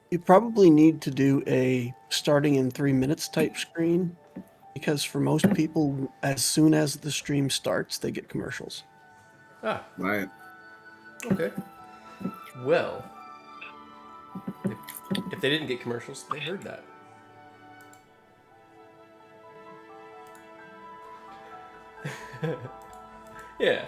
You probably need to do a starting in 3 minutes type screen because for most people, as soon as the stream starts, they get commercials. Ah, Right. okay. Well, if, if they didn't get commercials, they heard that. Yeah.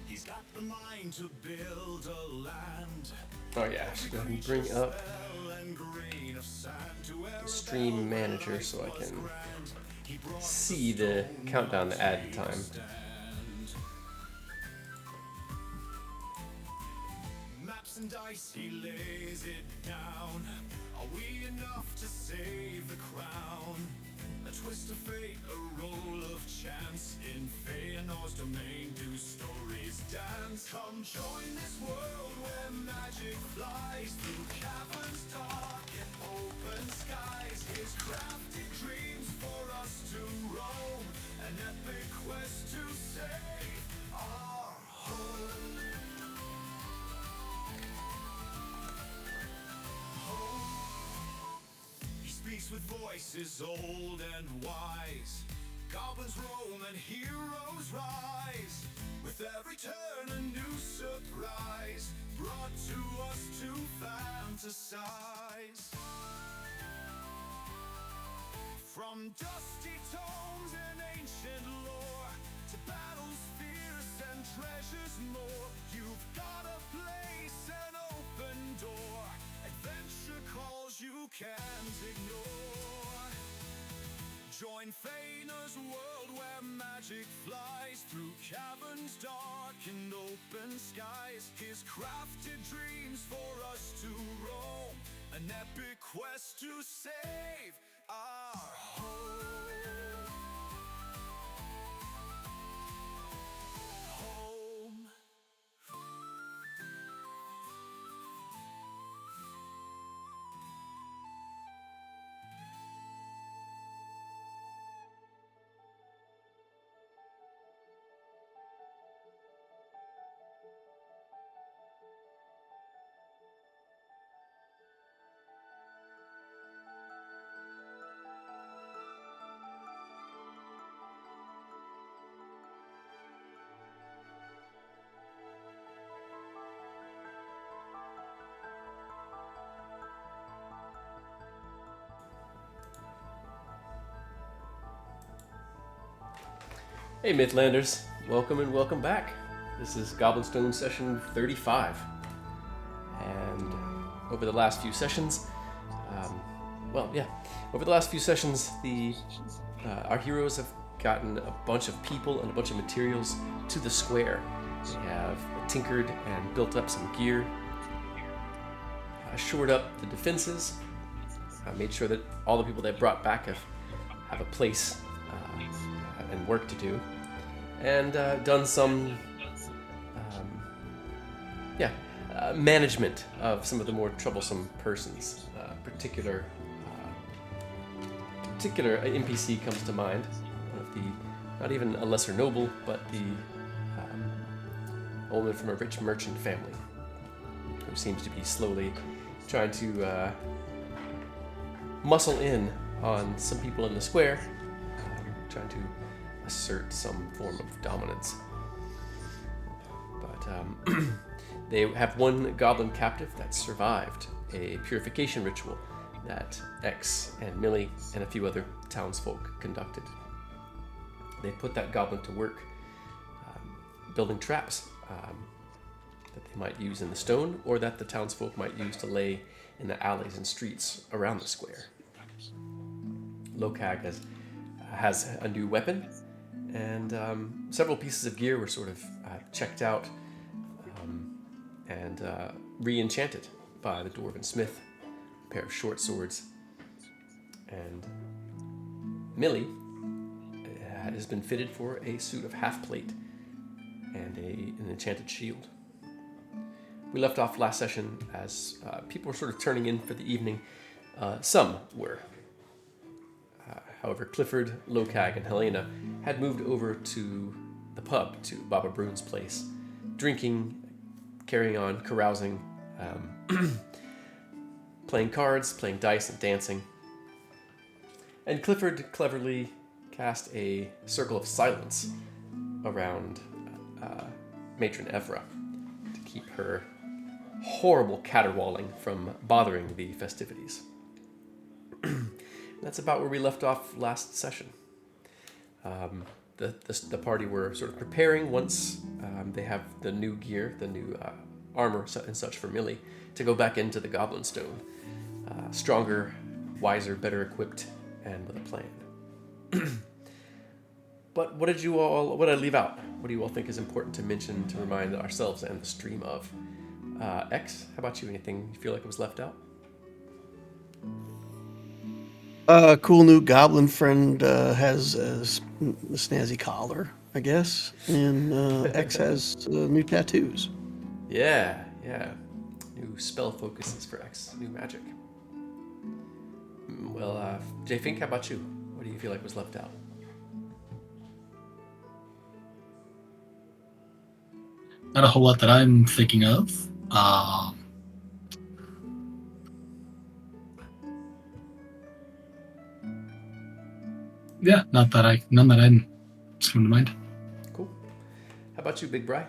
He's got the mind to build a land. Oh yeah, I should go ahead and bring up And grain of sand to the where stream manager so I can see the countdown to add time. maps and dice he lays it down. Are we enough to save the crown? A twist of fate, a roll of chance. In Feanor's domain do stories dance. Come join this world where magic flies through caverns dark and open skies. His crafted dreams for us to roam. An epic quest to save our home. He speaks with voices old and wise. Goblins roam and heroes rise. With every turn a new surprise brought to us to fantasize. From dusty tomes and ancient lore to battles fierce and treasures more, you've got a place, an open door. Adventure calls you can't ignore. Join Feanor's world where magic flies through caverns dark and open skies. His crafted dreams for us to roam. An epic quest to save our home. Home. Hey Midlanders, welcome and welcome back. This is Goblin Stone session 35. And over the last few sessions, over the last few sessions, our heroes have gotten a bunch of people and a bunch of materials to the square. They have tinkered and built up some gear, shored up the defenses, made sure that all the people they brought back have a place and work to do, and done some management of some of the more troublesome persons. Particular NPC comes to mind. One of the, not even a lesser noble, but the woman from a rich merchant family, who seems to be slowly trying to muscle in on some people in the square, trying to assert some form of dominance. But they have one goblin captive that survived a purification ritual that X and Millie and a few other townsfolk conducted. They put that goblin to work building traps that they might use in the stone, or that the townsfolk might use to lay in the alleys and streets around the square. Lokag has a new weapon, and several pieces of gear were sort of checked out and re-enchanted by the dwarven smith pair of short swords. And Millie has been fitted for a suit of half plate and an enchanted shield. We left off last session as people were sort of turning in for the evening. Some were. However, Clifford, Lokag, and Helena had moved over to the pub, to Baba Bruin's place, drinking, carrying on, carousing, playing cards, playing dice, and dancing. And Clifford cleverly cast a circle of silence around Matron Evra to keep her horrible caterwauling from bothering the festivities. That's about where we left off last session. The party were sort of preparing once they have the new gear, the new armor and such for Millie, to go back into the Goblin Stone. Stronger, wiser, better equipped, and with a plan. But what did I leave out? What do you all think is important to mention to remind ourselves and the stream of? X, how about you? Anything you feel like was left out? Cool new goblin friend has a snazzy collar, I guess, and X has new tattoos. Yeah. New spell focuses for X, new magic. Well, J. Fink, how about you? What do you feel like was left out? Not a whole lot that I'm thinking of. Yeah, none that I just come to mind. Cool. How about you, Big Bry?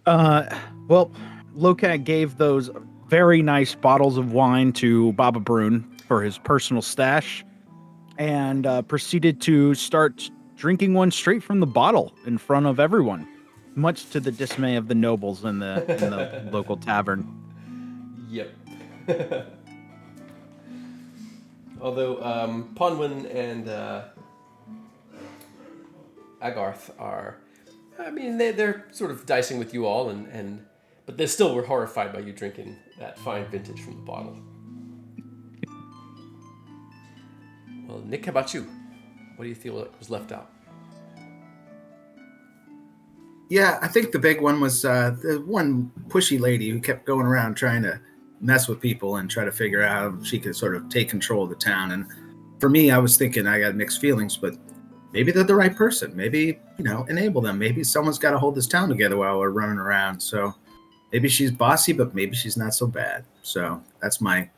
Well, Lokag gave those very nice bottles of wine to Baba Brun for his personal stash, and proceeded to start drinking one straight from the bottle in front of everyone, much to the dismay of the nobles in the local tavern. Yep. Although Ponwyn and Agarth are, I mean, they're sort of dicing with you all, but they still were horrified by you drinking that fine vintage from the bottle. Well, Nick, how about you? What do you feel like was left out? Yeah, I think the big one was the one pushy lady who kept going around trying to mess with people and try to figure out how she could sort of take control of the town. And for me, I was thinking I got mixed feelings, but maybe they're the right person. Maybe, enable them. Maybe someone's got to hold this town together while we're running around. So maybe she's bossy, but maybe she's not so bad. So that's my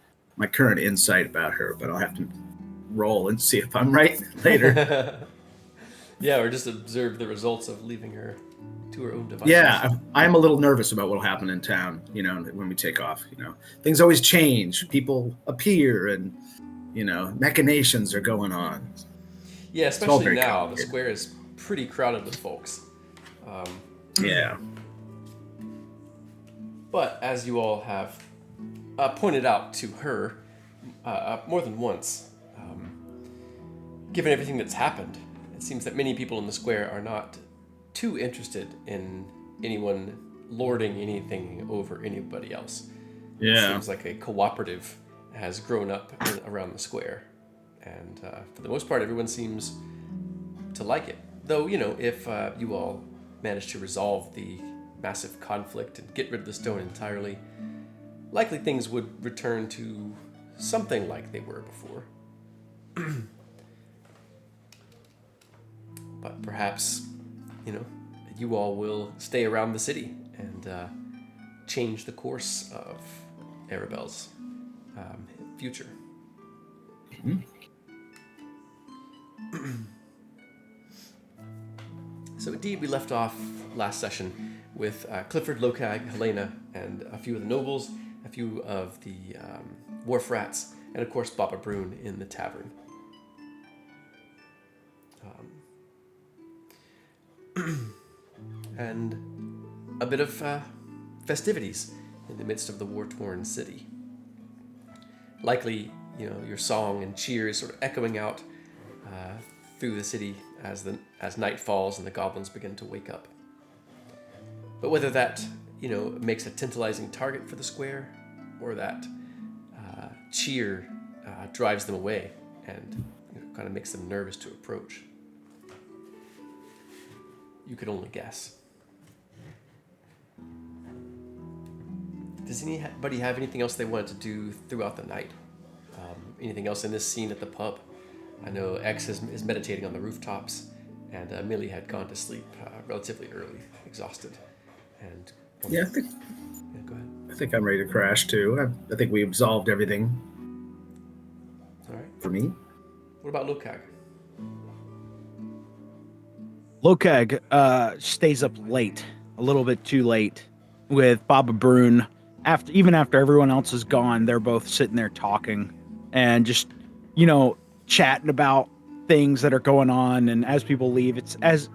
current insight about her, but I'll have to roll and see if I'm right later. Yeah, or just observe the results of leaving her to her own devices. Yeah, I'm a little nervous about what'll happen in town, when we take off. Things always change. People appear and, machinations are going on. Yeah, especially now. The square is pretty crowded with folks. Yeah. But as you all have pointed out to her more than once, given everything that's happened, it seems that many people in the square are not too interested in anyone lording anything over anybody else. Yeah. It seems like a cooperative has grown up around the square. And for the most part, everyone seems to like it. Though, if you all manage to resolve the massive conflict and get rid of the stone entirely, likely things would return to something like they were before. But perhaps, you all will stay around the city and change the course of Arabelle's future. Mm-hmm. So indeed, we left off last session with Clifford, Lokag, Helena, and a few of the nobles, a few of the wharf rats, and of course Baba Brun in the tavern. And a bit of festivities in the midst of the war-torn city. Likely, your song and cheers sort of echoing out through the city as night falls and the goblins begin to wake up. But whether that, makes a tantalizing target for the square, or that cheer drives them away and kind of makes them nervous to approach. You could only guess. Does anybody have anything else they wanted to do throughout the night? Anything else in this scene at the pub? I know X is meditating on the rooftops, and Millie had gone to sleep relatively early, exhausted. And Yeah, go ahead. I think I'm ready to crash too. I think we absolved everything All right. for me. What about Lokag? Lokag stays up late, a little bit too late, with Baba Brune. Even after everyone else is gone, they're both sitting there talking and just, chatting about things that are going on. And as people leave, it's as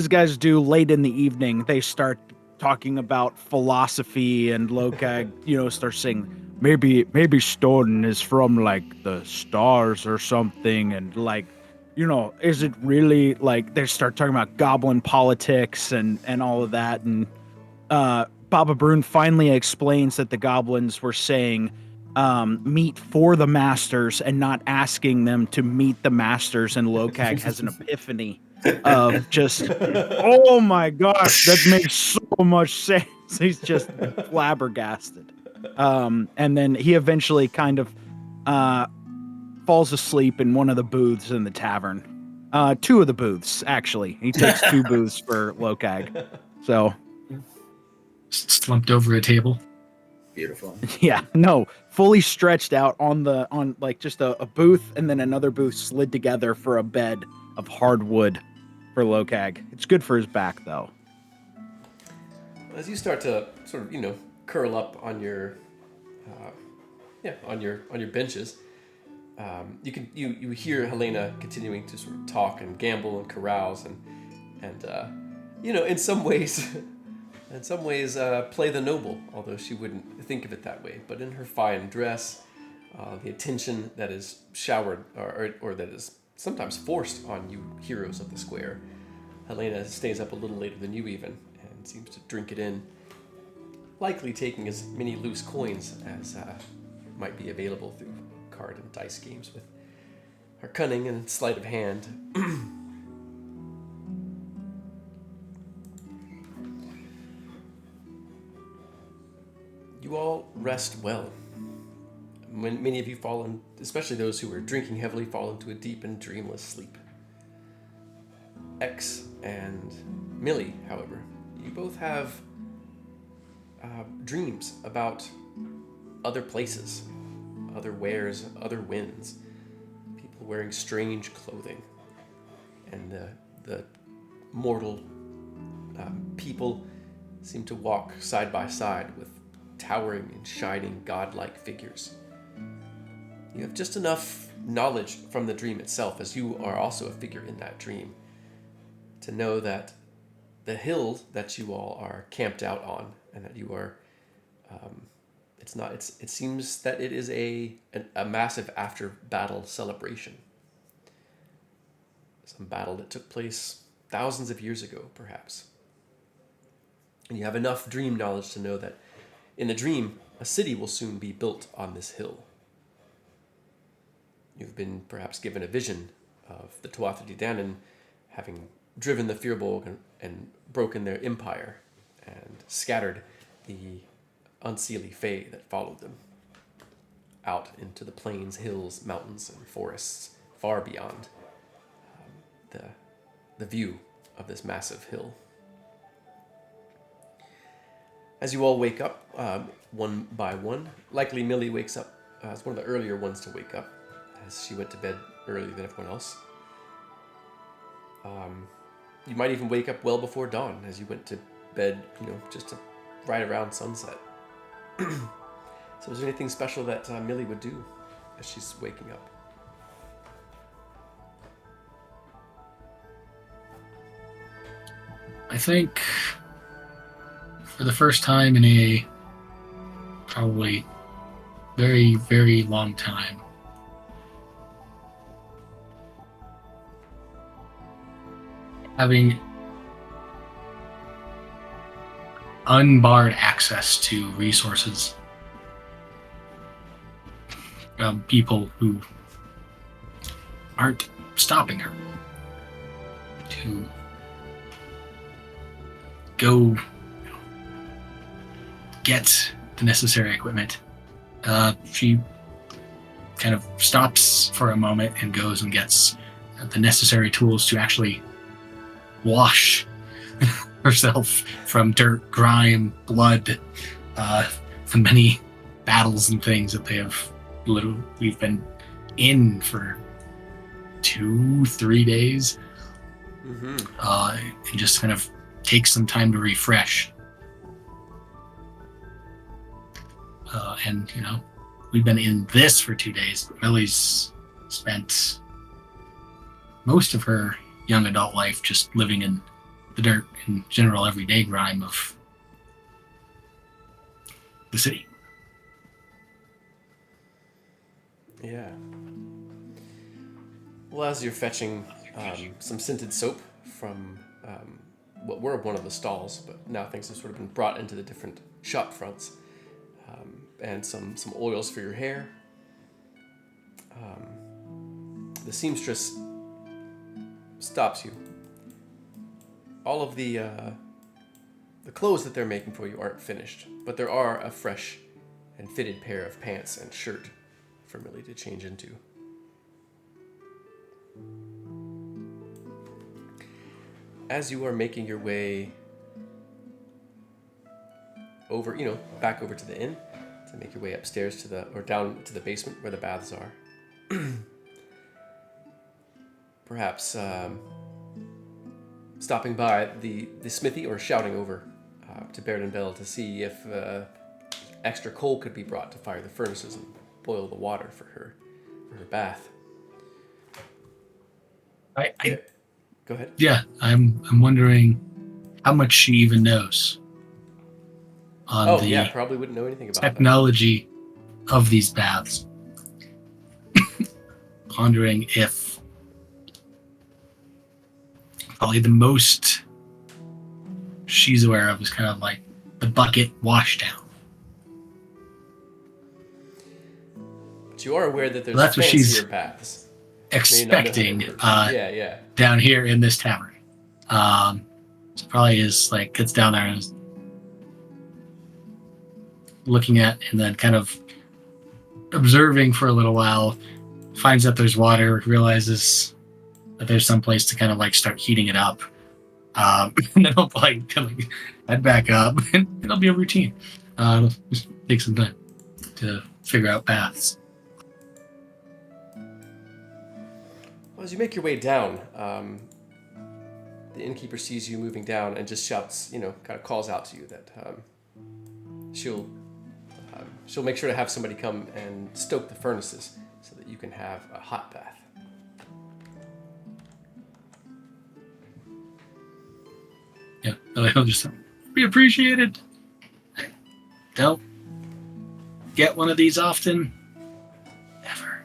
guys do late in the evening, they start talking about philosophy, and Lokag, starts saying maybe Stone is from like the stars or something, and like, is it really like they start talking about goblin politics and all of that, and Baba Brune finally explains that the goblins were saying meet for the masters and not asking them to meet the masters, and Lokag has an epiphany of just, oh my gosh, that makes so much sense. He's just flabbergasted. And then he eventually kind of falls asleep in one of the booths in the tavern. Two of the booths, actually. He takes two booths for Lokag. So, Slumped over a table. Beautiful. yeah, no, fully stretched out on like just a booth, and then another booth slid together for a bed of hardwood for Lokag. It's good for his back, though. As you start to sort of, curl up on your, on your benches, you hear Helena continuing to sort of talk and gamble and carouse and in some ways, play the noble, although she wouldn't think of it that way. But in her fine dress, the attention that is showered or that is sometimes forced on you heroes of the square, Helena stays up a little later than you even, and seems to drink it in, likely taking as many loose coins as might be available through card and dice games with her cunning and sleight of hand. You all rest well. When many of you fall in, especially those who were drinking heavily, fall into a deep and dreamless sleep. X and Millie, however, you both have dreams about other places, other wares, other winds, people wearing strange clothing, and the mortal people seem to walk side by side with towering and shining godlike figures. You have just enough knowledge from the dream itself, as you are also a figure in that dream, to know that the hill that you all are camped out on, and that you are, it seems that it is a massive after battle celebration. Some battle that took place thousands of years ago, perhaps. And you have enough dream knowledge to know that in the dream, a city will soon be built on this hill. You've been perhaps given a vision of the Tuatha De Danann having driven the Firbolg and broken their empire and scattered the unseelie Fae that followed them out into the plains, hills, mountains, and forests far beyond the view of this massive hill. As you all wake up, one by one, likely Millie wakes up as one of the earlier ones to wake up, as she went to bed earlier than everyone else. You might even wake up well before dawn, as you went to bed, just right around sunset. So is there anything special that Millie would do as she's waking up? I think for the first time in a probably very, very long time, having unbarred access to resources from people who aren't stopping her to go get the necessary equipment. She kind of stops for a moment and goes and gets the necessary tools to actually wash herself from dirt, grime, blood, from many battles and things that we've been in for 2-3 days. Mm-hmm. And just kind of take some time to refresh. And we've been in this for 2 days. Millie's spent most of her young adult life just living in the dirt and general everyday grime of the city. Yeah. Well, as you're fetching some scented soap from what were one of the stalls, but now things have sort of been brought into the different shop fronts, and some oils for your hair, the seamstress stops you. All of the clothes that they're making for you aren't finished, but there are a fresh and fitted pair of pants and shirt for Millie to change into. As you are making your way over, back over to the inn, to make your way upstairs or down to the basement where the baths are, perhaps stopping by the smithy or shouting over to Baird and Bell to see if extra coal could be brought to fire the furnaces and boil the water for her bath. Go ahead. Yeah, I'm wondering how much she even knows on the probably wouldn't know anything about technology of these baths. Pondering if probably the most she's aware of is kind of like the bucket washdown. But you are aware that there's That's what fancier she's baths. expecting Yeah. down here in this tavern. So probably is like gets down there and is looking at and then kind of observing for a little while, finds that there's water, realizes that there's some place to kind of like start heating it up. And then he'll like head back up and it'll be a routine. It'll just take some time to figure out paths. Well, as you make your way down, the innkeeper sees you moving down and just shouts, kind of calls out to you that she'll make sure to have somebody come and stoke the furnaces so that you can have a hot bath. Yeah, he'll just be appreciated. Don't get one of these often. Ever.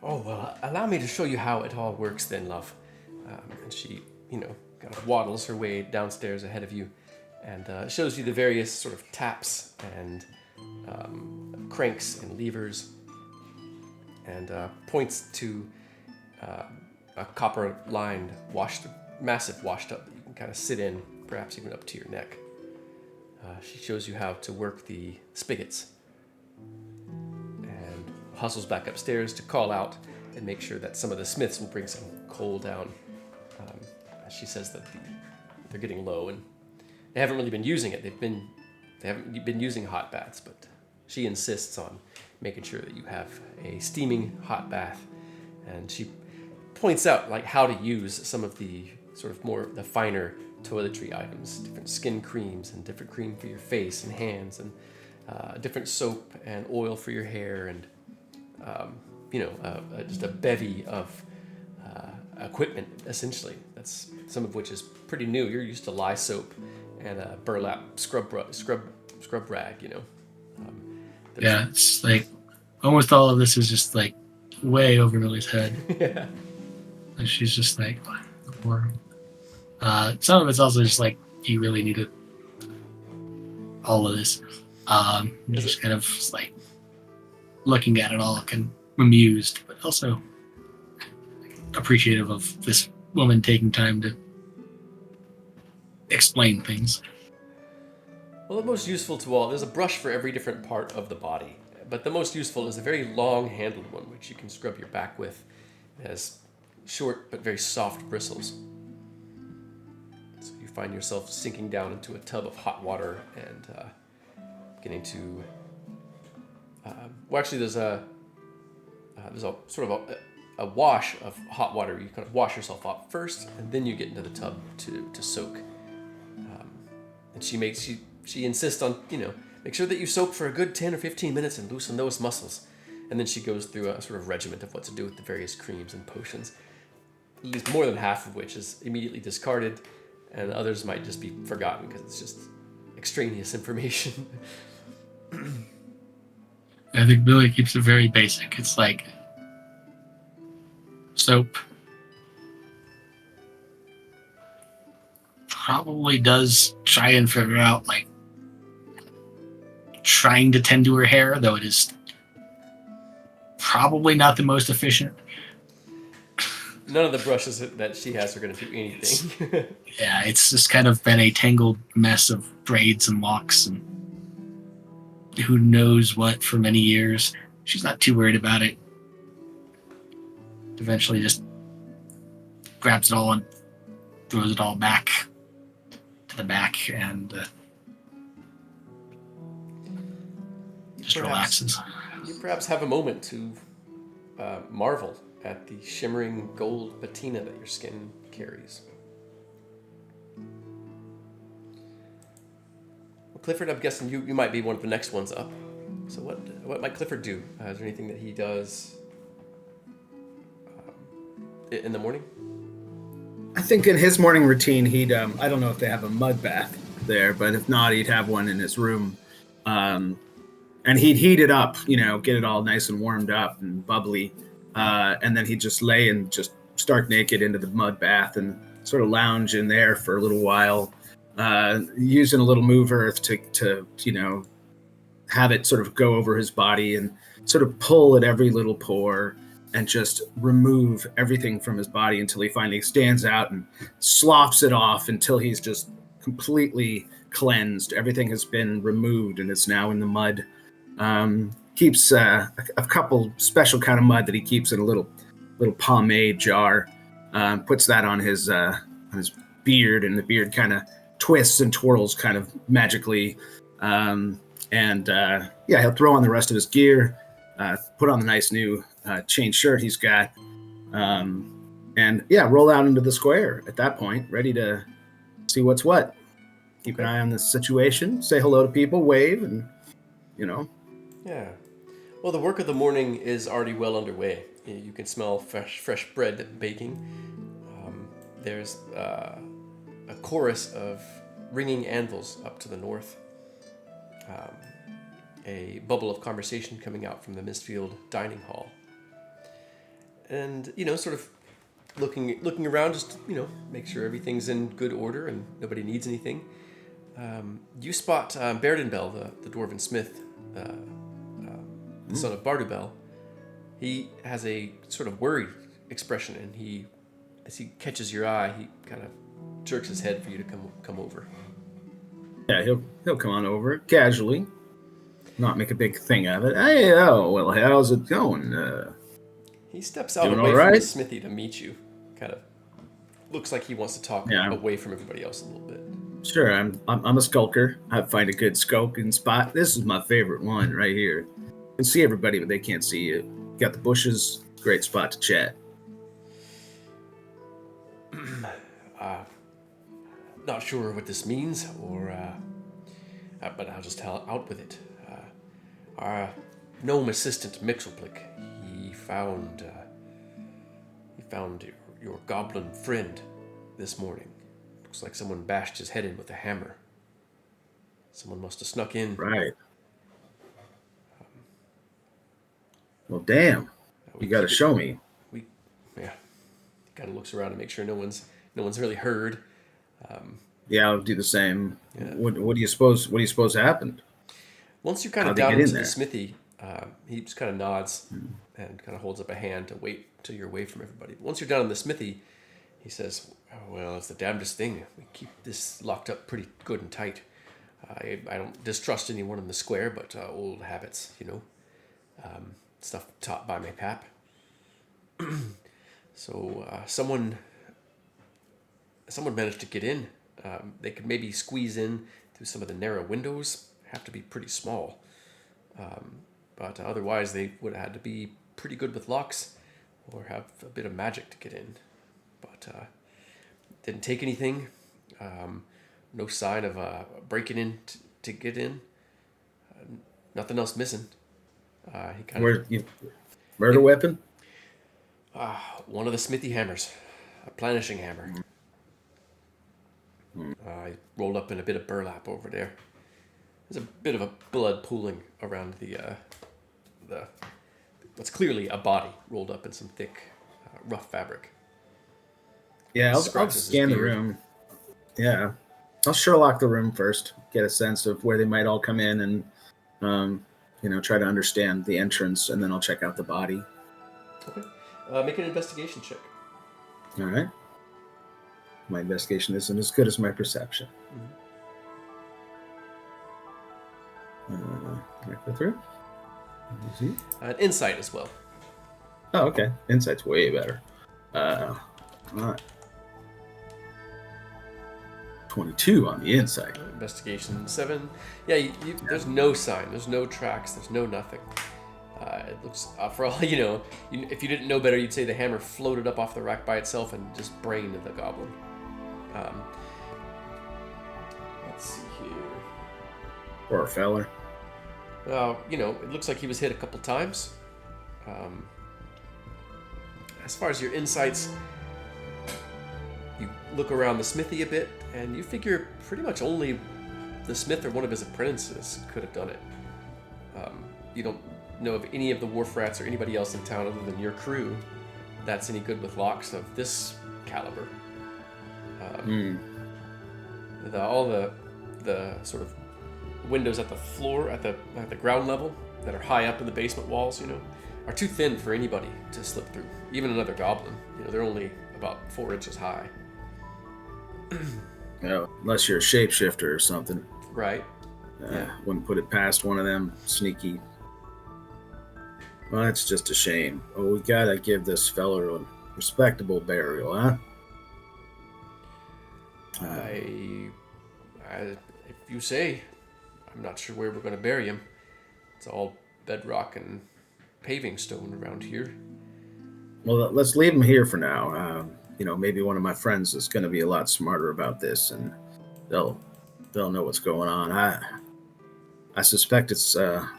Oh, well, allow me to show you how it all works then, love. And she, kind of waddles her way downstairs ahead of you and shows you the various sort of taps and cranks and levers and points to a copper-lined massive wash tub that you can kind of sit in, perhaps even up to your neck. She shows you how to work the spigots and hustles back upstairs to call out and make sure that some of the smiths will bring some coal down. She says that they're getting low and they haven't really been using it. They haven't been using hot baths, but she insists on making sure that you have a steaming hot bath. And she points out like how to use some of the sort of the finer toiletry items, different skin creams and different cream for your face and hands and different soap and oil for your hair and just a bevy of equipment, essentially. That's some of which is pretty new. You're used to lye soap and a burlap scrub rag, Yeah, it's like almost all of this is just like way over Millie's head. Yeah. And she's just like, what? Some of it's also just like you really need all of this. Is Just it- kind of like looking at it all, kind of amused, but also appreciative of this woman taking time to explain things. Well, the most useful to all, there's a brush for every different part of the body, but the most useful is a very long-handled one, which you can scrub your back with. It has short but very soft bristles. So you find yourself sinking down into a tub of hot water and getting to. Well, actually, there's a sort of a wash of hot water. You kind of wash yourself off first, and then you get into the tub to soak. And she insists on, make sure that you soak for a good 10 or 15 minutes and loosen those muscles. And then she goes through a sort of regiment of what to do with the various creams and potions, at least more than half of which is immediately discarded, and others might just be forgotten because it's just extraneous information. I think Billy keeps it very basic. It's like soap. Probably does try and figure out, like, trying to tend to her hair, though it is probably not the most efficient. None of the brushes that she has are going to do anything. Yeah, it's just kind of been a tangled mess of braids and locks and who knows what for many years. She's not too worried about it. Eventually just grabs it all and throws it all back to the back and just relaxes. You perhaps have a moment to marvel at the shimmering gold patina that your skin carries. Well, Clifford, I'm guessing you might be one of the next ones up. So what might Clifford do? Is there anything that he does in the morning? I think in his morning routine, he'd, I don't know if they have a mud bath there, but if not, he'd have one in his room. And he'd heat it up, get it all nice and warmed up and bubbly. And then he'd just lay and just stark naked into the mud bath and sort of lounge in there for a little while, using a little move earth to have it sort of go over his body and sort of pull at every little pore and just remove everything from his body until he finally stands out and sloughs it off until he's just completely cleansed. Everything has been removed and it's now in the mud. Keeps a couple special kind of mud that he keeps in a little pomade jar. Puts that on his beard, and the beard kind of twists and twirls kind of magically. He'll throw on the rest of his gear, put on the nice new chain shirt he's got, roll out into the square at that point, ready to see what's what. Keep an eye on the situation, say hello to people, wave, and Yeah. Well, the work of the morning is already well underway. You can smell fresh bread baking. There's a chorus of ringing anvils up to the north. A bubble of conversation coming out from the Mistfield dining hall. And, sort of looking around, just, make sure everything's in good order and nobody needs anything. You spot Berdenbell, the dwarven smith, the son of Bardubel. He has a sort of worried expression, and as he catches your eye, he kind of jerks his head for you to come over. Yeah, he'll come on over casually, not make a big thing of it. Hey, well, how's it going? He steps out Doing away all from right? the smithy to meet you. Kind of looks like he wants to talk Yeah. away from everybody else a little bit. Sure, I'm a skulker. I find a good skulking spot. This is my favorite one right here. You can see everybody, but they can't see you. Got the bushes. Great spot to chat. Not sure what this means, but I'll just out with it. Our gnome assistant Mixelplick, he found your goblin friend this morning. Looks like someone bashed his head in with a hammer. Someone must have snuck in. Right. Well, damn. You got to show me. Kind of looks around to make sure no one's really heard. Yeah, I'll do the same. Yeah. What do you suppose? What do you suppose happened? Once you're kind of How'd they down get in into the there? smithy, he just kind of nods and kind of holds up a hand to wait till you're away from everybody. Once you're down in the smithy, he says, "Oh, well, it's the damnedest thing. We keep this locked up pretty good and tight. I don't distrust anyone in the square, but old habits, stuff taught by my pap. So someone managed to get in. They could maybe squeeze in through some of the narrow windows. Have to be pretty small, but otherwise they would have had to be pretty good with locks or have a bit of magic to get in. But didn't take anything. No sign of breaking in to get in. Nothing else missing. He kind Where murder weapon? of one of the smithy hammers, a planishing hammer. He rolled up in a bit of burlap over there. There's a bit of a blood pooling around the what's clearly a body rolled up in some thick, rough fabric. Yeah, I'll Scratches his scan the beard. room. Yeah, I'll Sherlock the room first, get a sense of where they might all come in, and try to understand the entrance, and then I'll check out the body. Okay. Make an investigation check. All right. My investigation isn't as good as my perception. Can I go through? Easy. Insight as well. Oh, okay. Insight's way better. All right. 22 on the insight. Investigation 7. Yeah, there's no sign. There's no tracks. There's no nothing. It looks, for all you know, if you didn't know better, you'd say the hammer floated up off the rack by itself and just brained the goblin. Let's see here. Or a feller. It looks like he was hit a couple times. As far as your insights, you look around the smithy a bit, and you figure pretty much only the smith or one of his apprentices could have done it. You don't know of any of the wharf rats or anybody else in town other than your crew that's any good with locks of this caliber. All the sort of windows at the floor, at the ground level, that are high up in the basement walls, are too thin for anybody to slip through. Even another goblin, they're only about 4 inches high. Unless you're a shapeshifter or something. Right. Yeah. Wouldn't put it past one of them sneaky. Well, that's just a shame. Oh, we gotta give this feller a respectable burial, huh? If you say, I'm not sure where we're going to bury him. It's all bedrock and paving stone around here. Well, let's leave him here for now. Maybe one of my friends is going to be a lot smarter about this, and they'll know what's going on. I suspect it's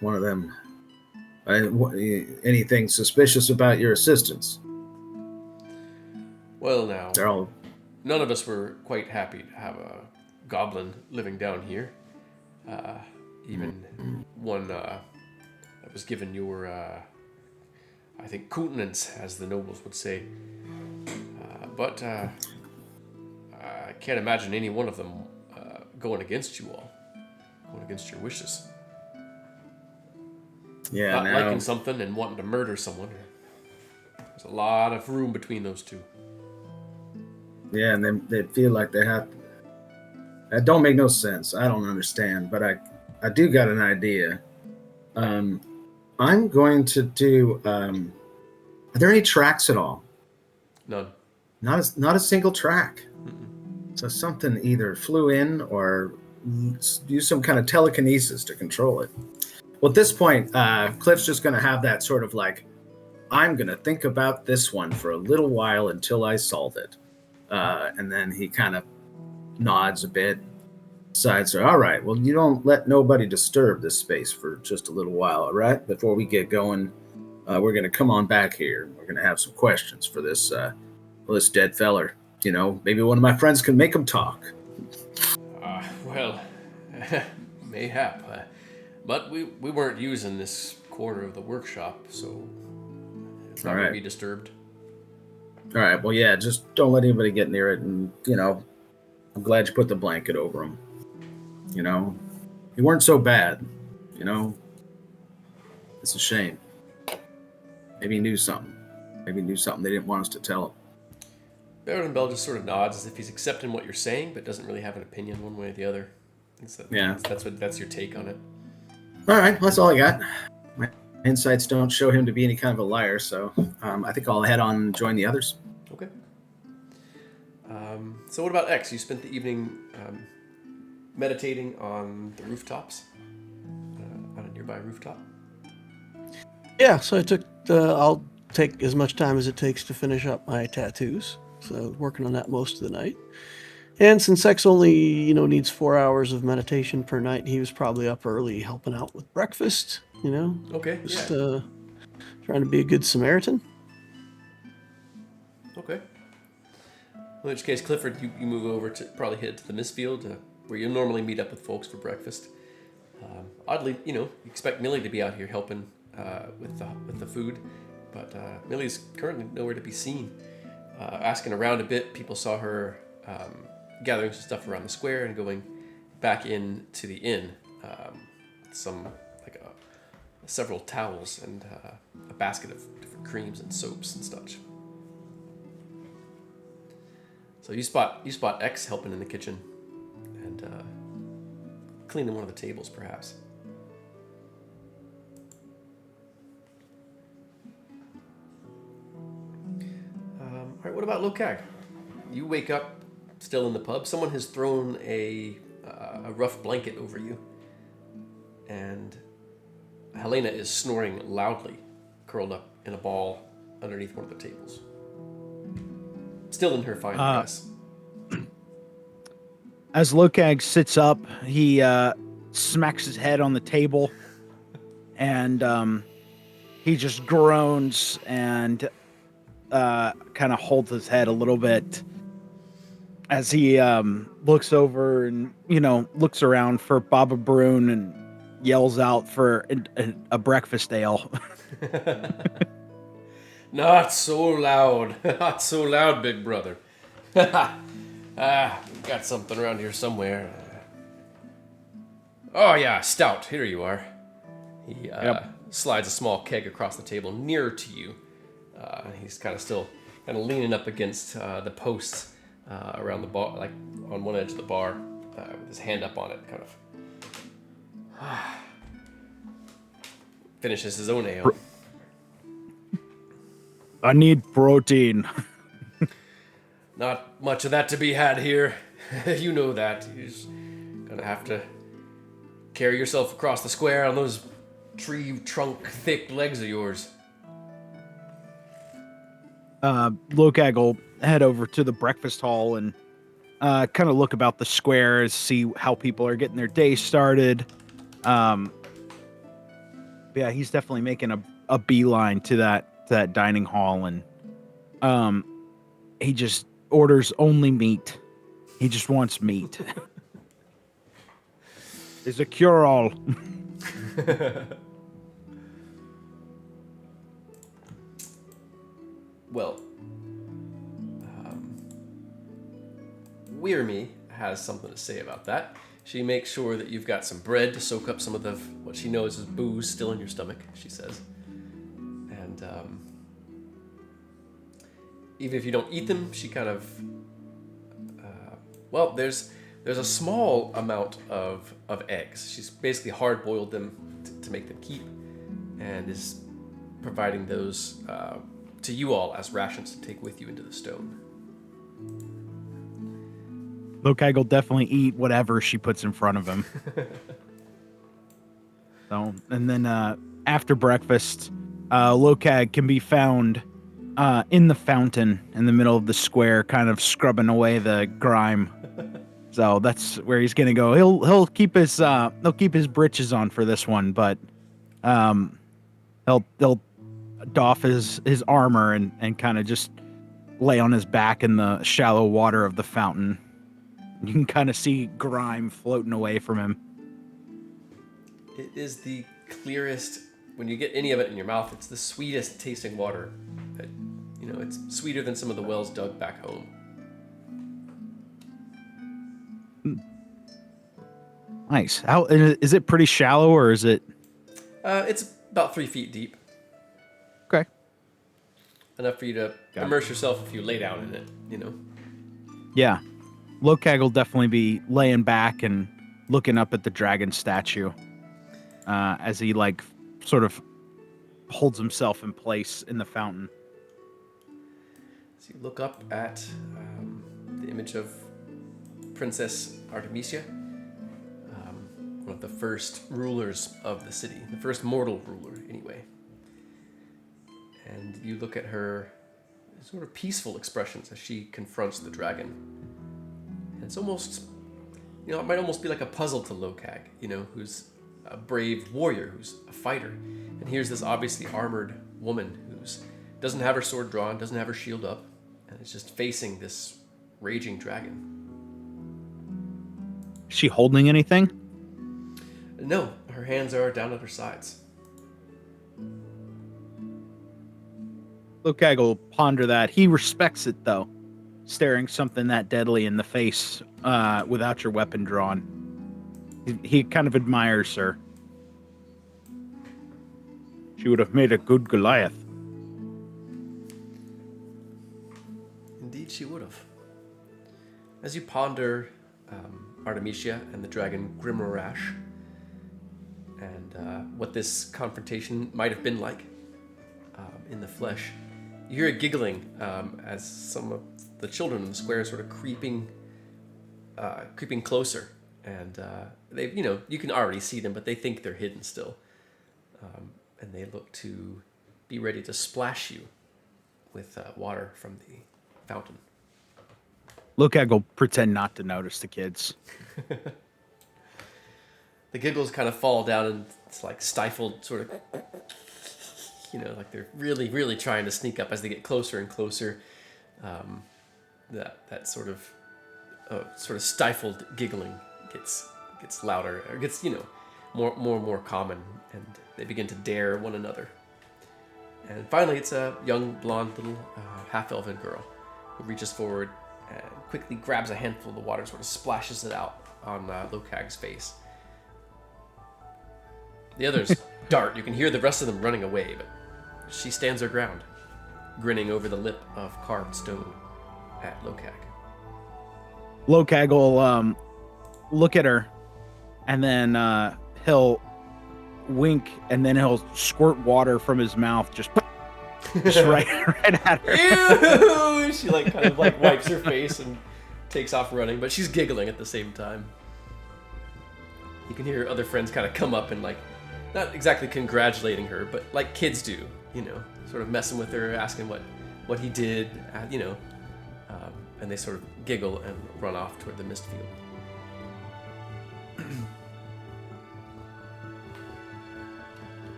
one of them. Anything suspicious about your assistants? Well, now, They're all. none of us were quite happy to have a goblin living down here. Even one that was given your, I think, countenance, as the nobles would say. But I can't imagine any one of them going against you all, going against your wishes. Yeah, Not now. liking something and wanting to murder someone. There's a lot of room between those two. Yeah, and they feel like they have. That don't make no sense. I don't understand, but I do got an idea. I'm going to do. Are there any tracks at all? None. Not a single track. So something either flew in or use some kind of telekinesis to control it. Well, at this point, Cliff's just going to have that sort of like, I'm going to think about this one for a little while until I solve it. And then he kind of nods a bit, decides, all right, well, you don't let nobody disturb this space for just a little while, all right? Before we get going, we're going to come on back here. We're going to have some questions for this dead feller. Maybe one of my friends can make him talk. Well, mayhap. But we weren't using this corner of the workshop, so it's not going to be disturbed. All right. Well, yeah, just don't let anybody get near it, and I'm glad you put the blanket over them. You know, you weren't so bad. You know, it's a shame. Maybe he knew something. Maybe he knew something they didn't want us to tell him. Baron Bell just sort of nods as if he's accepting what you're saying, but doesn't really have an opinion one way or the other. Yeah. That's your take on it. All right, that's all I got. My insights don't show him to be any kind of a liar, so I think I'll head on and join the others. Okay. So what about X? You spent the evening meditating on the rooftops, on a nearby rooftop. Yeah, so I'll take as much time as it takes to finish up my tattoos. So working on that most of the night. And since X only, needs 4 hours of meditation per night, he was probably up early helping out with breakfast, Okay. just Yeah. trying to be a good Samaritan. Okay. In which case, Clifford, you move over to probably head to the Mistfield, where you normally meet up with folks for breakfast. Oddly, you expect Millie to be out here helping with the food, but Millie's currently nowhere to be seen. Asking around a bit, people saw her gathering some stuff around the square and going back into the inn. Some several towels and a basket of different creams and soaps and such. So you spot X helping in the kitchen and cleaning one of the tables, perhaps. All right, what about Lokag? You wake up still in the pub. Someone has thrown a rough blanket over you, and Helena is snoring loudly, curled up in a ball underneath one of the tables. Still in her fine dress. As Lokag sits up, he smacks his head on the table, and he just groans and kind of holds his head a little bit as he looks over and looks around for Baba Brune and yells out for a breakfast ale. Not so loud. Not so loud, big brother. We've got something around here somewhere. Oh, yeah, stout. Here you are. He slides a small keg across the table nearer to you. He's kind of leaning up against the posts around the bar, like on one edge of the bar, with his hand up on it, kind of. Finishes his own ale. I need protein. Not much of that to be had here. You know that. You're just gonna have to carry yourself across the square on those tree trunk thick legs of yours. Lokag will head over to the breakfast hall and kind of look about the square, see how people are getting their day started. Yeah, he's definitely making a beeline to that dining hall, and he just orders only meat. He just wants meat. It's a cure-all. Well, Weirme has something to say about that. She makes sure that you've got some bread to soak up some of what she knows is booze still in your stomach, she says. And even if you don't eat them, she kind of... there's a small amount of eggs. She's basically hard-boiled them to make them keep, and is providing those to you all as rations to take with you into the stone. Lokag will definitely eat whatever she puts in front of him. So, and then after breakfast, Lokag can be found in the fountain in the middle of the square, kind of scrubbing away the grime. So that's where he's gonna go. He'll keep his britches on for this one, but he'll doff his armor and kind of just lay on his back in the shallow water of the fountain. You can kind of see grime floating away from him. It is the clearest, when you get any of it in your mouth, it's the sweetest tasting water. It's sweeter than some of the wells dug back home. Nice. How is it pretty shallow or is it It's about 3 feet deep, okay? enough for you to Got it. immerse yourself if you lay down in it. Yeah. Lokag will definitely be laying back and looking up at the dragon statue as he like sort of holds himself in place in the fountain. So you look up at the image of Princess Artemisia, one of the first rulers of the city, the first mortal ruler, anyway. And you look at her sort of peaceful expressions as she confronts the dragon. And it's almost, it might almost be like a puzzle to Lokag, who's a brave warrior, who's a fighter. And here's this obviously armored woman who's doesn't have her sword drawn, doesn't have her shield up, and is just facing this raging dragon. Is she holding anything? No, her hands are down at her sides. Lokag will ponder that. He respects it though, staring something that deadly in the face without your weapon drawn. He kind of admires her. She would have made a good Goliath. Indeed, she would have. As you ponder Artemisia and the dragon Grimrorash, and what this confrontation might have been like in the flesh, you hear a giggling as some of the children in the square sort of creeping closer, and they, you can already see them, but they think they're hidden still, and they look to be ready to splash you with water from the fountain. Lokag will pretend not to notice the kids. The giggles kind of fall down, and it's like stifled, sort of, like they're really, really trying to sneak up as they get closer and closer. That sort of stifled giggling gets louder, or gets more and more common, and they begin to dare one another. And finally, it's a young blonde little half-elven girl who reaches forward and quickly grabs a handful of the water, sort of splashes it out on Lokag's face. The others dart. You can hear the rest of them running away, but she stands her ground, grinning over the lip of carved stone at Lokag. Lokag will look at her, and then he'll wink, and then he'll squirt water from his mouth, just right at her. Ew! She kind of wipes her face and takes off running, but she's giggling at the same time. You can hear her other friends kind of come up and not exactly congratulating her, but like kids do, sort of messing with her, asking what he did, and they sort of giggle and run off toward the mist field.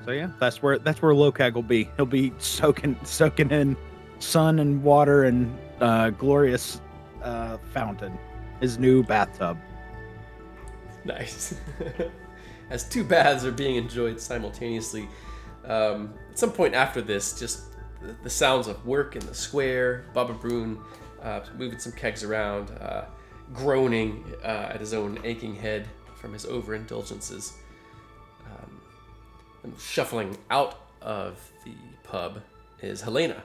So yeah, that's where Lokag will be. He'll be soaking in sun and water and glorious fountain, his new bathtub. Nice. As two baths are being enjoyed simultaneously, at some point after this, just the sounds of work in the square, Baba Brune moving some kegs around, groaning at his own aching head from his overindulgences. And shuffling out of the pub is Helena.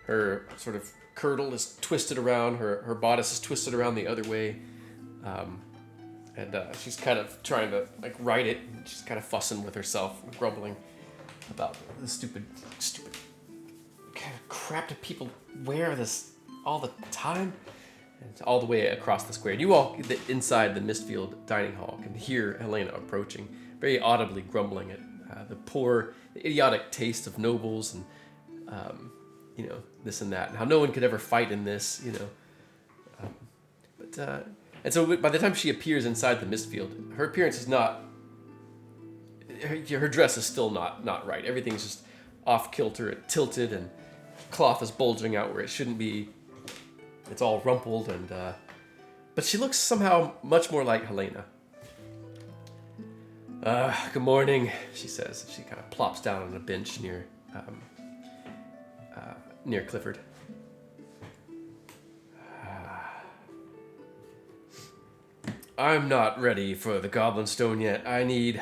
Her sort of kirtle is twisted around, her bodice is twisted around the other way. And she's kind of trying to right it. She's kind of fussing with herself, grumbling about the stupid kind of crap do people wear this all the time, and it's all the way across the square. You all inside the Mistfield dining hall can hear Helena approaching, very audibly grumbling at the idiotic taste of nobles, and this and that, and how no one could ever fight in this, And so by the time she appears inside the Mistfield, her appearance is not... Her dress is still not right. Everything's just off kilter, tilted, and cloth is bulging out where it shouldn't be. It's all rumpled, and but she looks somehow much more like Helena. Good morning, she says. She kind of plops down on a bench near Clifford. I'm not ready for the Goblin Stone yet. I need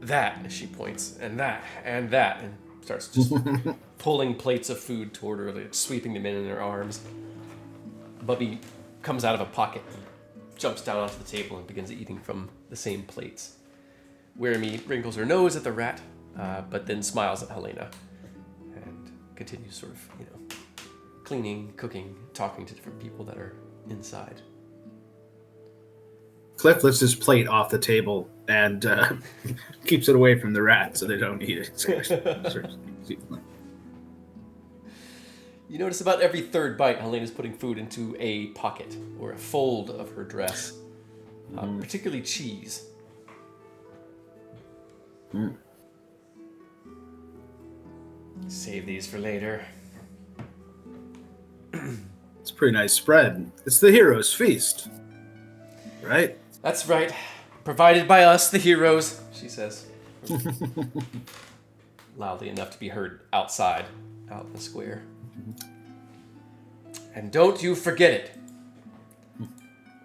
that, she points, and that, and starts just pulling plates of food toward her, like, sweeping them in her arms. Bubby comes out of a pocket, jumps down onto the table, and begins eating from the same plates. Weremy wrinkles her nose at the rat, but then smiles at Helena and continues sort of, cleaning, cooking, talking to different people that are inside. Cliff lifts his plate off the table and keeps it away from the rat so they don't eat it. You notice about every third bite, Helena's putting food into a pocket or a fold of her dress, particularly cheese. Save these for later. It's a pretty nice spread. It's the hero's feast, right? That's right. Provided by us, the heroes, she says. Loudly enough to be heard outside, out in the square. And don't you forget it.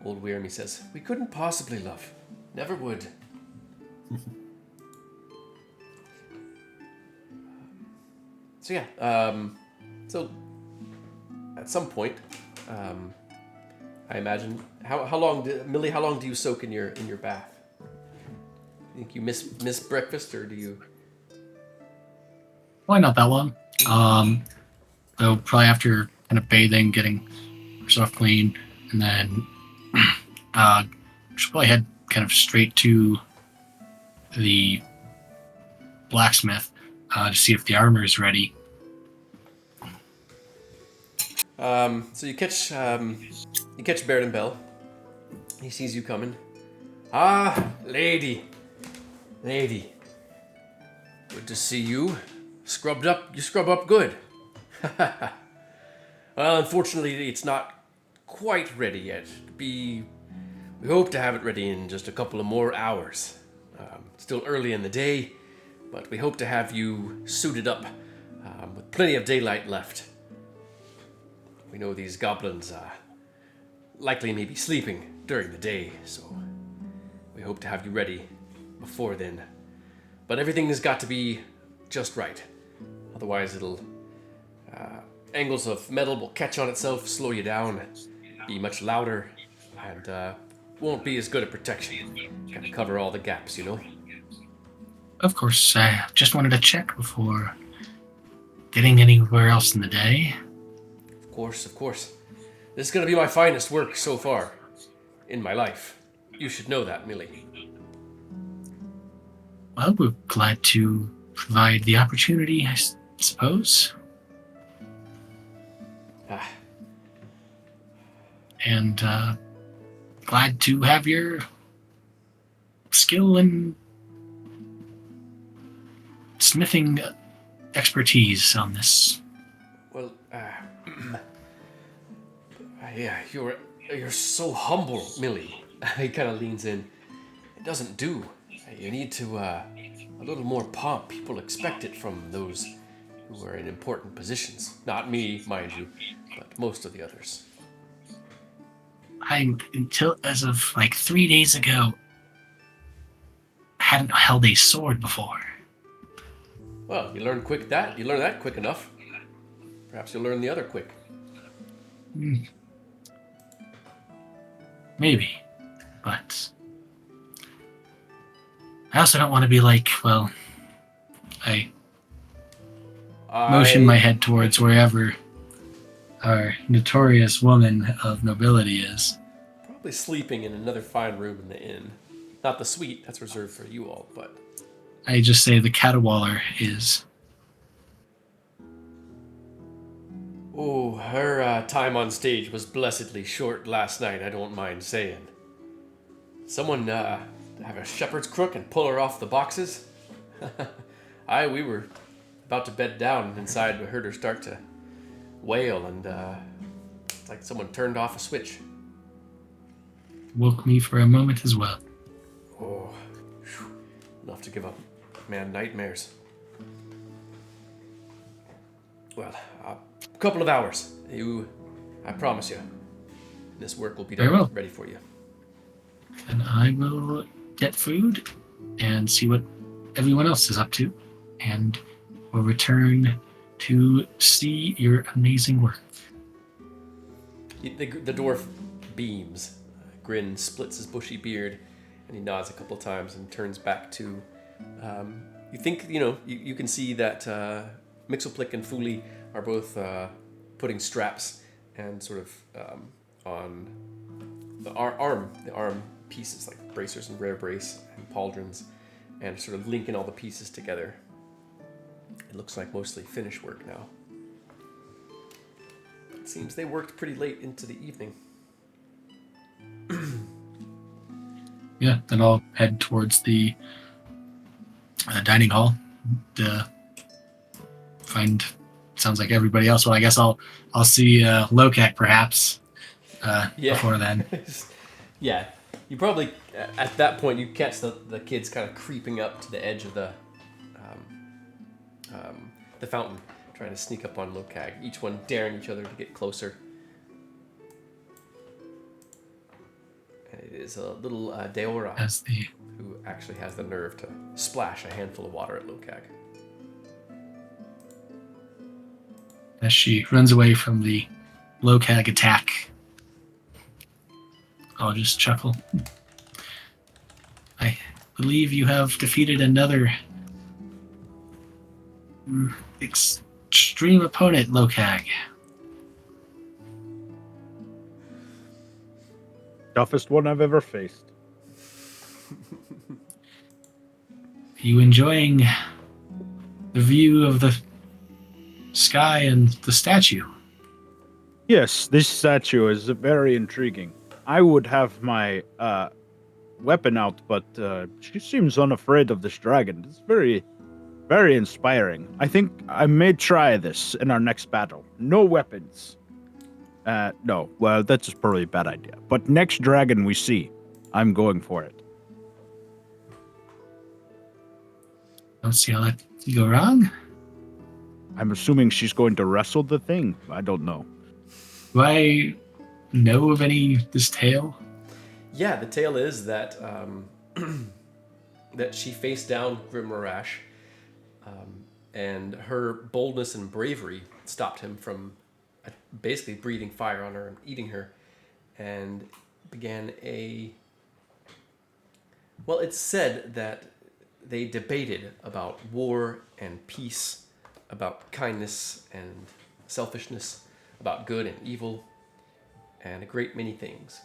Old Weremy says, we couldn't possibly love. Never would. So at some point, I imagine, how long, Millie? How long do you soak in your bath? You think you miss breakfast, or do you? Why not that long? So probably after kind of bathing, getting herself clean, and then she'll probably head kind of straight to the blacksmith to see if the armor is ready. So you catch Baron Bell. He sees you coming. Ah, lady. Good to see you. You scrub up good. Well, unfortunately, it's not quite ready yet. We hope to have it ready in just a couple of more hours. Still early in the day, but we hope to have you suited up with plenty of daylight left. We know these goblins likely may be sleeping during the day, so we hope to have you ready before then. But everything has got to be just right. Otherwise it'll... angles of metal will catch on itself, slow you down, be much louder, and won't be as good a protection. Gotta cover all the gaps, Of course, I just wanted to check before getting anywhere else in the day. Of course. This is gonna be my finest work so far in my life. You should know that, Millie. Well, we're glad to provide the opportunity, I suppose. And glad to have your skill and smithing expertise on this. Well, yeah, you're so humble, Millie. He kind of leans in. It doesn't do. You need to a little more pomp. People expect it from those who are in important positions. Not me, mind you, but most of the others. Until as of like 3 days ago, hadn't held a sword before. Well, you learn that quick enough. Perhaps you'll learn the other quick. Maybe, but I also don't want to be like, well, I motion my head towards wherever our notorious woman of nobility is. Probably sleeping in another fine room in the inn. Not the suite, that's reserved for you all, but... I just say the caterwauler is. Oh, her time on stage was blessedly short last night, I don't mind saying. Someone have a shepherd's crook and pull her off the boxes? We were about to bed down inside. We heard her start to wail, and it's like someone turned off a switch. Woke me for a moment as well. Oh, enough to give a man nightmares. Well, a couple of hours. I promise you, this work will be done, ready for you. And I will get food and see what everyone else is up to. And we'll return to see your amazing work. The dwarf beams. Grin splits his bushy beard, and he nods a couple times and turns back to. You think you can see that Mixoplick and Fuli are both putting straps and sort of on the arm pieces like bracers and rare brace and pauldrons, and sort of linking all the pieces together. It looks like mostly finish work now. It seems they worked pretty late into the evening. Yeah, then I'll head towards the dining hall to find. Sounds like everybody else. Well, I guess I'll see Lokak perhaps before then. Yeah, you probably at that point you catch the kids kind of creeping up to the edge of the fountain, trying to sneak up on Lokag. Each one daring each other to get closer. And it is a little Deora who actually has the nerve to splash a handful of water at Lokag. As she runs away from the Lokag attack, I'll just chuckle. I believe you have defeated another extreme opponent, Lokag. Toughest one I've ever faced. Are you enjoying the view of the sky and the statue? Yes, this statue is very intriguing. I would have my weapon out, but she seems unafraid of this dragon. It's very, very inspiring. I think I may try this in our next battle. No weapons. No, well, that's probably a bad idea. But next dragon we see, I'm going for it. Don't see how that could go wrong. I'm assuming she's going to wrestle the thing. I don't know. Do I know of this tale? Yeah, the tale is that that she faced down Grimarash, and her boldness and bravery stopped him from basically breathing fire on her and eating her, and began a... Well, it's said that they debated about war and peace, about kindness and selfishness, about good and evil, and a great many things.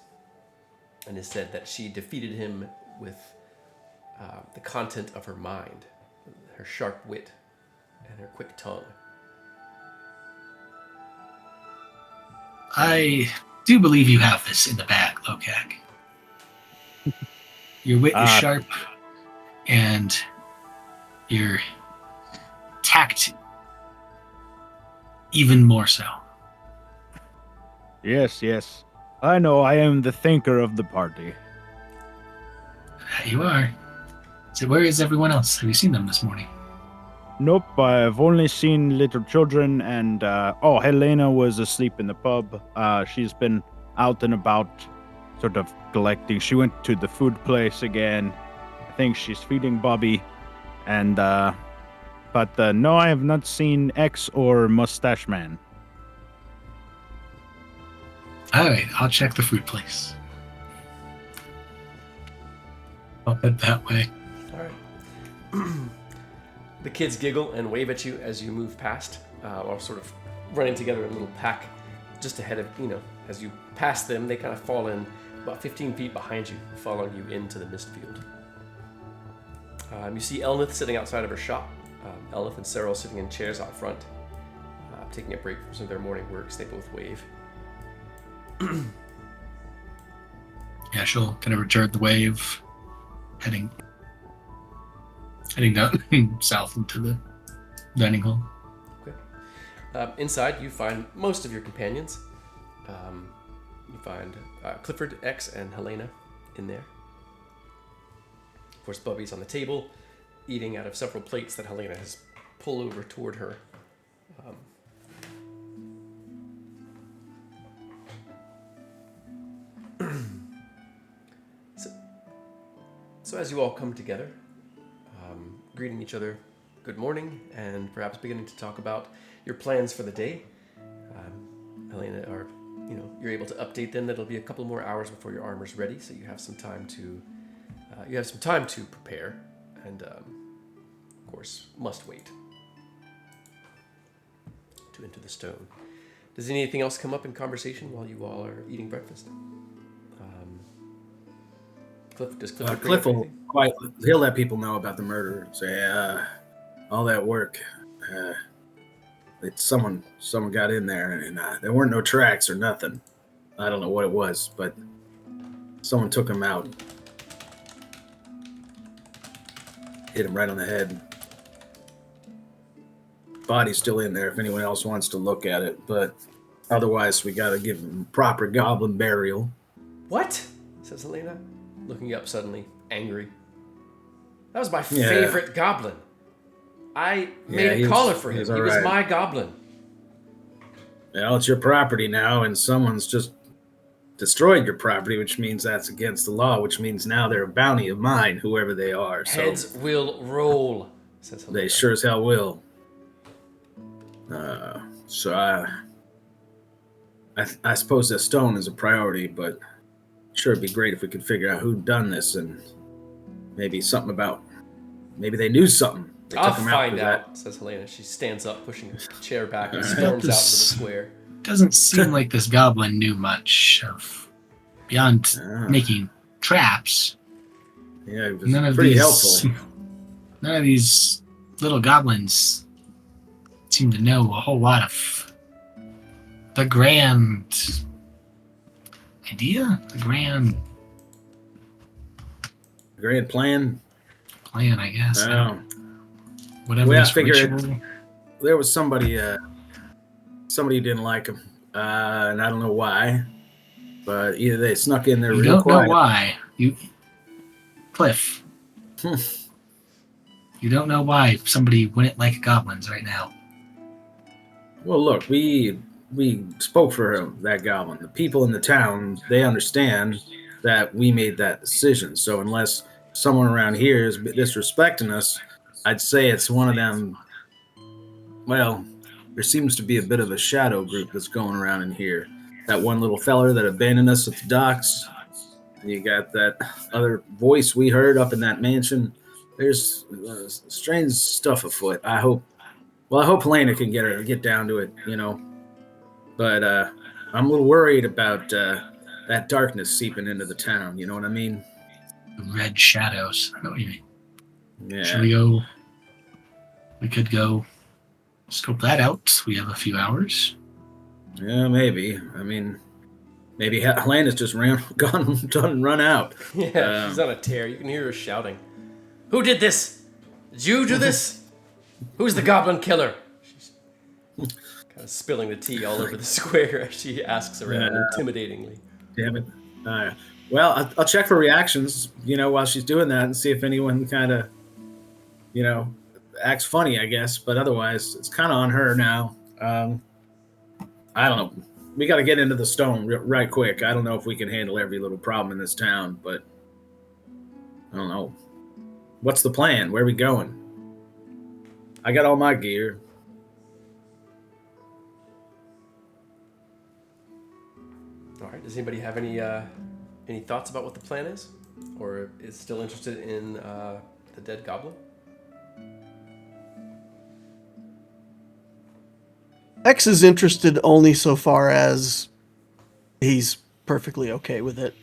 And it's said that she defeated him with the content of her mind, her sharp wit, and her quick tongue. I do believe you have this in the bag, Lokak. Your wit is sharp, and your tact even more so. Yes, yes. I know I am the thinker of the party. You are. So where is everyone else? Have you seen them this morning? Nope, I've only seen little children, and Helena was asleep in the pub. She's been out and about, sort of collecting. She went to the food place again. I think she's feeding Bobby, and but no, I have not seen X or Mustache Man. All right, I'll check the food place. I'll head that way. All right. The kids giggle and wave at you as you move past, or sort of running together in a little pack just ahead of, as you pass them, they kind of fall in about 15 feet behind you, following you into the mist field. You see Elnith sitting outside of her shop. Elnith and Cyril sitting in chairs out front, taking a break from some of their morning works. They both wave. Yeah, she'll kind of return the wave, heading down south into the dining hall. Okay. Inside, you find most of your companions. You find Clifford, X, and Helena in there. Of course, Bubby's on the table, eating out of several plates that Helena has pulled over toward her. So So as you all come together, greeting each other good morning, and perhaps beginning to talk about your plans for the day, Helena, or you're able to update them that it'll be a couple more hours before your armor's ready, so you have some time to prepare, and of course must wait to enter the stone. Does anything else come up in conversation while you all are eating breakfast? Does Cliff agree Cliff with will anything? he'll let people know about the murder. Say, all that work, someone got in there, and there weren't no tracks or nothing. I don't know what it was, but someone took him out, hit him right on the head. Body's still in there if anyone else wants to look at it, but otherwise we got to give him proper goblin burial. What? Says Helena, looking up suddenly, angry. That was my favorite goblin. I made a collar for him. He was my goblin. Well, it's your property now, and someone's just destroyed your property, which means that's against the law, which means now they're a bounty of mine, whoever they are. Heads will roll, says Helena. They sure as hell will. So I suppose the stone is a priority, but sure it'd be great if we could figure out who'd done this, and maybe they knew something. I'll find out, says Helena. She stands up, pushing a chair back, and storms out into the square. Doesn't seem like this goblin knew much of beyond making traps. Yeah, it was pretty helpful. None of these little goblins seem to know a whole lot of the grand idea, the grand plan. I guess. Whatever. Well, I figured there was somebody who didn't like him, and I don't know why, but either they snuck in there real quiet. You don't know why. Cliff. You don't know why somebody wouldn't like goblins right now. Well, look, we spoke for that goblin. The people in the town, they understand that we made that decision. So unless someone around here is disrespecting us, I'd say it's one of them. Well, there seems to be a bit of a shadow group that's going around in here. That one little feller that abandoned us at the docks. And you got that other voice we heard up in that mansion. There's strange stuff afoot. I hope Helena can get down to it, But I'm a little worried about that darkness seeping into the town. You know what I mean? The red shadows. I know what you mean. Yeah. Should we go? We could go scope that out. We have a few hours. Yeah, maybe. I mean, maybe Helena's just run out. Yeah, she's on a tear. You can hear her shouting. Who did this? Did you do this? Who's the goblin killer? She's kind of spilling the tea all over the square as she asks around intimidatingly. Damn it. Well, I'll check for reactions, while she's doing that and see if anyone kind of, acts funny, I guess. But otherwise, it's kind of on her now. I don't know. We got to get into the stone right quick. I don't know if we can handle every little problem in this town, but I don't know. What's the plan? Where are we going? I got all my gear. All right. Does anybody have any thoughts about what the plan is, or is still interested in the dead goblin? X is interested only so far as he's perfectly okay with it.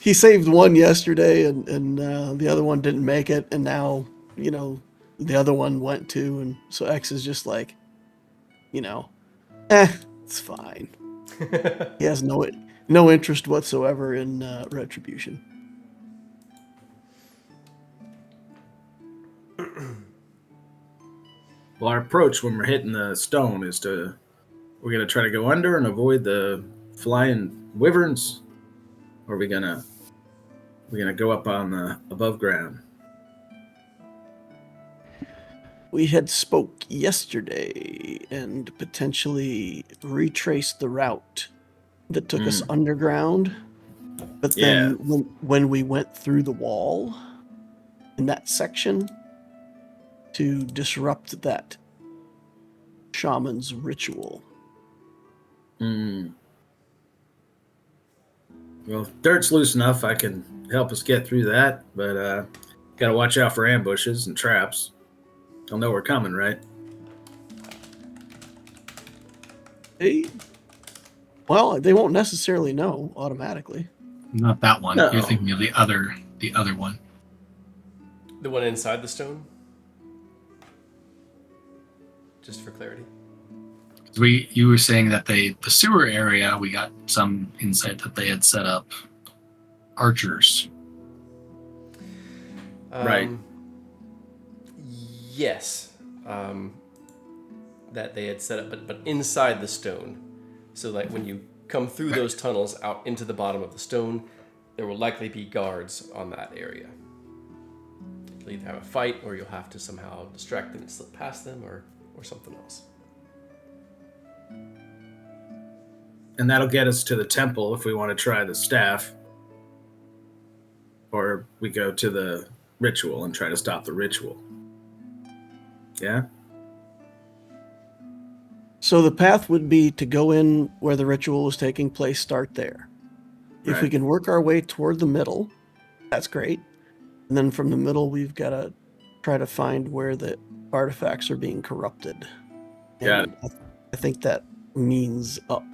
He saved one yesterday, and the other one didn't make it, and now the other one went too, and so X is just like, it's fine. He has no interest whatsoever in retribution. Well, our approach when we're hitting the stone is we're going to try to go under and avoid the flying wyverns, or are we going to go up on the above ground? We had spoke yesterday and potentially retrace the route that took us underground. But Yeah. then when we went through the wall in that section to disrupt that shaman's ritual. Mm. Well, if dirt's loose enough, I can help us get through that, but gotta watch out for ambushes and traps. They'll know we're coming, right? Well, they won't necessarily know automatically. Not that one. No. You're thinking of the other one. The one inside the stone? Just for clarity. You were saying that the sewer area, we got some insight that they had set up archers. Right. Yes. That they had set up, but inside the stone. So like when you come through those tunnels out into the bottom of the stone, there will likely be guards on that area. You'll either have a fight, or you'll have to somehow distract them and slip past them, or something else. And that'll get us to the temple if we want to try the staff. Or we go to the ritual and try to stop the ritual. Yeah? So the path would be to go in where the ritual was taking place, start there. If we Right. can work our way toward the middle, that's great. And then from the middle, we've got to try to find where the artifacts are being corrupted. Got And I think that means up.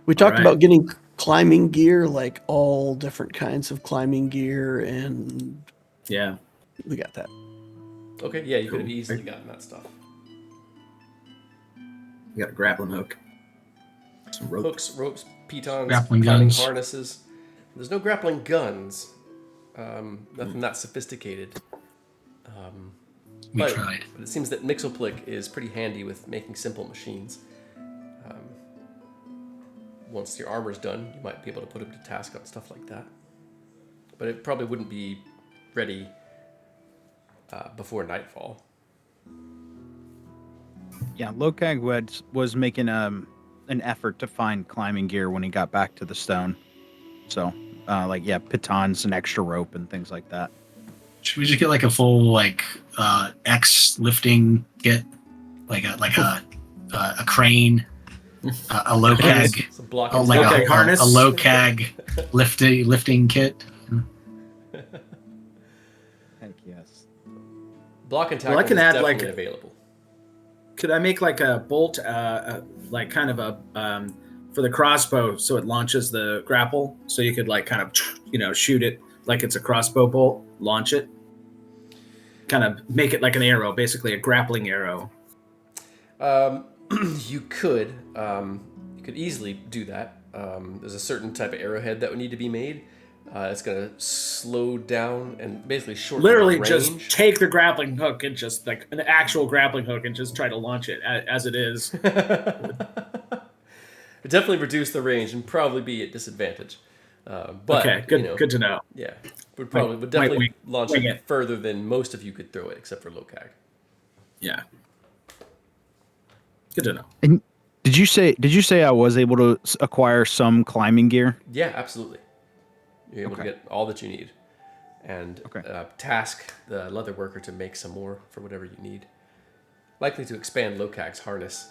We talked right. about getting climbing gear, like all different kinds of climbing gear, and Yeah. we got that. Okay, yeah, you could have Cool. easily gotten that stuff. We got a grappling hook. Some rope. Hooks, ropes, pitons, Grappling climbing guns. harnesses. There's no grappling guns. Nothing that sophisticated. We but, tried. But it seems that Mixoplick is pretty handy with making simple machines. Once your armor's done, you might be able to put him to task on stuff like that. But it probably wouldn't be ready before nightfall. Yeah, Lokag was making an effort to find climbing gear when he got back to the stone. So, pitons and extra rope and things like that. Should we just get like a full X lifting kit, like a crane, a low cag, Some block oh, and like Okay, a harness. low cag lifting kit? Heck yes. block and tackle Well, I can is add, definitely like- available. Could I make like a bolt, like kind of a for the crossbow, so it launches the grapple, so you could like kind of shoot it like it's a crossbow bolt, launch it, kind of make it like an arrow, basically a grappling arrow. You could easily do that. There's a certain type of arrowhead that would need to be made. It's going to slow down and basically shorten Literally, the just range. take the grappling hook and just like an actual grappling hook and just try to launch it as it is. It'd definitely reduce the range and probably be at disadvantage. But Okay, good, good to know. Yeah, would Might definitely launch wing it it. further than most of you could throw it, except for Lokag. Yeah, good to know. And did you say I was able to acquire some climbing gear? Yeah, absolutely. You're able to Okay. get all that you need, and Okay. task the leather worker to make some more for whatever you need. Likely to expand Lokag's harness,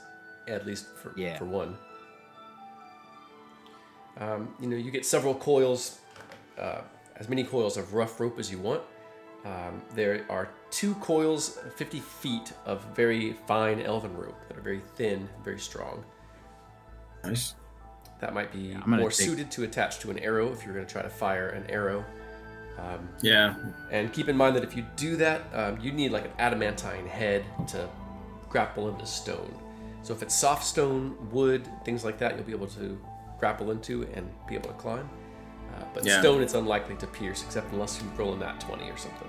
at least for one. You get several coils, as many coils of rough rope as you want. There are 2 coils, 50 feet of very fine elven rope that are very thin, very strong. Nice. That might be I'm gonna more take- suited to attach to an arrow if you're going to try to fire an arrow. Yeah, And keep in mind that if you do that, you need like an adamantine head to grapple into stone. So if it's soft stone, wood, things like that, you'll be able to grapple into and be able to climb. But Yeah. stone, it's unlikely to pierce, except unless you roll in that 20 or something.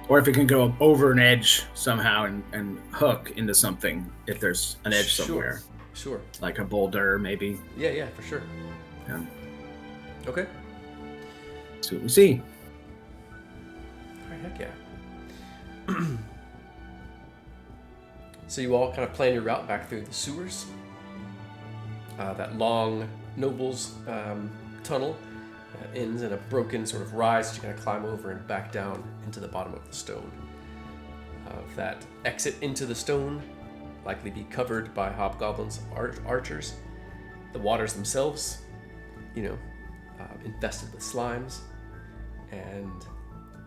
or if it can go over an edge somehow and hook into something if there's an edge Sure. somewhere, Sure. like a boulder maybe. Yeah, for sure. Yeah. Okay. See what we see. All right, heck yeah. So you all kind of plan your route back through the sewers. That long Nobles tunnel ends in a broken sort of rise that you kind of climb over and back down into the bottom of the stone. That exit into the stone likely be covered by hobgoblins, archers. The waters themselves, infested with slimes, and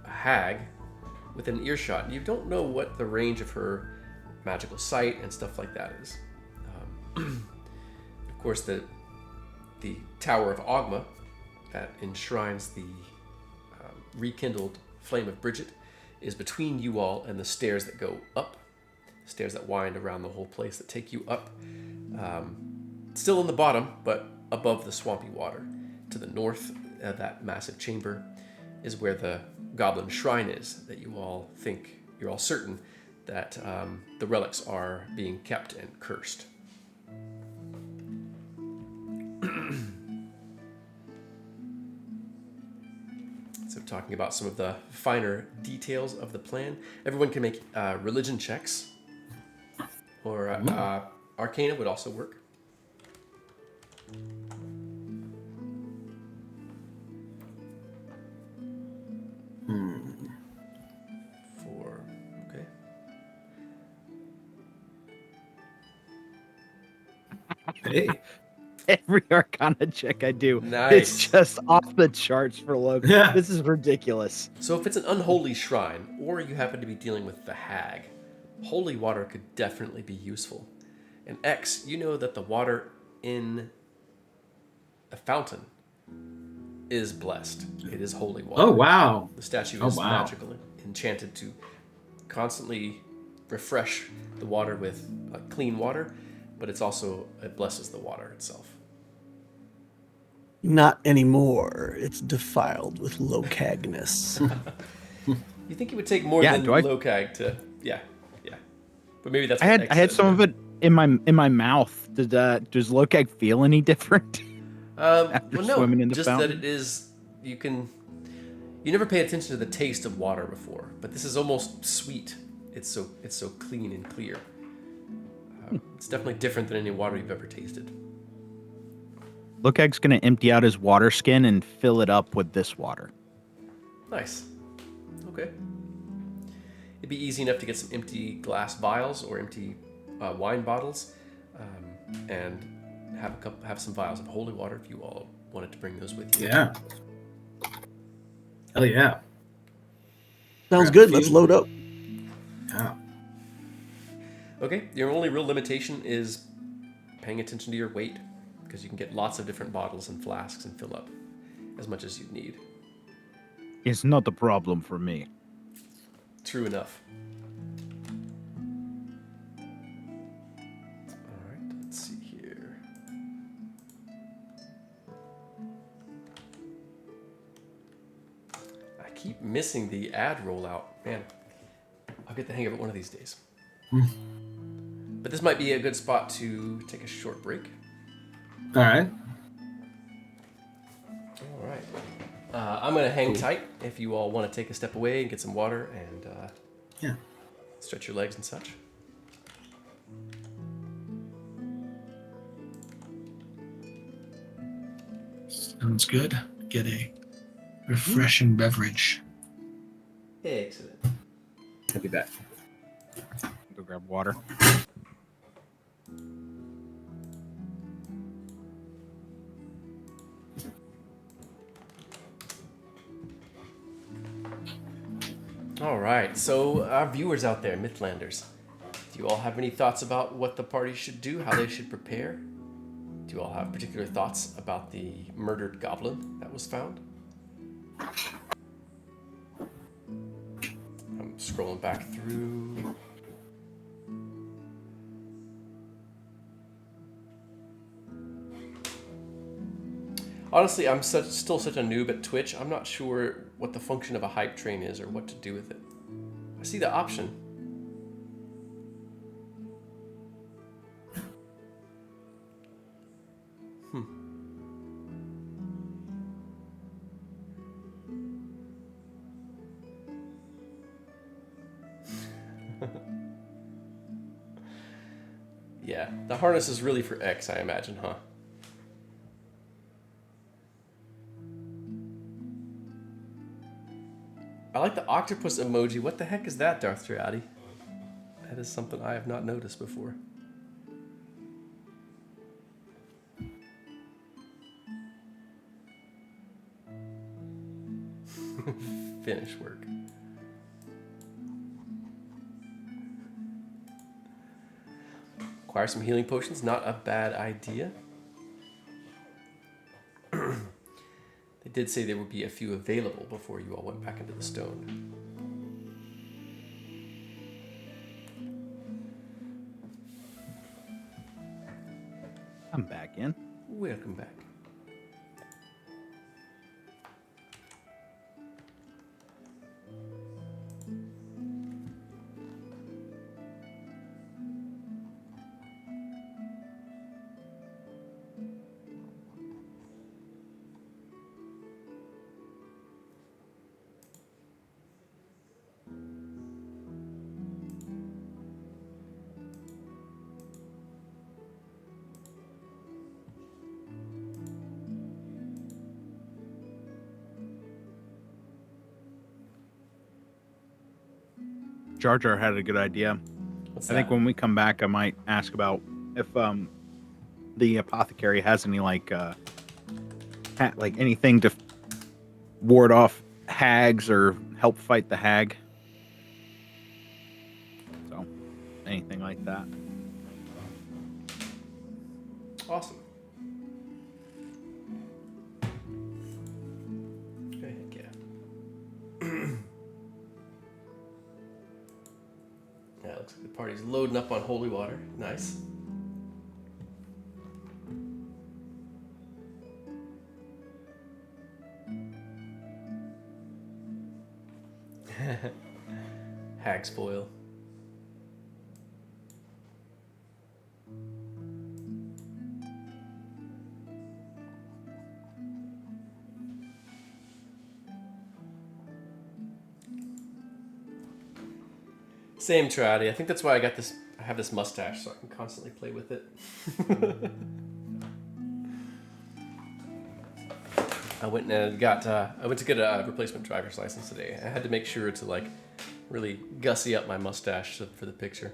a hag within earshot. You don't know what the range of her magical sight and stuff like that is. Of course, the Tower of Ogma that enshrines the rekindled flame of Bridget is between you all and the stairs that go up, stairs that wind around the whole place that take you up. Still in the bottom, but above the swampy water. To the north of that massive chamber is where the Goblin Shrine is, that you're all certain that the relics are being kept and cursed. So talking about some of the finer details of the plan, everyone can make religion checks, or Arcana would also work. Okay. Hey, Every Arcana check I do, Nice. it's just off the charts for Logan. Yeah. This is ridiculous. So if it's an unholy shrine, or you happen to be dealing with the hag, holy water could definitely be useful. And X, you know that the water in a fountain is blessed. It is holy water. oh wow. The statue Oh, is wow. magical, enchanted to constantly refresh the water with clean water, but it blesses the water itself. Not anymore. It's defiled with locagness. You think it would take more Yeah, than do I- Locag to... Yeah. But maybe that's I what had X I had says, some of right? it in my mouth. Does Lokag feel any different? After swimming in the just fountain? that it is... You never pay attention to the taste of water before, but this is almost sweet. It's so clean and clear. It's definitely different than any water you've ever tasted. Lokag's gonna empty out his water skin and fill it up with this water. Nice. Okay. It'd be easy enough to get some empty glass vials or empty wine bottles, and have some vials of holy water if you all wanted to bring those with you. Yeah. Hell yeah. Sounds Grab a good. Let's few. load up. Yeah. Okay. Your only real limitation is paying attention to your weight, because you can get lots of different bottles and flasks and fill up as much as you need. It's not a problem for me. True enough. All right, let's see here. I keep missing the ad rollout. Man, I'll get the hang of it one of these days. But this might be a good spot to take a short break. All right. All right. I'm going to hang tight if you all want to take a step away and get some water and Yeah. stretch your legs and such. Sounds good. Get a refreshing beverage. Excellent. I'll be back. Go grab water. All right, so our viewers out there, Mythlanders, do you all have any thoughts about what the party should do, how they should prepare? Do you all have particular thoughts about the murdered goblin that was found? I'm scrolling back through. Honestly, I'm still such a noob at Twitch. I'm not sure what the function of a hype train is or what to do with it. I see the option. Yeah, the harness is really for X, I imagine, huh? I like the octopus emoji. What the heck is that, Darth Triadi? That is something I have not noticed before. Finish work. Acquire some healing potions. Not a bad idea. They did say there would be a few available before you all went back into the stone. I'm back in. Welcome back. Jar Jar had a good idea. What's I think that? when we come back, I might ask about if the apothecary has any like anything to ward off hags or help fight the hag. So anything like that. Awesome. Heck yeah. Yeah, looks like the party's loading up on holy water. Nice. Hag spoil. Same Trowdy. I think that's why I got this. I have this mustache, so I can constantly play with it. I went and got. I went to get a replacement driver's license today. I had to make sure to like really gussy up my mustache for the picture.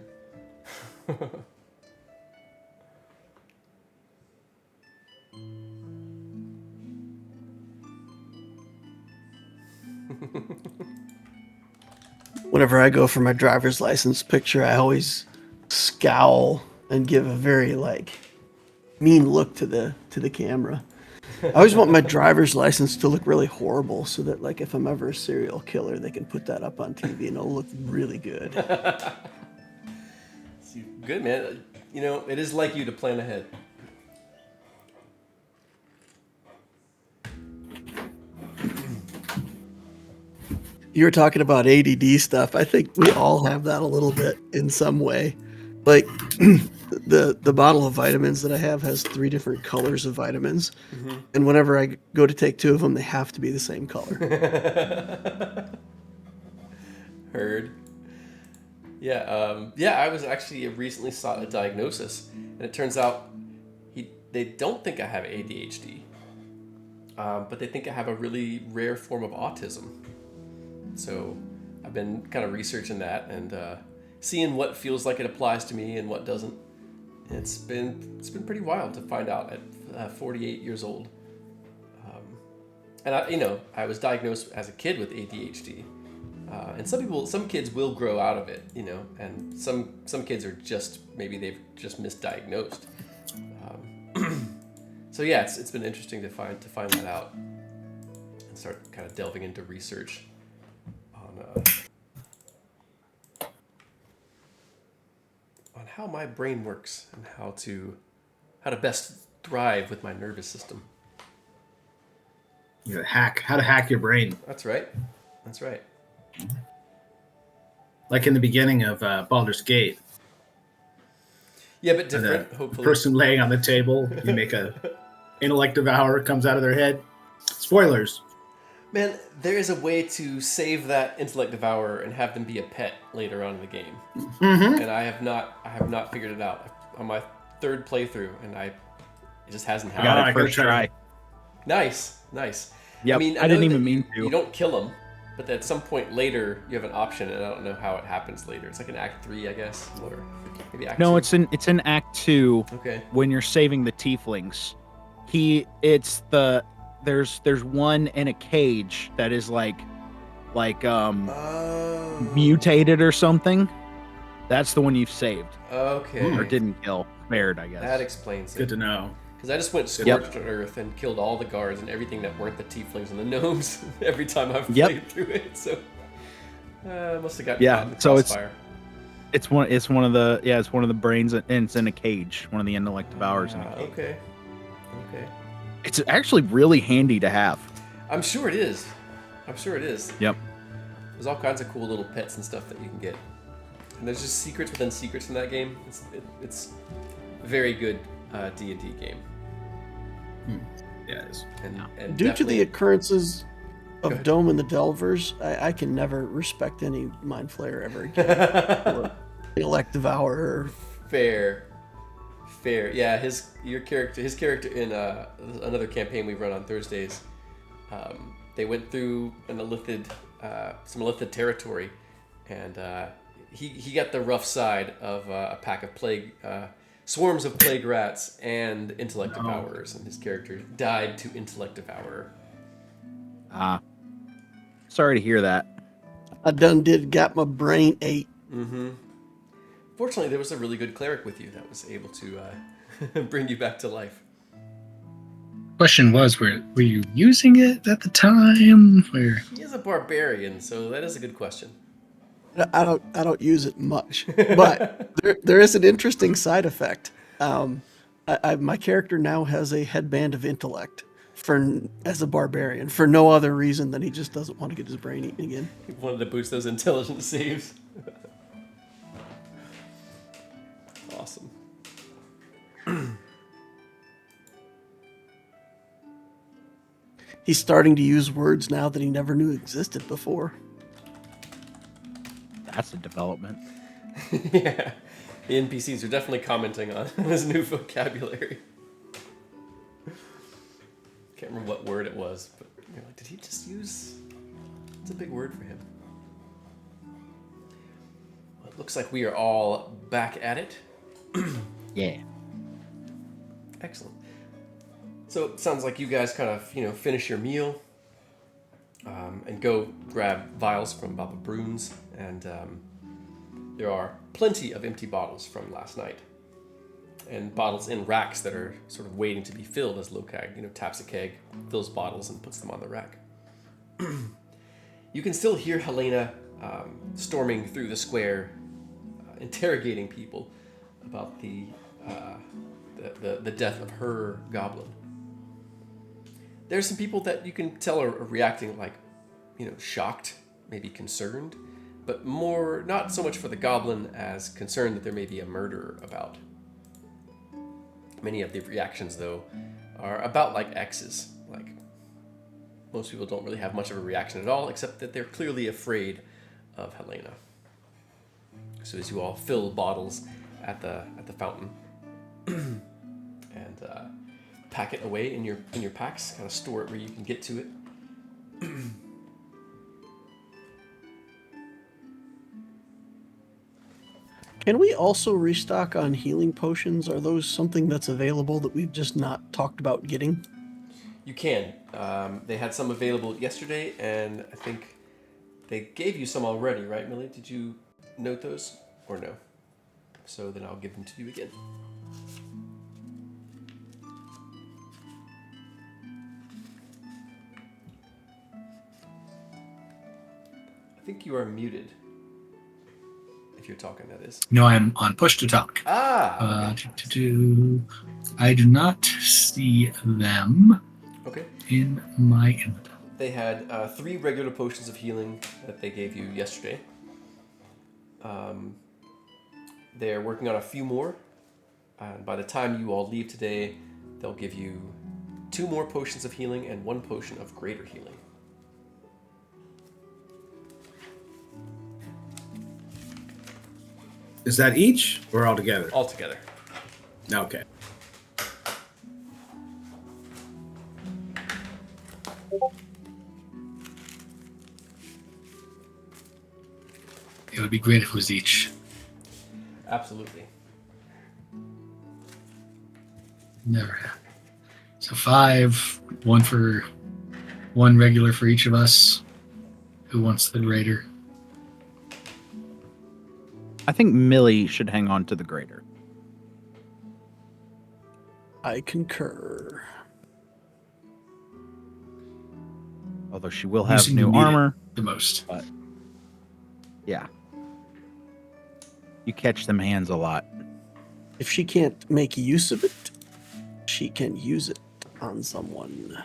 Whenever I go for my driver's license picture, I always scowl and give a very like mean look to the camera. I always want my driver's license to look really horrible so that like if I'm ever a serial killer, they can put that up on TV and it'll look really good. Good, man. You know, it is like you to plan ahead. You were talking about ADD stuff. I think we all have that a little bit in some way. Like the bottle of vitamins that I have has 3 different colors of vitamins, and whenever I go to take 2 of them, they have to be the same color. Heard. Yeah, I was actually recently sought a diagnosis, and it turns out they don't think I have ADHD, but they think I have a really rare form of autism. So I've been kind of researching that and seeing what feels like it applies to me and what doesn't. And it's been pretty wild to find out at 48 years old. And I was diagnosed as a kid with ADHD. And some kids will grow out of it, and some kids are just, maybe they've just misdiagnosed. So yeah, it's been interesting to find that out and start kind of delving into research on how my brain works and how to best thrive with my nervous system. How to hack your brain. That's right. Like in the beginning of Baldur's Gate. Yeah, but different, The hopefully. person laying on the table, you make a intellect devour comes out of their head. Spoilers. Man, there is a way to save that intellect devourer and have them be a pet later on in the game, Mm-hmm. and I have not figured it out. On my third playthrough, and it just hasn't I got happened. it first try. Nice. Yep. I mean, I didn't know even that mean you to. don't kill them, but at some point later you have an option, and I don't know how it happens later. It's like in Act 3, I guess, or maybe Act 2. No, it's in Act 2 Okay. when you're saving the tieflings. There's one in a cage that is like mutated or something. That's the one you've saved Okay. or didn't kill. Spared, I guess. That explains Good it. to know. Because I just went scorched earth and killed all the guards and everything that weren't the tieflings and the gnomes every time I've played through it. So I must have gotten caught in the crossfire. It's one of the brains, and it's in a cage. One of the intellect devours in a cage. Okay. It's actually really handy to have. I'm sure it is. Yep. There's all kinds of cool little pets and stuff that you can get, and there's just secrets within secrets in that game. It's a very good D&D game. Yeah, it is. And Due to the occurrences Go of ahead. Dome and the Delvers, I can never respect any Mind Flayer ever again. Or Intellect Devourer. Fair. Yeah, his character in another campaign we run on Thursdays. They went through some Illithid territory, and he got the rough side of a pack of swarms of plague rats and intellect devourers, and his character died to intellect devourer. Sorry to hear that. I done got my brain ate. Mm-hmm. Fortunately, there was a really good cleric with you that was able to bring you back to life. Question was, were you using it at the time? He is a barbarian, so that is a good question. I don't use it much, but there is an interesting side effect. My character now has a headband of intellect as a barbarian for no other reason than he just doesn't want to get his brain eaten again. He wanted to boost those intelligence saves. Awesome. He's starting to use words now that he never knew existed before. That's a development. Yeah, the NPCs are definitely commenting on his new vocabulary. Can't remember what word it was, but you're like, did he just use? It's a big word for him. Well, it looks like we are all back at it. Yeah. Excellent. So it sounds like you guys kind of, finish your meal and go grab vials from Baba Brune's, and there are plenty of empty bottles from last night, and bottles in racks that are sort of waiting to be filled as Lokag, taps a keg, fills bottles, and puts them on the rack. You can still hear Helena storming through the square, interrogating people about the death of her goblin. There's some people that you can tell are reacting like, shocked, maybe concerned, but more, not so much for the goblin as concerned that there may be a murder about. Many of the reactions, though, are about like X's. Like, most people don't really have much of a reaction at all, except that they're clearly afraid of Helena. So as you all fill bottles at the fountain, and pack it away in your packs, kind of store it where you can get to it. Can we also restock on healing potions? Are those something that's available that we've just not talked about getting? You can. They had some available yesterday, and I think they gave you some already, right, Millie? Did you note those, or no? So then I'll give them to you again. I think you are muted. If you're talking, that is. No, I'm on push to talk. I do not see them Okay. in my inventory. They had 3 regular potions of healing that they gave you yesterday. They're working on a few more. And by the time you all leave today, they'll give you 2 more potions of healing and 1 potion of greater healing. Is that each or all together? All together. Okay. It would be great if it was each. Absolutely. Never have. So 5, one regular for each of us. Who wants the greater? I think Millie should hang on to the greater. I concur. Although she will You have seem to new need it armor. the most. But yeah. You catch them hands a lot. If she can't make use of it, she can use it on someone.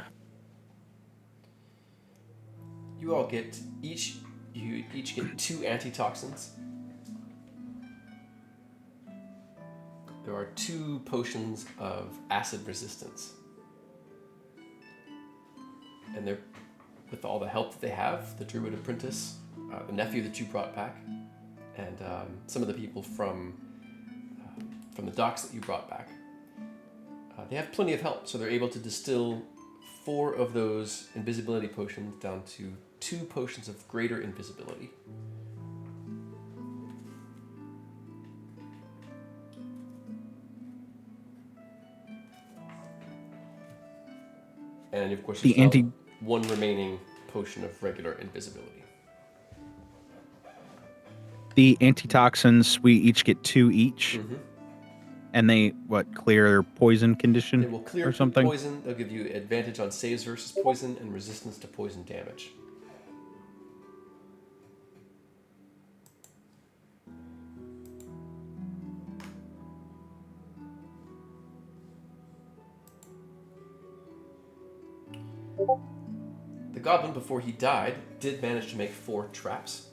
You all get each 2 antitoxins. There are 2 potions of acid resistance. And they're, with all the help that they have, the Druid Apprentice, the nephew that you brought back, and some of the people from the docks that you brought back, they have plenty of help, so they're able to distill 4 of those invisibility potions down to 2 potions of greater invisibility. And of course, The there's anti- 1 remaining potion of regular invisibility. The antitoxins, we each get 2 each. Mm-hmm. And they, clear poison condition They will clear or something? poison. They'll give you advantage on saves versus poison and resistance to poison damage. The goblin, before he died, did manage to make 4 traps.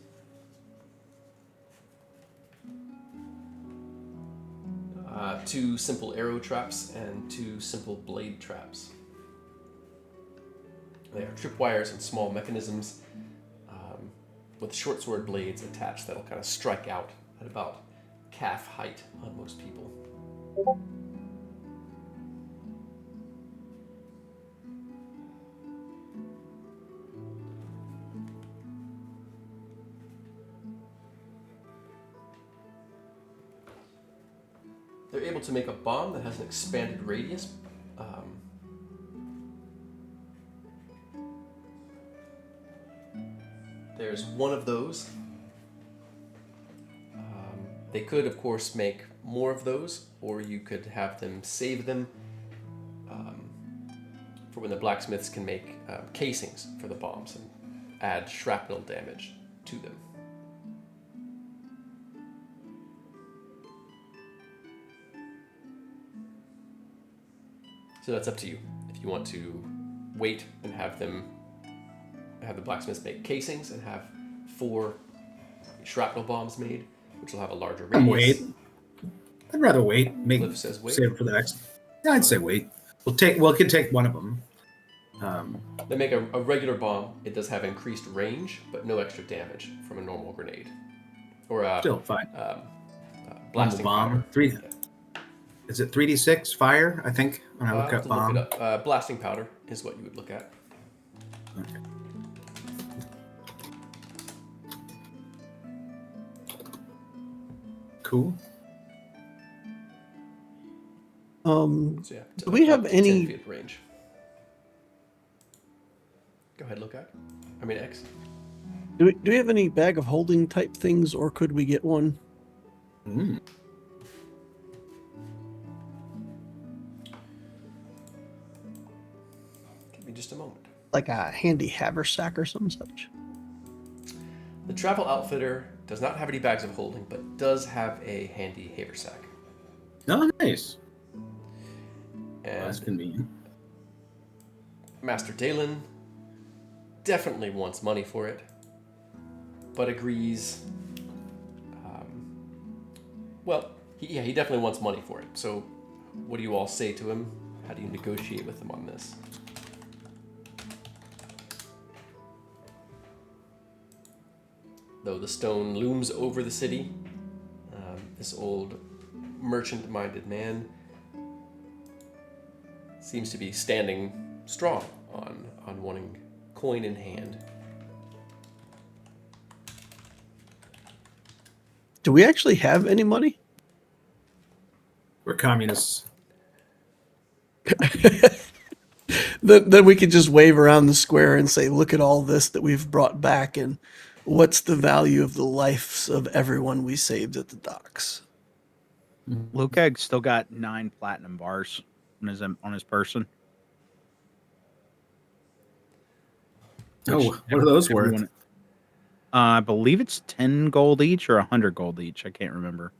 Two simple arrow traps and 2 simple blade traps. They are tripwires and small mechanisms with short sword blades attached that'll kind of strike out at about calf height on most people. They're able to make a bomb that has an expanded radius. There's 1 of those. They could, of course, make more of those, or you could have them save them for when the blacksmiths can make casings for the bombs and add shrapnel damage to them. So that's up to you. If you want to wait and have the blacksmiths make casings and have 4 shrapnel bombs made, which will have a larger radius. Wait. I'd rather wait. Cliff says wait. Save it for the next. Yeah, I'd say wait. We can take one of them. They make a regular bomb. It does have increased range, but no extra damage from a normal grenade. Or Still fine. Blasting bomb. powder. 3. Yeah. Is it 3d6 fire? I think when I I'll look have up to bomb. look it up. Blasting powder is what you would look at. Okay. Cool. So yeah, Do we have up to any- 10 feet range? Go ahead, look at. X. Do we have any bag of holding type things, or could we get one? Mm. Give me just a moment. Like a handy haversack or some such? The travel outfitter does not have any bags of holding, but does have a handy haversack. Oh, nice. And That's convenient. Master Dalen definitely wants money for it, but agrees. He definitely wants money for it. So, what do you all say to him? How do you negotiate with him on this? Though the stone looms over the city, this old merchant-minded man seems to be standing strong on wanting coin in hand. Do we actually have any money? We're communists. Then we could just wave around the square and say, look at all this that we've brought back, and what's the value of the lives of everyone we saved at the docks? Lokag still got 9 platinum bars on his person. Oh, which what are those worth? everyone- I believe it's 10 gold each or 100 gold each. I can't remember.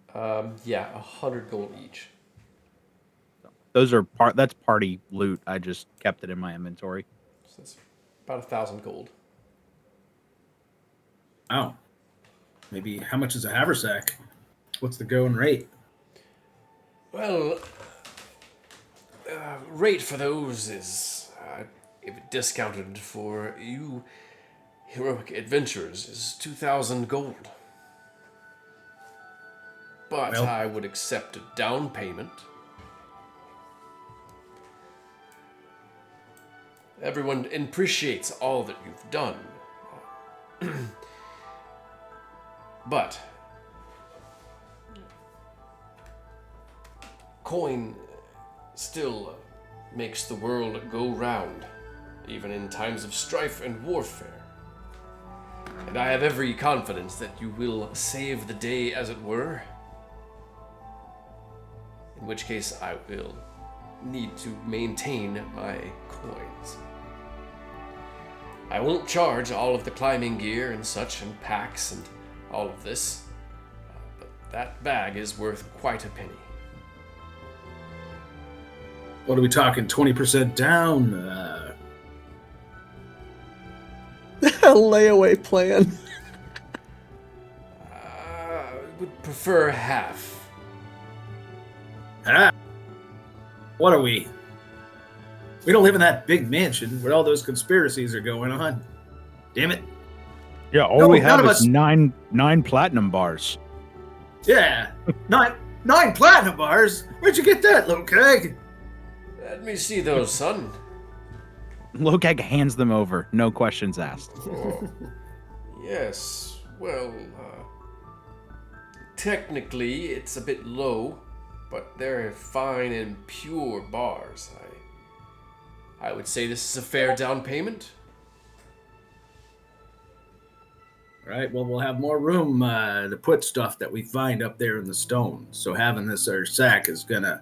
Yeah, 100 gold each. Those are that's party loot. I just kept it in my inventory. So that's about 1,000 gold. Wow. Maybe how much is a haversack? What's the going rate? Well, rate for those is if discounted for you heroic adventurers is 2,000 gold. But Well. I would accept a down payment. Everyone appreciates all that you've done. But coin still makes the world go round, even in times of strife and warfare. And I have every confidence that you will save the day, as it were. In which case I will need to maintain my coins. I won't charge all of the climbing gear and such, and packs and all of this, but that bag is worth quite a penny. What are we talking? 20% down? Layaway plan. I would prefer half. Ah. What are we? We don't live in that big mansion where all those conspiracies are going on. Damn it. Yeah, all No, we none have of is us- nine platinum bars. Yeah. Nine platinum bars? Where'd you get that, little keg? Let me see those, son. Lokag hands them over, no questions asked. Oh, yes, well, technically it's a bit low, but they're fine and pure bars. I would say this is a fair down payment. Right, well, we'll have more room to put stuff that we find up there in the stone. So having this our sack is gonna,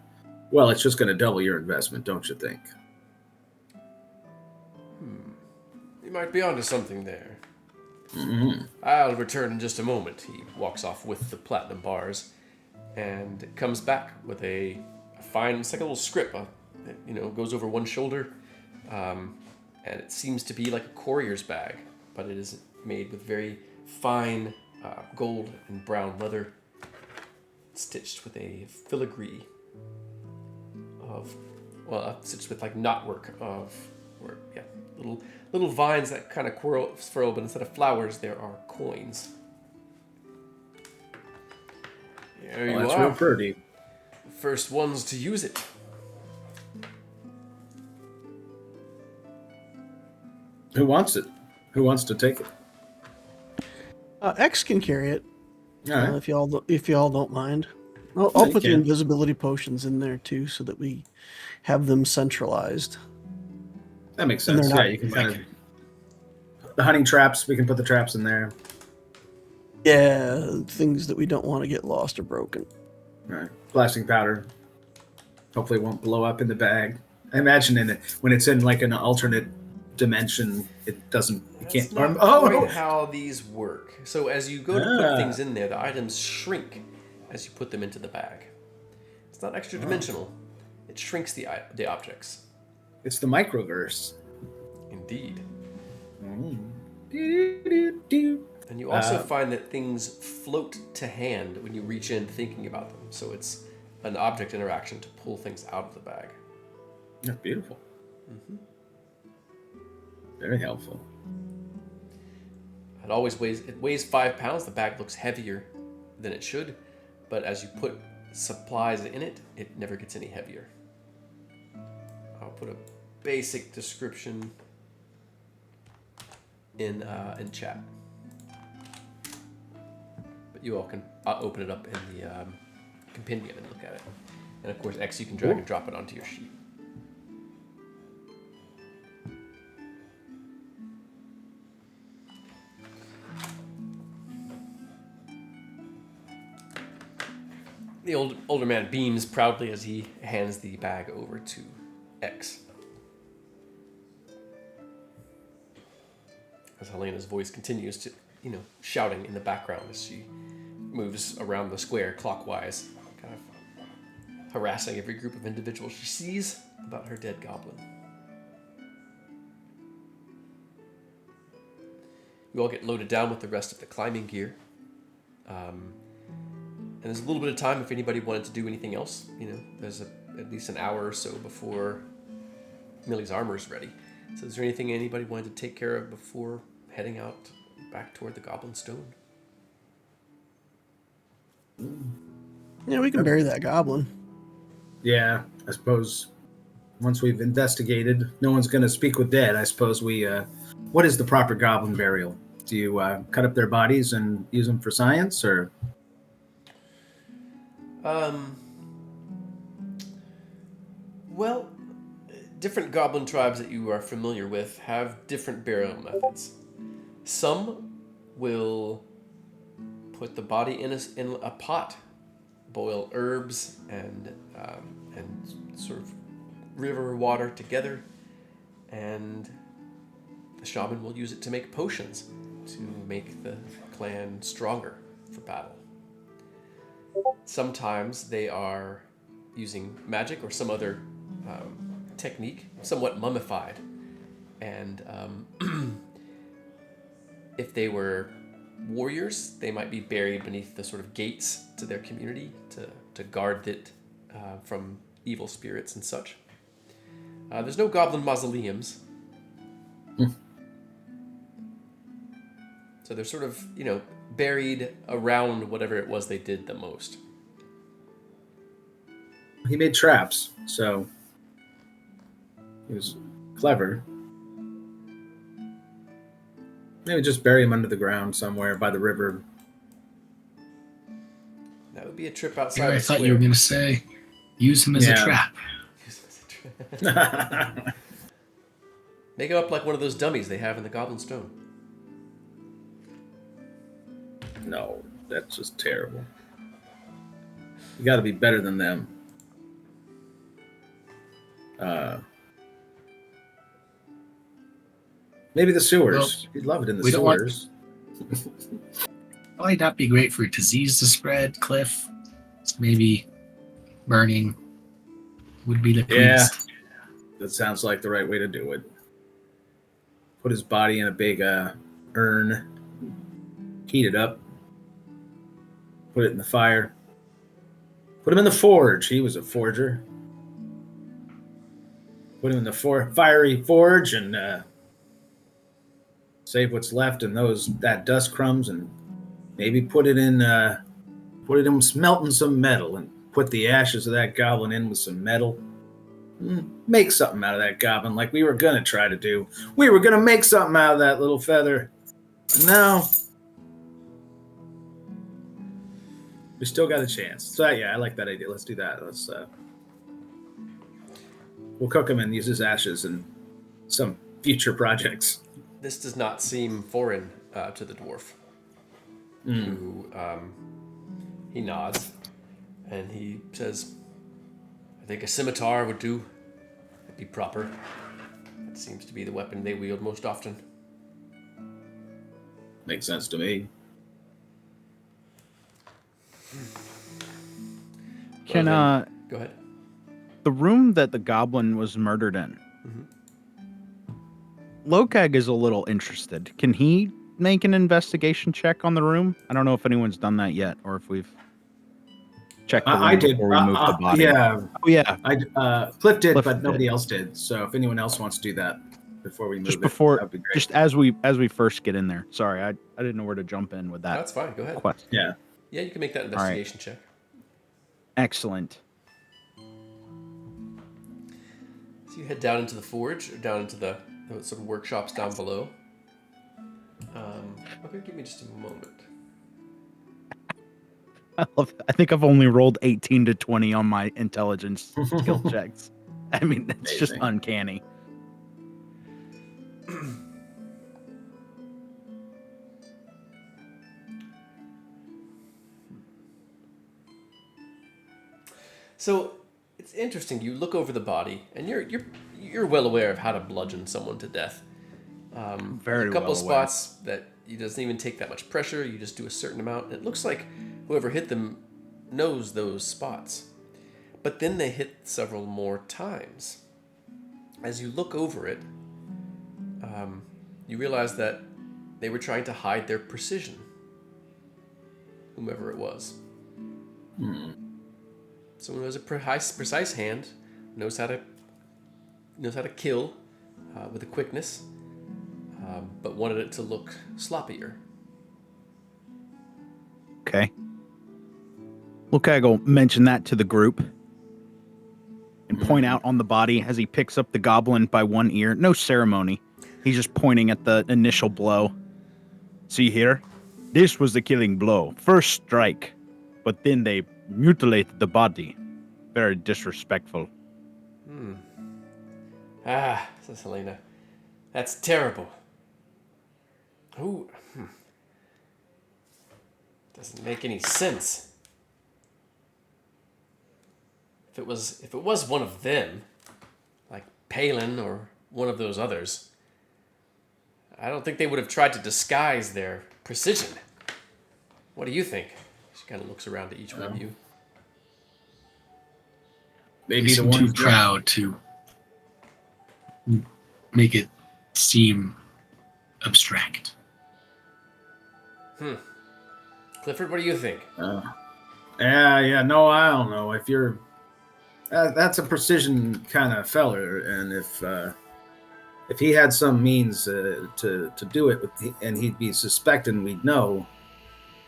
well, it's just gonna double your investment, don't you think? You might be onto something there. Mm-hmm. I'll return in just a moment. He walks off with the platinum bars and comes back with a fine, it's like a little script, that, goes over one shoulder. And it seems to be like a courier's bag, but it is made with very fine gold and brown leather, stitched with a filigree of, stitched with like knotwork of, little vines that kind of furl, but instead of flowers, there are coins. There you That's are. real pretty. First ones to use it. Who wants it? Who wants to take it? X can carry it, All right. if y'all don't mind. I'll Yeah, you put the can. invisibility potions in there too, so that we have them centralized. That makes And they're sense. not- Yeah, you can kind of. The hunting traps, we can put the traps in there. Yeah, things that we don't want to get lost or broken. All right. Blasting powder. Hopefully it won't blow up in the bag. I imagine when it's in like an alternate dimension, it doesn't. You That's can't. not Oh quite no! how these work. So as you go to Ah. put things in there, the items shrink as you put them into the bag. It's not extra dimensional. It shrinks the objects. It's the microverse. Indeed. Do-do-do. And you also find that things float to hand when you reach in thinking about them. So it's an object interaction to pull things out of the bag. That's beautiful. Very helpful. It weighs 5 pounds. The bag looks heavier than it should, but as you put supplies in it, it never gets any heavier. I'll put a basic description in chat. But you all can open it up in the compendium and look at it. And of course, X, you can drag and drop it onto your sheet. The older man beams proudly as he hands the bag over to X. As Helena's voice continues to, shouting in the background as she moves around the square clockwise, kind of harassing every group of individuals she sees about her dead goblin. You all get loaded down with the rest of the climbing gear. And there's a little bit of time if anybody wanted to do anything else. There's at least an hour or so before Millie's armor is ready. So is there anything anybody wanted to take care of before heading out back toward the Goblin Stone? Yeah, we can bury that goblin. Yeah, I suppose once we've investigated, no one's going to speak with dead. I suppose we... what is the proper goblin burial? Do you cut up their bodies and use them for science, or... Well, different goblin tribes that you are familiar with have different burial methods. Some will put the body in a pot, boil herbs and sort of river water together, and the shaman will use it to make potions to make the clan stronger for battle. Sometimes they are using magic or some other technique, somewhat mummified. And if they were warriors, they might be buried beneath the sort of gates to their community to guard it from evil spirits and such. There's no goblin mausoleums. So they're sort of, buried around whatever it was they did the most. He made traps, so he was clever. Maybe just bury him under the ground somewhere by the river. That would be a trip outside Yeah, the I thought square. you were going to say use him as a Yeah. trap. Make him up like one of those dummies they have in the Goblin Stone. No, that's just terrible. You got to be better than them. Maybe the sewers. Well, You'd love it in the we don't want- sewers. Might not be great for disease to spread, Cliff. Maybe burning would be the Yeah. cleanest. That sounds like the right way to do it. Put his body in a big urn, heat it up, put it in the fire, put him in the forge. He was a forger. Put him in the fiery forge and save what's left and that dust crumbs, and maybe put it in smelting some metal and put the ashes of that goblin in with some metal. Make something out of that goblin like we were going to try to do. We were going to make something out of that little feather. No. We still got a chance. So, yeah, I like that idea. Let's do that. We'll cook him and use his ashes in some future projects. This does not seem foreign to the dwarf. Who he nods and he says, "I think a scimitar would do. It'd be proper. It seems to be the weapon they wield most often." Makes sense to me. Can Well, go ahead. the room that the goblin was murdered in? Lokag is a little interested. Can he make an investigation check on the room? I don't know if anyone's done that yet, or if we've checked the room I did. before we moved the body. Yeah, Oh yeah. Cliff did, Cliff but nobody did. else did. So if anyone else wants to do that before we move Just it, before, that'd be great. just as we first get in there. Sorry, I didn't know where to jump in with that That's fine. Go ahead. quest. Yeah. Yeah, you can make that investigation check. Excellent. So you head down into the forge, or down into the sort of workshops down below. Okay, give me just a moment. I think I've only rolled 18 to 20 on my intelligence skill checks. I mean, it's just Amazing. uncanny. So it's interesting. You look over the body, and you're well aware of how to bludgeon someone to death. Very a couple well aware. spots that it doesn't even take that much pressure. You just do a certain amount. And it looks like whoever hit them knows those spots. But then they hit several more times. As you look over it, you realize that they were trying to hide their precision. Whomever it was. Someone who has a precise hand, knows how to kill with a quickness, but wanted it to look sloppier. Okay. Lukag will mention that to the group and point out on the body as he picks up the goblin by one ear. No ceremony. He's just pointing at the initial blow. See here? This was the killing blow. First strike. But then they mutilated the body. Very disrespectful. Ah, says Helena. That's terrible. Who? Doesn't make any sense. If it was one of them, like Palin or one of those others, I don't think they would have tried to disguise their precision. What do you think? She kind of looks around to each one of you. They Maybe the seem too ones that- proud to make it seem abstract. Clifford, what do you think? Yeah. No, I don't know. If you're, that's a precision kind of feller, and if he had some means to do it, and he'd be suspecting we'd know,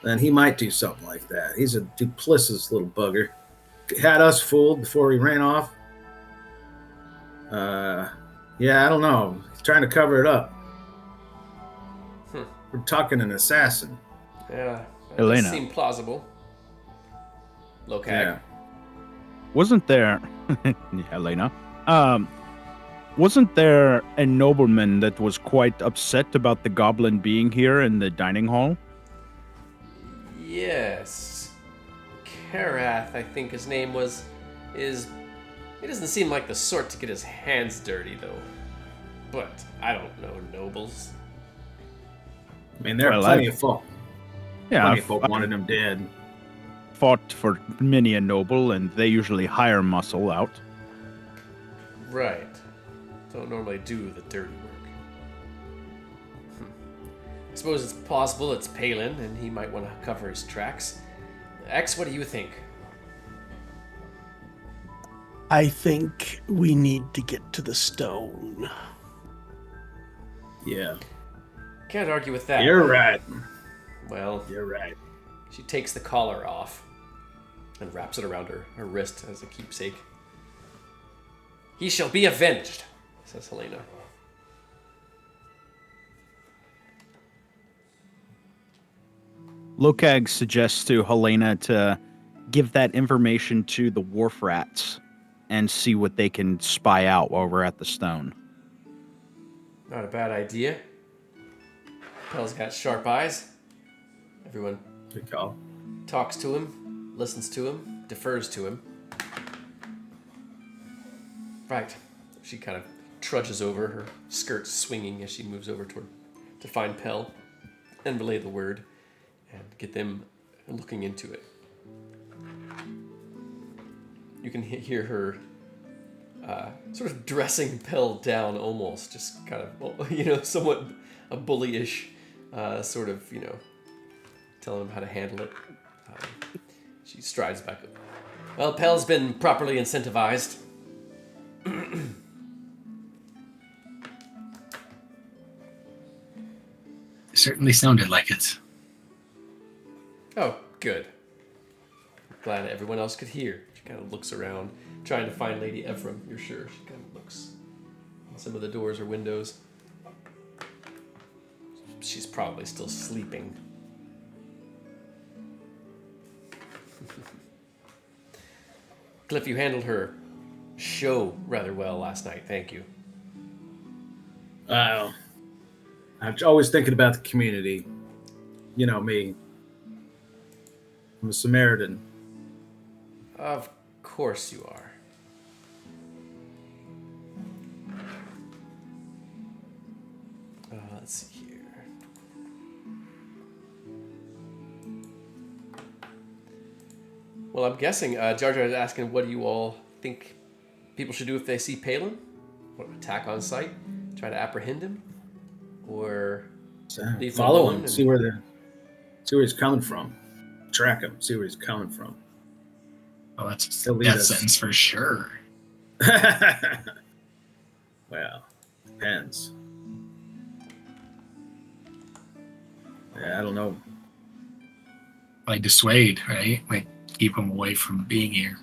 then he might do something like that. He's a duplicitous little bugger. Had us fooled before he ran off. Yeah, I don't know. He's trying to cover it up. We're talking an assassin. Yeah, that Helena. does seem plausible. Locag. Yeah. Wasn't there, Helena? Wasn't there a nobleman that was quite upset about the goblin being here in the dining hall? Yes. Karath, I think his name was, is... He doesn't seem like the sort to get his hands dirty, though. But I don't know nobles. I mean, there are Well, plenty of folk. Yeah, Plenty of folk wanted him dead. fought for many a noble, and they usually hire muscle out. Right. Don't normally do the dirty work. I suppose it's possible it's Palin, and he might want to cover his tracks. X, what do you think? I think we need to get to the stone. Yeah. Can't argue with that. You're right. Well, You're right. she takes the collar off and wraps it around her wrist as a keepsake. He shall be avenged, says Helena. Lokag suggests to Helena to give that information to the wharf rats and see what they can spy out while we're at the stone. Not a bad idea. Pell's got sharp eyes. Everyone Good call. talks to him, listens to him, defers to him. Right. She kind of trudges over, her skirt swinging as she moves over to find Pell and relay the word and get them looking into it. You can hear her sort of dressing Pell down almost, just kind of, somewhat a bullyish sort of, telling him how to handle it. She strides back. Well, Pell's been properly incentivized. It certainly sounded like it. Oh, good. Glad everyone else could hear. She kind of looks around, trying to find Lady Ephraim, you're sure. She kind of looks in some of the doors or windows. She's probably still sleeping. Cliff, you handled her show rather well last night. Thank you. I'm always thinking about the community. You know me. I'm a Samaritan. Of course you are. Let's see here. Well, I'm guessing Jar Jar is asking, what do you all think people should do if they see Palin? What, attack on sight? Try to apprehend him? Or leave him Follow alone him. and- See where he's coming from. Track him. See where he's coming from. Oh, that's He'll a lead death us. sentence for sure. Well, depends. Yeah, I don't know. Like dissuade, right? Like keep him away from being here.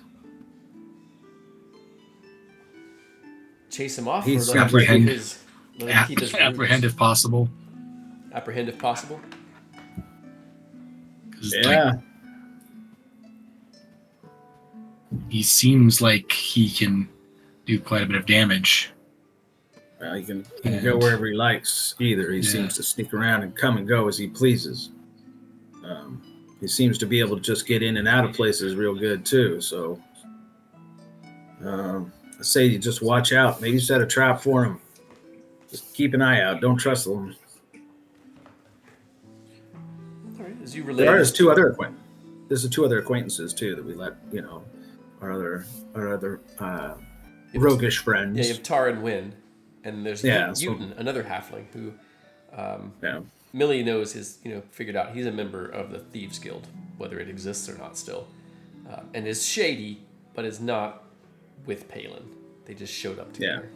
chase him off? He's or let him apprehend. keep his, let him keep his Apprehend roots? if possible. Apprehend if possible? 'Cause, Yeah. he seems like he can do quite a bit of damage. Well, he can go wherever he likes. Either he Yeah. seems to sneak around and come and go as he pleases. He seems to be able to just get in and out of places real good too. So, I say you just watch out. Maybe set a trap for him. Just keep an eye out. Don't trust them. All right. As you relate, There's two other acquaintances too that we let our other roguish friends. Yeah, you have Tar and Win, and there's Newton, another halfling who Millie knows is figured out he's a member of the Thieves Guild, whether it exists or not still, and is shady, but is not with Palin. They just showed up together.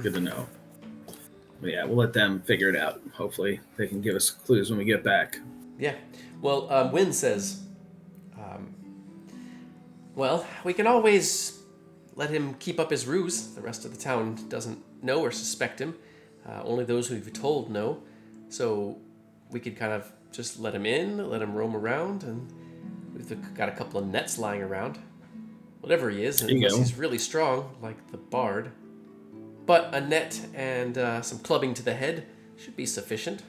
Good to know. But yeah, we'll let them figure it out. Hopefully, they can give us clues when we get back. Yeah. Well, Win says, well, we can always let him keep up his ruse. The rest of the town doesn't know or suspect him. Only those who we've told know. So we could kind of just let him in, let him roam around, and we've got a couple of nets lying around. Whatever he is, unless he's really strong, like the bard. But a net and some clubbing to the head should be sufficient.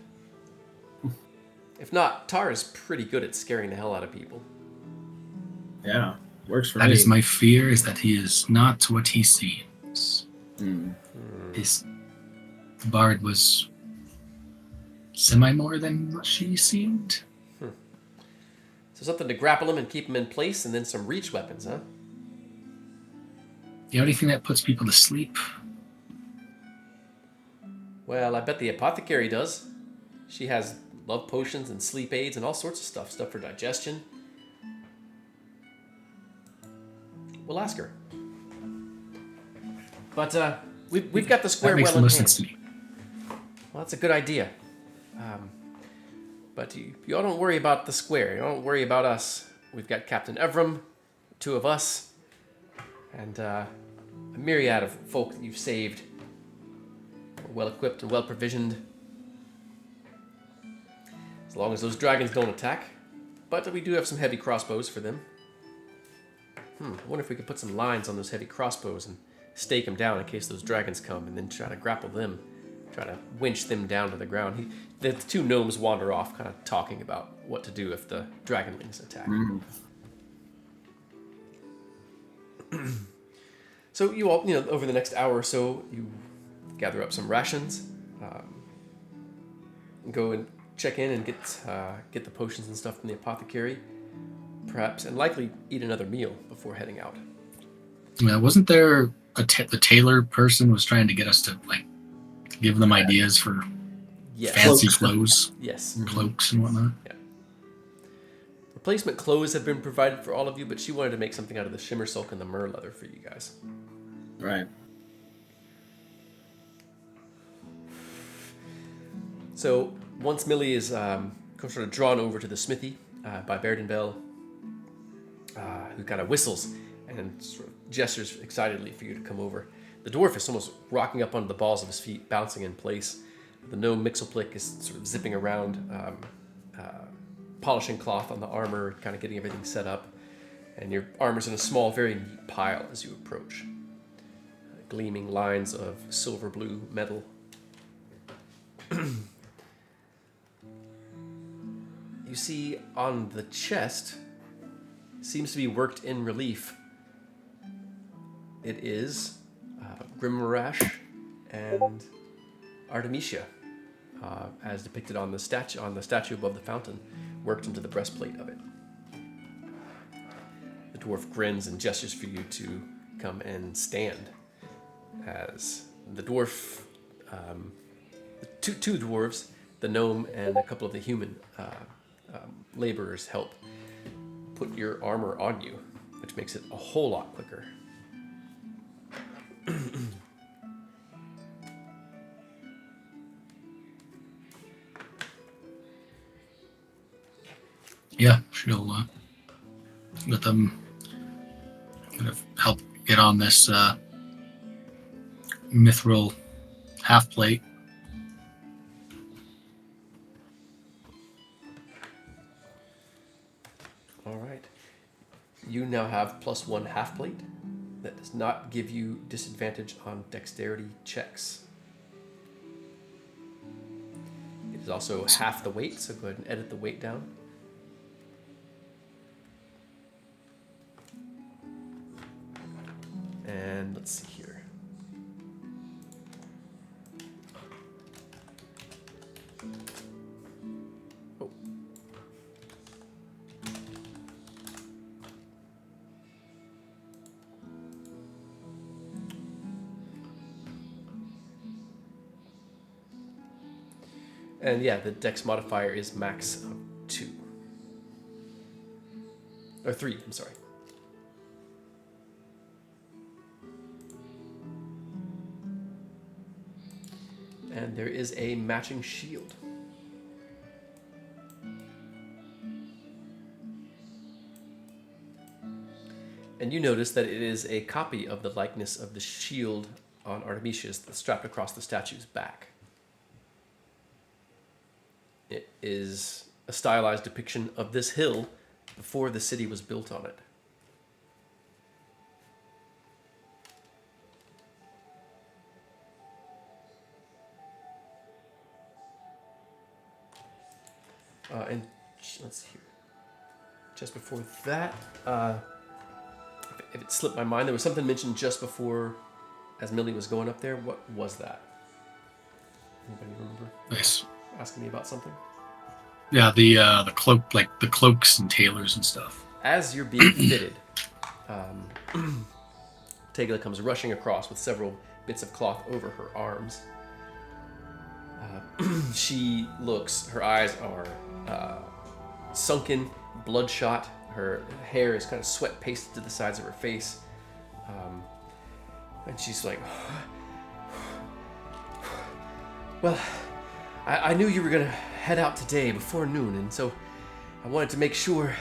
If not, Tar is pretty good at scaring the hell out of people. Yeah, works for That me. is my fear, is that he is not what he seems. His bard was semi more than what she seemed. So something to grapple him and keep him in place, and then some reach weapons, huh? The only thing that puts people to sleep. Well, I bet the apothecary does. She has love potions and sleep aids and all sorts of stuff for digestion. We'll ask her. But we've got the square That makes well the in most hand. sense to me. Well, that's a good idea. But you all don't worry about the square. You don't worry about us. We've got Captain Evram, two of us, and a myriad of folk that you've saved. We're well equipped and well provisioned. As long as those dragons don't attack. But we do have some heavy crossbows for them. I wonder if we could put some lines on those heavy crossbows and stake them down in case those dragons come, and then try to grapple them. Try to winch them down to the ground. The two gnomes wander off, kind of talking about what to do if the dragonlings attack. So you all, over the next hour or so, you gather up some rations, go and check in and get the potions and stuff from the apothecary, perhaps, and likely eat another meal before heading out. Wasn't there the tailor person was trying to get us to give them ideas for Yes. fancy Cloaks. clothes, Yes. cloaks and whatnot? Replacement clothes have been provided for all of you, but she wanted to make something out of the shimmer silk and the myrrh leather for you guys. Right. So once Millie is sort of drawn over to the smithy by Bairdenbell, who kind of whistles and sort of gestures excitedly for you to come over. The dwarf is almost rocking up onto the balls of his feet, bouncing in place. The gnome Mixelplick is sort of zipping around, polishing cloth on the armor, kind of getting everything set up. And your armor's in a small, very neat pile as you approach. Gleaming lines of silver blue metal. You see on the chest, seems to be worked in relief. It is Grimarash and Artemisia, as depicted on the statue above the fountain, worked into the breastplate of it. The dwarf grins and gestures for you to come and stand. As the dwarf, two dwarves, the gnome and a couple of the human laborers help put your armor on you, which makes it a whole lot quicker. Yeah, she'll let them kind of help get on this mithril half plate. All right. You now have +1 half plate. That does not give you disadvantage on dexterity checks. It is also half the weight, so go ahead and edit the weight down. And let's see here. Oh. And yeah, the dex modifier is max of 2. Or 3, I'm sorry. And there is a matching shield. And you notice that it is a copy of the likeness of the shield on Artemisia's that's strapped across the statue's back. It is a stylized depiction of this hill before the city was built on it. And let's see here. Just before that, if it slipped my mind, there was something mentioned just before, as Millie was going up there. What was that? Anybody remember? Nice. Asking me about something? Yeah, the cloak, like the cloaks and tailors and stuff. As you're being fitted, Tegla comes rushing across with several bits of cloth over her arms. She looks, her eyes are sunken, bloodshot. Her hair is kind of sweat pasted to the sides of her face. And she's like, well, I knew you were going to head out today before noon, and so I wanted to make sure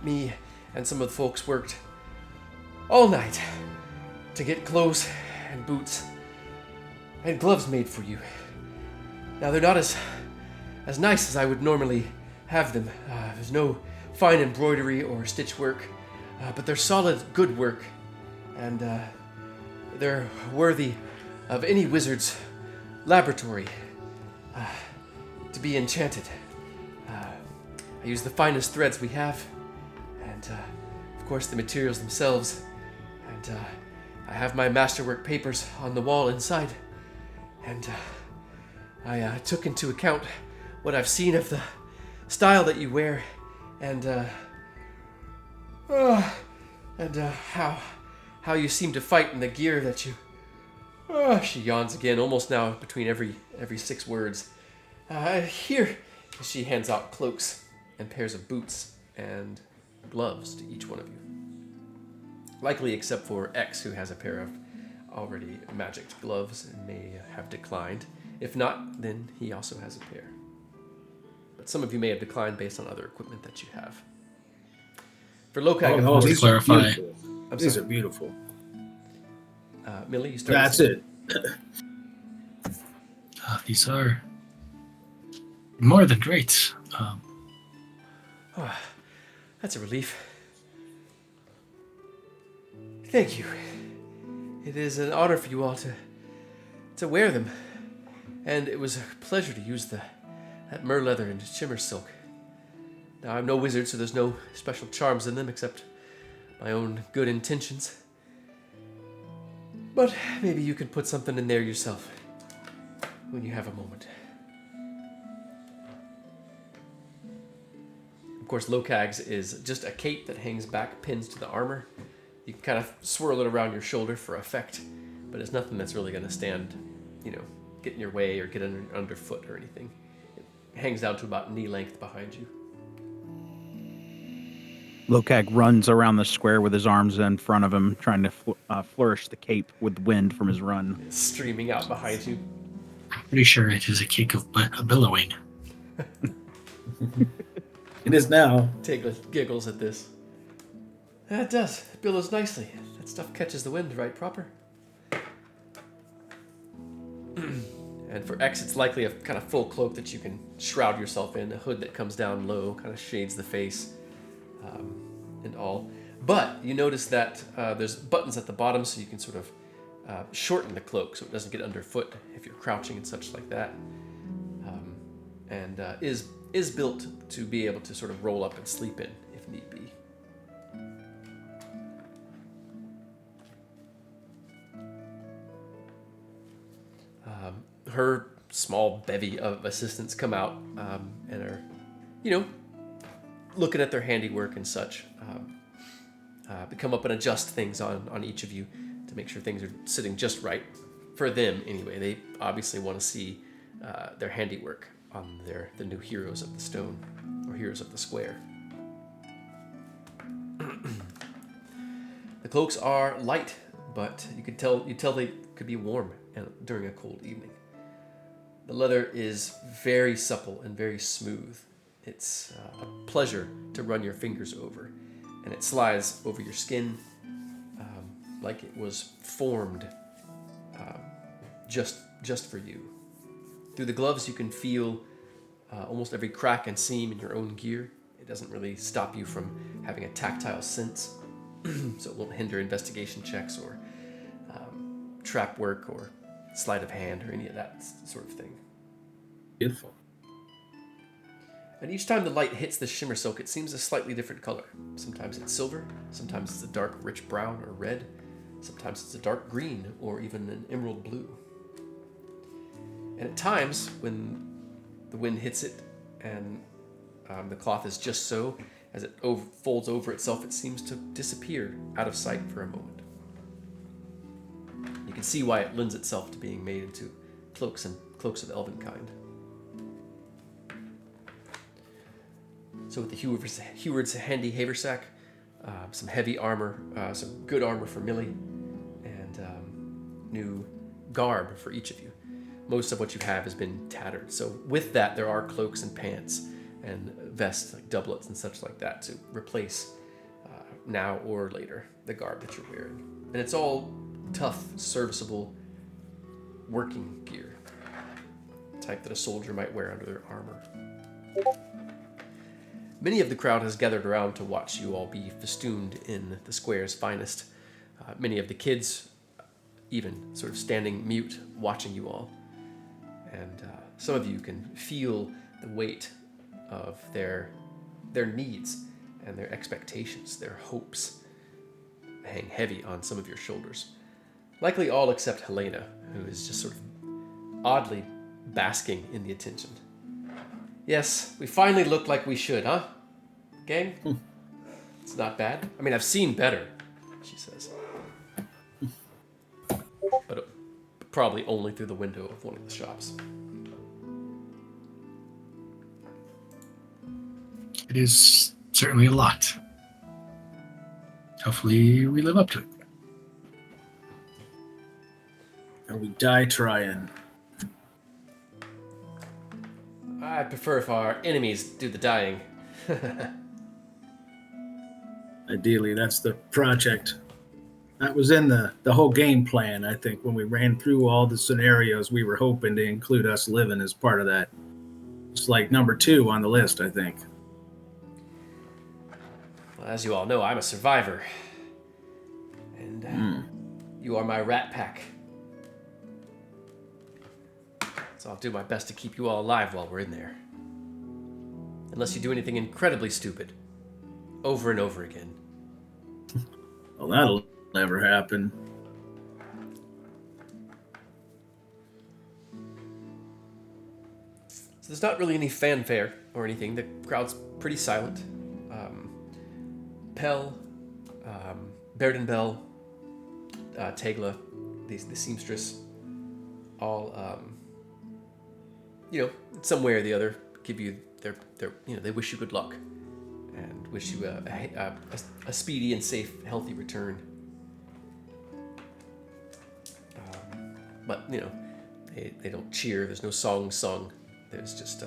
me and some of the folks worked all night to get clothes and boots and gloves made for you. Now, they're not as nice as I would normally have them. There's no fine embroidery or stitch work, but they're solid, good work, and they're worthy of any wizard's laboratory to be enchanted. I use the finest threads we have, and of course the materials themselves, and I have my masterwork papers on the wall inside, and I took into account what I've seen of the style that you wear, and how you seem to fight in the gear that you. She yawns again, almost now between every 6 words. Here, she hands out cloaks and pairs of boots and gloves to each one of you. Likely except for X, who has a pair of already magicked gloves and may have declined. If not, then he also has a pair. But some of you may have declined based on other equipment that you have. For Lokag, Oh of no, course. these clarify. are beautiful. I'm These sorry. are beautiful. Millie, you start. That's it. These are more than great. Oh, that's a relief. Thank you. It is an honor for you all to wear them, and it was a pleasure to use that myrrh leather and shimmer silk. Now, I'm no wizard, so there's no special charms in them except my own good intentions. But maybe you can put something in there yourself when you have a moment. Of course, Lokag's is just a cape that hangs back, pins to the armor. You can kind of swirl it around your shoulder for effect, but it's nothing that's really going to stand, get in your way or get underfoot or anything. It hangs down to about knee length behind you. Lokag runs around the square with his arms in front of him, trying to flourish the cape with wind from his run. It's streaming out behind you. I'm pretty sure it is a cake of billowing. It is now. Tiglet giggles at this. It does. It billows nicely. That stuff catches the wind right proper. And for X, it's likely a kind of full cloak that you can shroud yourself in, a hood that comes down low, kind of shades the face, and all. But you notice that there's buttons at the bottom, so you can sort of shorten the cloak so it doesn't get underfoot if you're crouching and such like that. And is built to be able to sort of roll up and sleep in if need be. Her small bevy of assistants come out and are, looking at their handiwork and such. They come up and adjust things on each of you to make sure things are sitting just right for them. Anyway, they obviously want to see their handiwork on the new heroes of the stone or heroes of the square. The cloaks are light, but you tell they could be warm during a cold evening. The leather is very supple and very smooth. It's a pleasure to run your fingers over, and it slides over your skin like it was formed just for you. Through the gloves, you can feel almost every crack and seam in your own gear. It doesn't really stop you from having a tactile sense, so it won't hinder investigation checks or trap work or sleight of hand or any of that sort of thing. Beautiful. And each time the light hits the shimmer silk, it seems a slightly different color. Sometimes it's silver, sometimes it's a dark, rich brown or red, sometimes it's a dark green or even an emerald blue. And at times, when the wind hits it and the cloth is just so, as it folds over itself, it seems to disappear out of sight for a moment. You can see why it lends itself to being made into cloaks of elven kind. So with the Heward's handy haversack, some heavy armor, some good armor for Millie, and new garb for each of you. Most of what you have has been tattered. So with that, there are cloaks and pants and vests, like doublets and such like that, to replace now or later the garb that you're wearing. And it's all tough, serviceable working gear, type that a soldier might wear under their armor. Many of the crowd has gathered around to watch you all be festooned in the square's finest. Many of the kids even sort of standing mute, watching you all. And some of you can feel the weight of their needs and their expectations, their hopes hang heavy on some of your shoulders. Likely all except Helena, who is just sort of oddly basking in the attention. Yes, we finally look like we should, huh? Gang? It's not bad. I mean, I've seen better, she says. But probably only through the window of one of the shops. It is certainly a lot. Hopefully we live up to it. And we die trying. I prefer if our enemies do the dying. Ideally, that's the project. That was in the whole game plan. I think when we ran through all the scenarios, we were hoping to include us living as part of that. It's like number 2 on the list, I think. Well, as you all know, I'm a survivor. And you are my rat pack. So I'll do my best to keep you all alive while we're in there. Unless you do anything incredibly stupid. Over and over again. Well, that'll never happen. So there's not really any fanfare or anything. The crowd's pretty silent. Pell, Berdenbell, Tegla, the seamstress, all, in some way or the other, give you their they wish you good luck and wish you a speedy and safe, healthy return. But they don't cheer. There's no song sung. There's just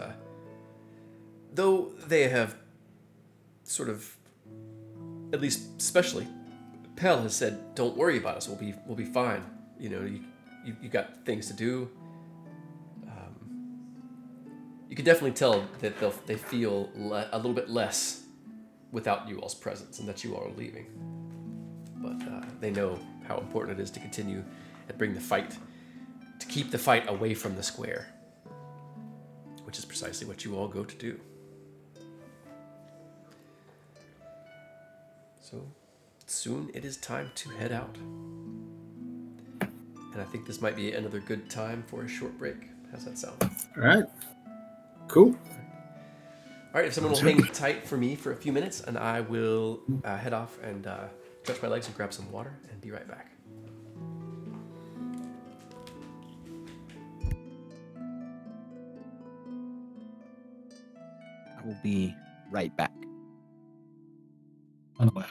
though they have sort of, at least especially, Pell has said, "Don't worry about us. We'll be fine. You got things to do." You can definitely tell that they feel a little bit less without you all's presence, and that you all are leaving. But they know how important it is to continue and bring the fight, to keep the fight away from the square, which is precisely what you all go to do. So soon it is time to head out. And I think this might be another good time for a short break. How's that sound? All right. Cool. All right, if someone will hang tight for me for a few minutes, and I will head off and stretch my legs and grab some water and be right back. I will be right back. Unallowed.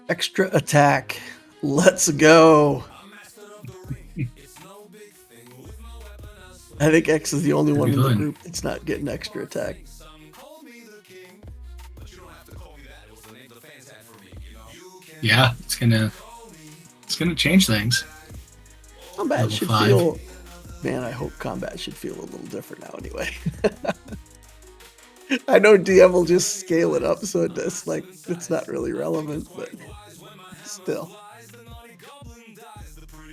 Extra attack. Let's go. I think X is the only one in the fun. group that's not getting extra attack. Yeah, it's gonna change things. Combat Level should 5. feel. Man, I hope combat should feel a little different now. Anyway, I know DM will just scale it up, so it's like it's not really relevant, but still.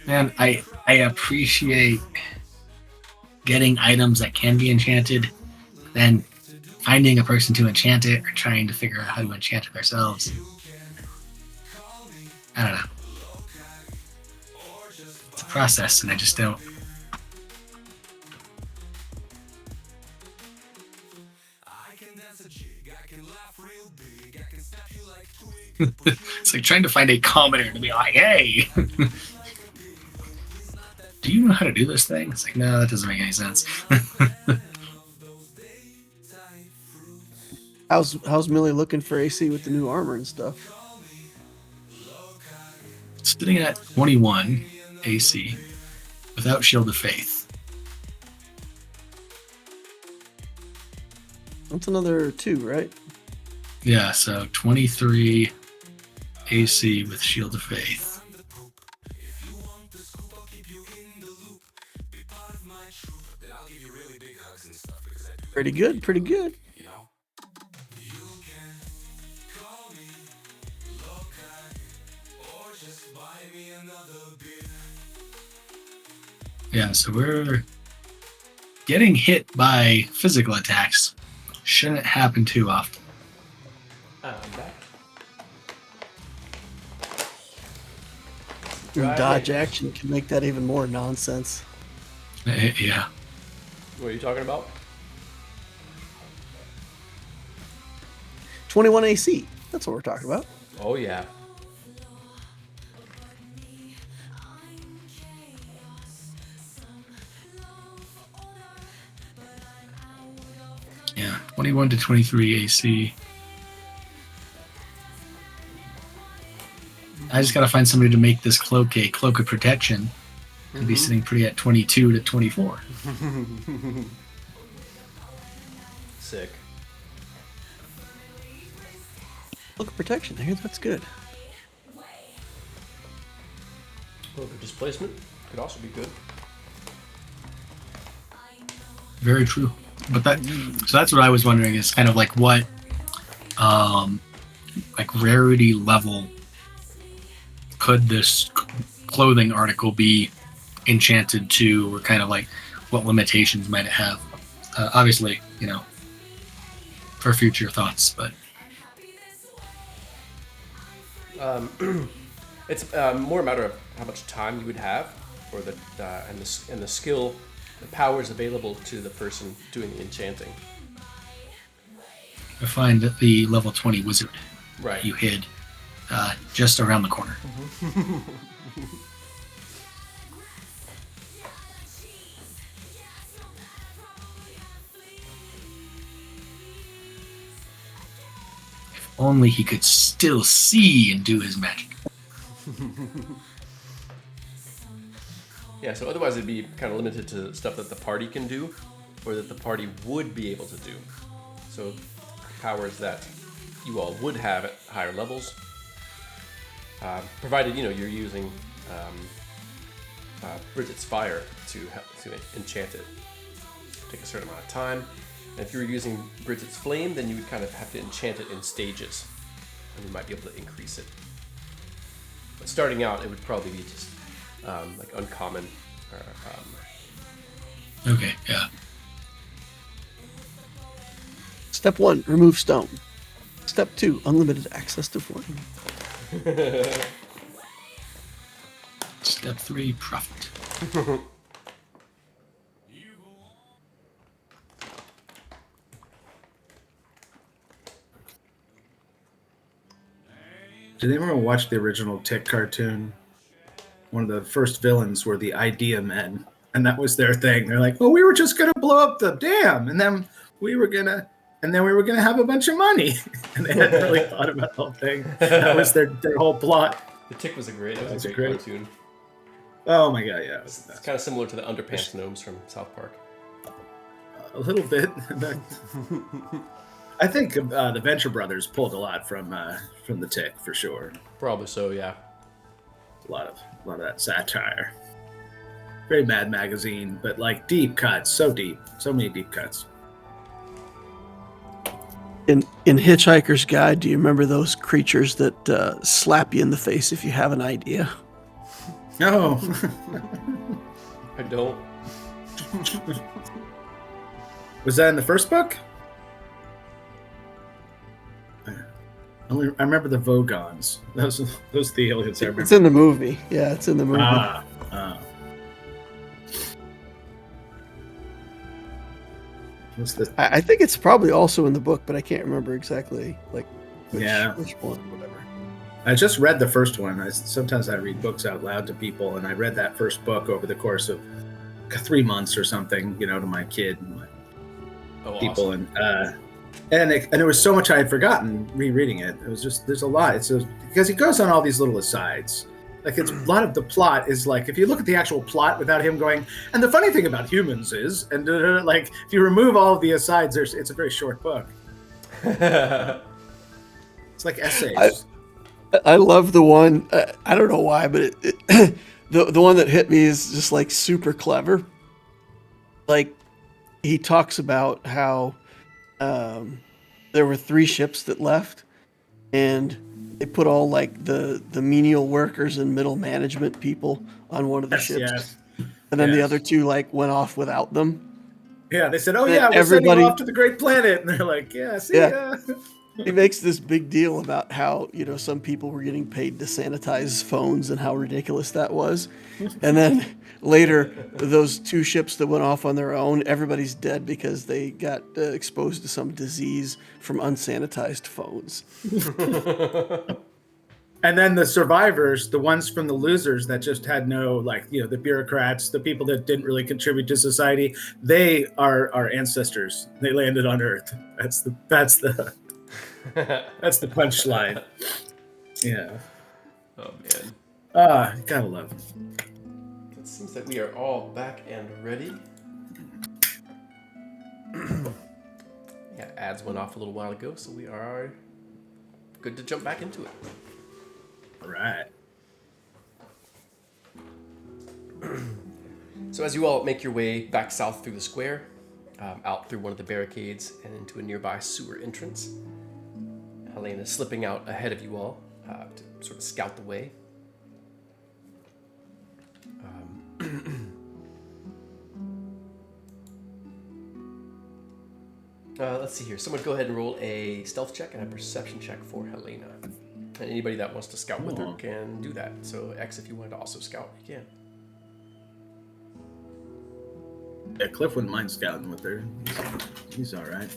Man, I appreciate getting items that can be enchanted, then finding a person to enchant it or trying to figure out how to enchant it ourselves. I don't know. It's a process, and I just don't. It's like trying to find a commoner to be like, hey, do you know how to do this thing? It's like, no, that doesn't make any sense. How's Millie looking for AC with the new armor and stuff? Sitting at 21 AC without Shield of Faith. That's another 2, right? Yeah, so 23 AC with Shield of Faith. Pretty good, pretty good. Yeah, so we're getting hit by physical attacks. Shouldn't happen too often. I'm back. Dodge action can make that even more nonsense. Yeah. What are you talking about? 21 AC. That's what we're talking about. Oh, yeah. Yeah, 21 to 23 AC. I just gotta find somebody to make this cloak a cloak of protection. I'd be sitting pretty at 22 to 24. Sick. Look, protection. I hear that's good. Cloak of displacement could also be good. Very true. But that's what I was wondering is kind of like what like rarity level could this clothing article be enchanted to, or kind of like what limitations might it have? Obviously, for future thoughts, but It's more a matter of how much time you would have, or and the skill, the powers available to the person doing the enchanting. I find that the level 20 wizard Right. you hid just around the corner. If only he could still see and do his magic. Yeah, so otherwise it'd be kind of limited to stuff that the party can do, or that the party would be able to do. So powers that you all would have at higher levels, provided you're using Bridget's Fire to enchant it. Take a certain amount of time. And if you were using Bridget's Flame, then you would kind of have to enchant it in stages, and you might be able to increase it. But starting out, it would probably be just like uncommon. Or, Okay, yeah. Step 1, remove stone. Step 2, unlimited access to flame. Step 3, profit. Did anyone watch the original Tick cartoon? One of the first villains were the Idea Men, and that was their thing. They're like, "Well, we were just gonna blow up the dam, and then we were gonna have a bunch of money." And they hadn't really thought about the whole thing. That was their whole plot. The Tick was a great Great. cartoon. Oh my god, yeah, It's kind of similar to the Underpants Gnomes from South Park. a little bit. I think the Venture Brothers pulled a lot from the Tick for sure. Probably so, yeah. A lot of that satire. Very Mad Magazine, but like deep cuts, so deep, so many deep cuts. In Hitchhiker's Guide, do you remember those creatures that slap you in the face if you have an idea? No. I don't. Was that in the first book? I remember the Vogons. Those are the aliens I remember. It's in the movie. Yeah, it's in the movie. What's the? I think it's probably also in the book, but I can't remember exactly which one, whatever. I just read the first one. Sometimes I read books out loud to people, and I read that first book over the course of 3 months or something, to my kid and my people, Awesome. and there was so much I had forgotten rereading it. It was just there's a lot. Because he goes on all these little asides. Like a lot of the plot is like if you look at the actual plot without him going. And the funny thing about humans is, and like if you remove all of the asides, it's a very short book. It's like essays. I love the one. I don't know why, but the one that hit me is just like super clever. Like he talks about how there were 3 ships that left, and they put all like the menial workers and middle management people on one of the ships, Yes. and then the yes. other 2 like went off without them. Yeah, they said, "Oh And yeah, we're everybody- sending you off to the Great Planet," and they're like, "Yeah, see ya." He makes this big deal about how some people were getting paid to sanitize phones and how ridiculous that was, and then later those 2 ships that went off on their own, everybody's dead because they got exposed to some disease from unsanitized phones. And then the survivors, the ones from the losers that just had no, the bureaucrats, the people that didn't really contribute to society, they are our ancestors. They landed on Earth. That's the punchline. Yeah. Oh man. Gotta love it. It seems that we are all back and ready. Yeah, ads went off a little while ago, so we are good to jump back into it. All right. So as you all make your way back south through the square, out through one of the barricades and into a nearby sewer entrance, Helena is slipping out ahead of you all to sort of scout the way. Let's see here. Someone go ahead and roll a stealth check and a perception check for Helena. And anybody that wants to scout with her can do that. So X, if you wanted to also scout, you can. Yeah, Cliff wouldn't mind scouting with her. He's all right.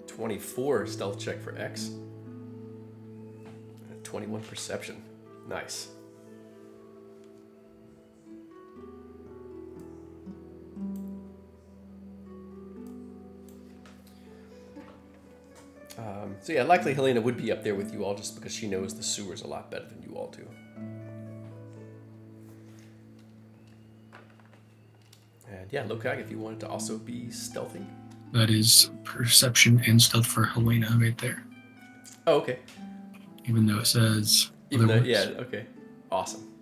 24 stealth check for X. 21 perception. Nice. So yeah, likely Helena would be up there with you all just because she knows the sewers a lot better than you all do. And yeah, Lokag, if you wanted to also be stealthy. That is perception and stealth for Helena right there. Oh, okay. Even though it says Even though, otherwise. yeah, okay. Awesome.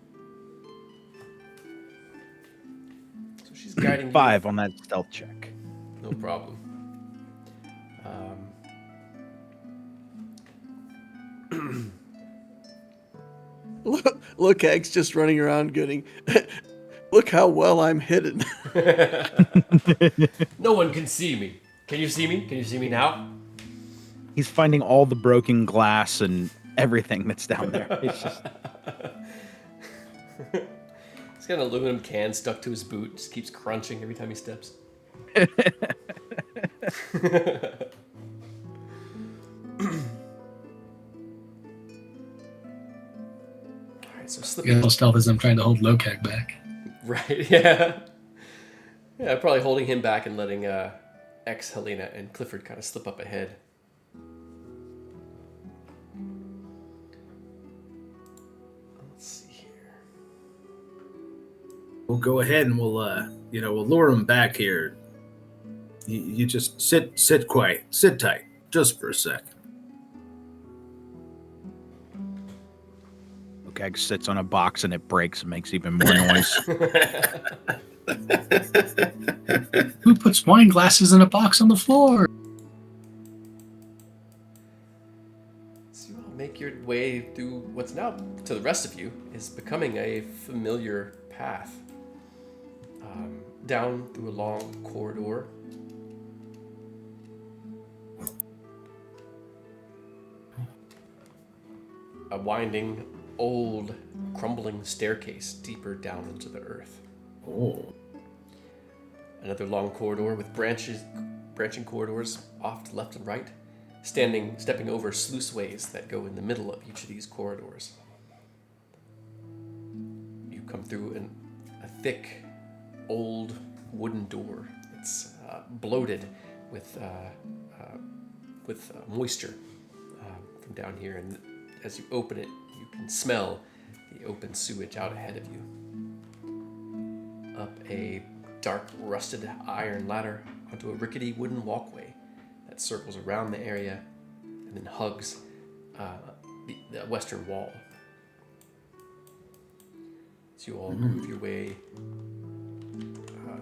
So she's guiding you. 5 on that stealth check. No problem. Look, Hank's just running around getting. Look how well I'm hidden. No one can see me. Can you see me? Can you see me now? He's finding all the broken glass and everything that's down there. It's just He's got an aluminum can stuck to his boot. Just keeps crunching every time he steps. Alright, so slip. Yeah, stealth as I'm trying to hold Lokag back. Right, yeah. Yeah, probably holding him back and letting X, Helena, and Clifford kind of slip up ahead. Let's see here. We'll go ahead and we'll lure him back here. You just sit quiet, sit tight, just for a second. Lokag sits on a box and it breaks and makes even more noise. Who puts wine glasses in a box on the floor? So you all make your way through what's now, to the rest of you, is becoming a familiar path. Down through a long corridor. A winding, old, crumbling staircase deeper down into the earth. Oh. Another long corridor with branching corridors off to left and right, stepping over sluiceways that go in the middle of each of these corridors. You come through a thick, old wooden door. It's bloated with moisture from down here, and as you open it, you can smell the open sewage out ahead of you. Up a dark, rusted iron ladder onto a rickety wooden walkway that circles around the area and then hugs the western wall. So you all move your way.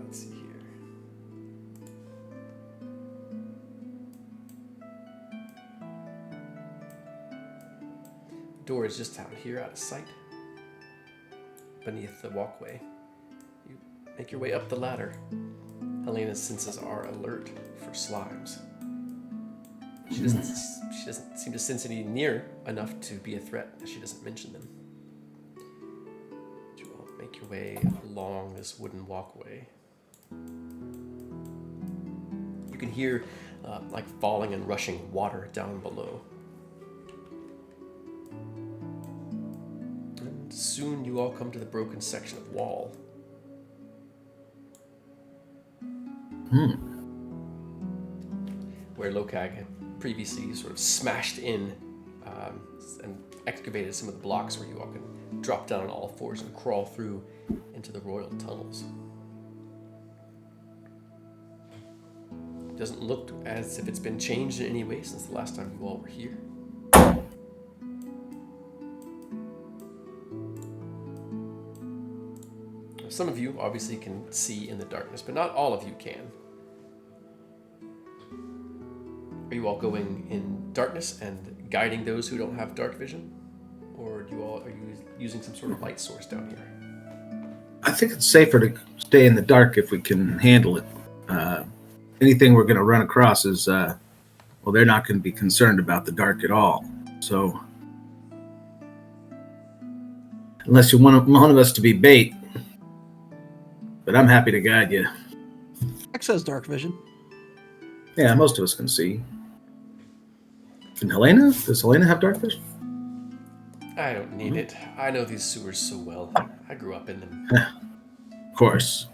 Let's see here. The door is just out here, out of sight, beneath the walkway. You make your way up the ladder. Helena's senses are alert for slimes. She doesn't seem to sense any near enough to be a threat, as she doesn't mention them. You all make your way along this wooden walkway. You can hear like falling and rushing water down below. And soon you all come to the broken section of wall. Where Lokag had previously sort of smashed in and excavated some of the blocks where you all can drop down on all fours and crawl through into the royal tunnels. Doesn't look as if it's been changed in any way since the last time you all were here. Some of you obviously can see in the darkness, but not all of you can. Are you all going in darkness and guiding those who don't have dark vision? Or are you using some sort of light source down here? I think it's safer to stay in the dark if we can handle it. Anything we're going to run across is, well, they're not going to be concerned about the dark at all. So, unless you want one of us to be bait, but I'm happy to guide you. X has dark vision. Yeah, most of us can see. And Helena? Does Helena have dark vision? I don't need it. I know these sewers so well. I grew up in them. Of course.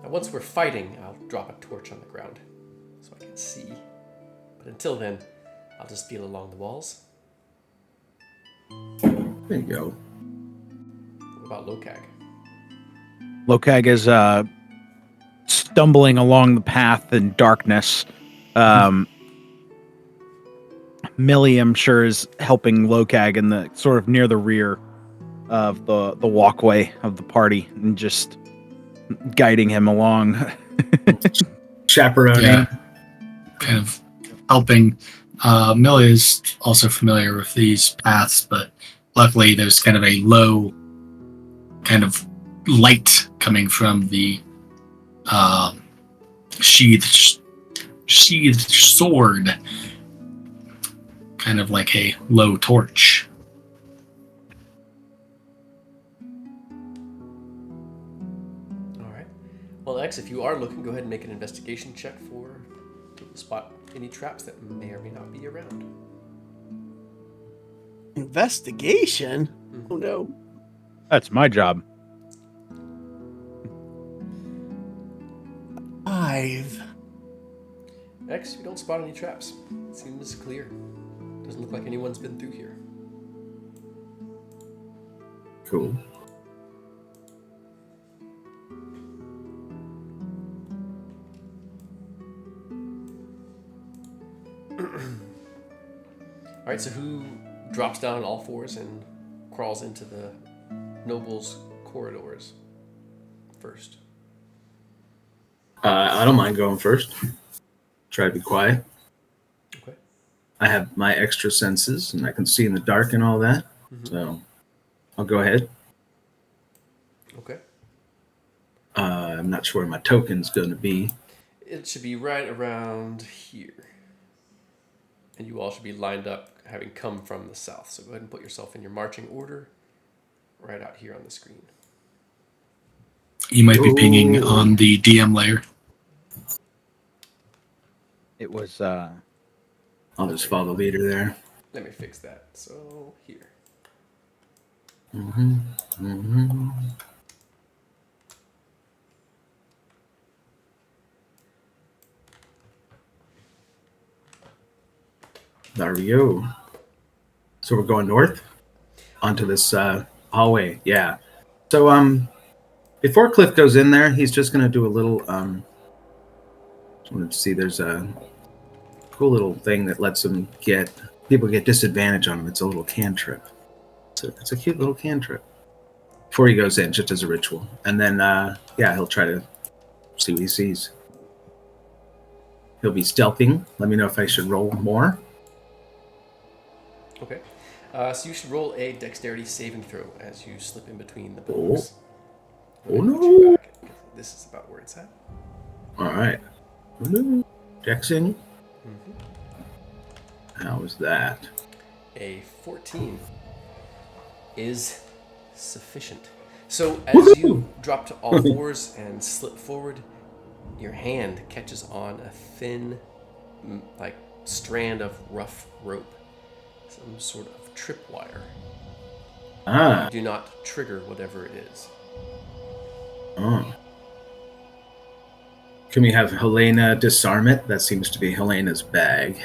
Now, once we're fighting, I'll drop a torch on the ground so I can see. But until then, I'll just feel along the walls. There you go. What about Lokag? Lokag is stumbling along the path in darkness. Millie, I'm sure, is helping Lokag in the sort of near the rear of the walkway of the party and just guiding him along. Chaperoning. Yeah, kind of helping. Millie is also familiar with these paths, but luckily there's kind of a low kind of light coming from the sheathed sword, kind of like a low torch. All right. Well, X, if you are looking, go ahead and make an investigation check to spot any traps that may or may not be around. Investigation? Oh no. That's my job. 5. X, you don't spot any traps. It seems clear. Doesn't look like anyone's been through here. Cool. All right, so who drops down on all fours and crawls into the nobles' corridors first? I don't mind going first. Try to be quiet. Okay. I have my extra senses, and I can see in the dark and all that. Mm-hmm. So I'll go ahead. Okay. I'm not sure where my token's going to be. It should be right around here. And you all should be lined up, having come from the south. So go ahead and put yourself in your marching order right out here on the screen. You might be pinging on the DM layer. It was I'll just follow the leader there. Let me fix that. So here. Mm-hmm. Mm-hmm. There we go. So we're going north onto this hallway. Yeah. So before Cliff goes in there, he's just gonna do a little just wanted to see there's a cool little thing that lets them people get disadvantage on them. It's a little cantrip. It's a cute little cantrip. Before he goes in, just as a ritual. And then he'll try to see what he sees. He'll be stealthing. Let me know if I should roll more. Okay. So you should roll a dexterity saving throw as you slip in between the blocks. Oh no! This is about where it's at. All right. Oh, no. Dexing. Mm-hmm. How was that? A 14 is sufficient. So as you drop to all fours and slip forward, your hand catches on a thin, strand of rough rope, some sort of tripwire. Ah. Do not trigger whatever it is. Oh. Can we have Helena disarm it? That seems to be Helena's bag.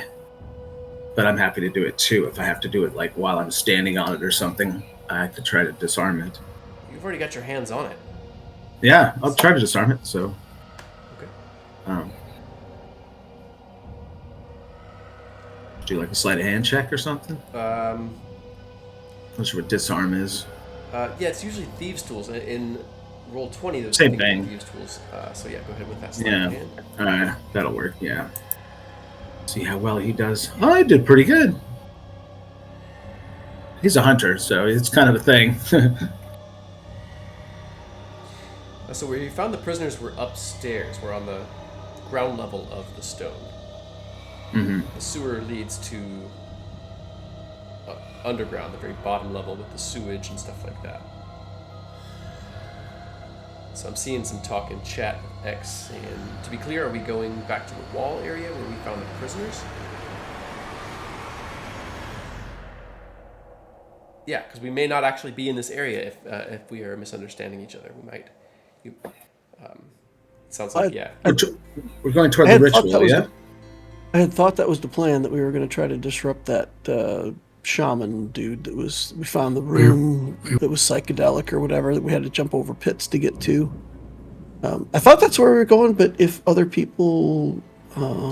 but I'm happy to do it too. If I have to do it like while I'm standing on it or something, I have to try to disarm it. You've already got your hands on it. Yeah, I'll try to disarm it. So, Okay. Do like a sleight of hand check or something. Um, Not sure what disarm is. yeah, it's usually thieves' tools. In roll 20, there's Same nothing called thing. thieves' tools. So yeah, go ahead with that sleight Yeah. of hand. That'll work. Yeah. See how well he does. Oh, I did pretty good. He's a hunter, so it's kind of a thing. So where you found the prisoners were upstairs. We're on the ground level of the stone. Mm-hmm. The sewer leads to underground, the very bottom level with the sewage and stuff like that. So I'm seeing some talk in chat with X. And to be clear, are we going back to the wall area where we found the prisoners? Yeah, because we may not actually be in this area if we are misunderstanding each other. We might. Sounds like yeah. We're going toward I the had thought ritual, that was yeah? I had thought that was the plan, that we were going to try to disrupt that shaman dude that was. We found the room that was psychedelic or whatever, that we had to jump over pits to get to. I thought that's where we were going, but if other people.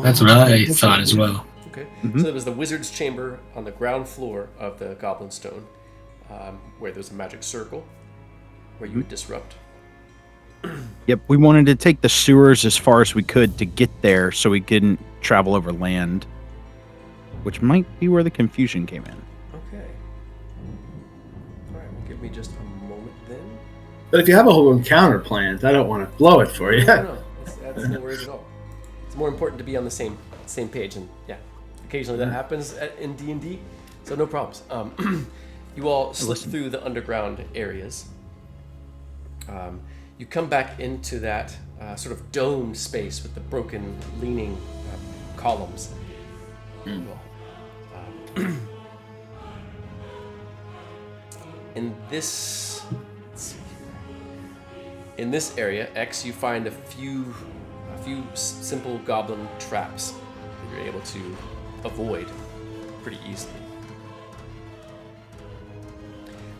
That's what I thought as well. Okay. Mhm. So there was the wizard's chamber on the ground floor of the Goblin Stone, where there's a magic circle where you would disrupt. Yep, we wanted to take the sewers as far as we could to get there so we couldn't travel over land, which might be where the confusion came in. Okay. All right. Well, give me just a moment then. But if you have a whole encounter planned, I don't want to blow it for you. No. That's no worries at all. It's more important to be on the same page, and yeah, occasionally that happens in D&D, so no problems. You all slip through the underground areas. You come back into that sort of domed space with the broken, leaning columns. In this, let's see here. In this area, X, you find a few simple goblin traps that you're able to avoid pretty easily.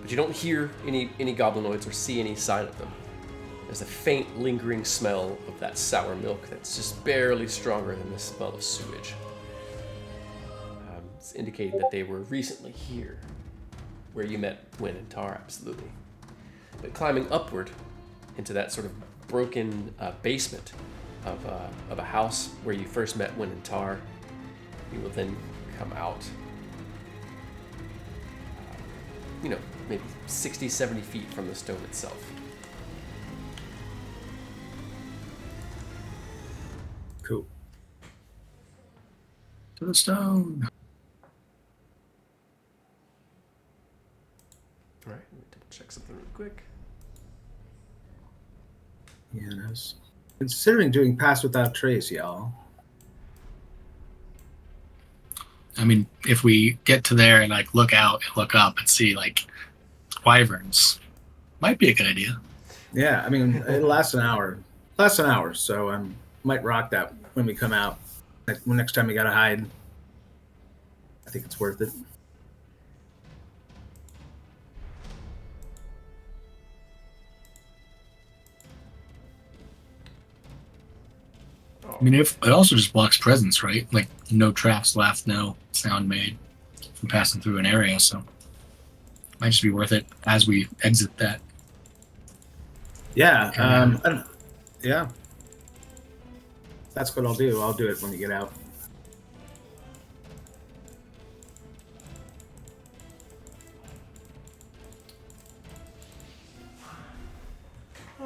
But you don't hear any goblinoids or see any sign of them. There's a faint, lingering smell of that sour milk that's just barely stronger than the smell of sewage. It's indicating that they were recently here, where you met Wynn and Tar, absolutely. But climbing upward into that sort of broken basement of a house where you first met Wynn and Tar, you will then come out, maybe 60, 70 feet from the stone itself. Cool. To the stone. All right, let me double check something real quick. Yeah, and I was considering doing Pass Without Trace, y'all. I mean, if we get to there and like look out and look up and see like wyverns, might be a good idea. Yeah, I mean, it lasts an hour. So I might rock that when we come out. Next time we gotta hide. I think it's worth it. I mean, if it also just blocks presence, right? Like no traps left, no sound made from passing through an area. So might just be worth it as we exit that. Yeah. I don't, yeah. That's what I'll do. I'll do it when we get out.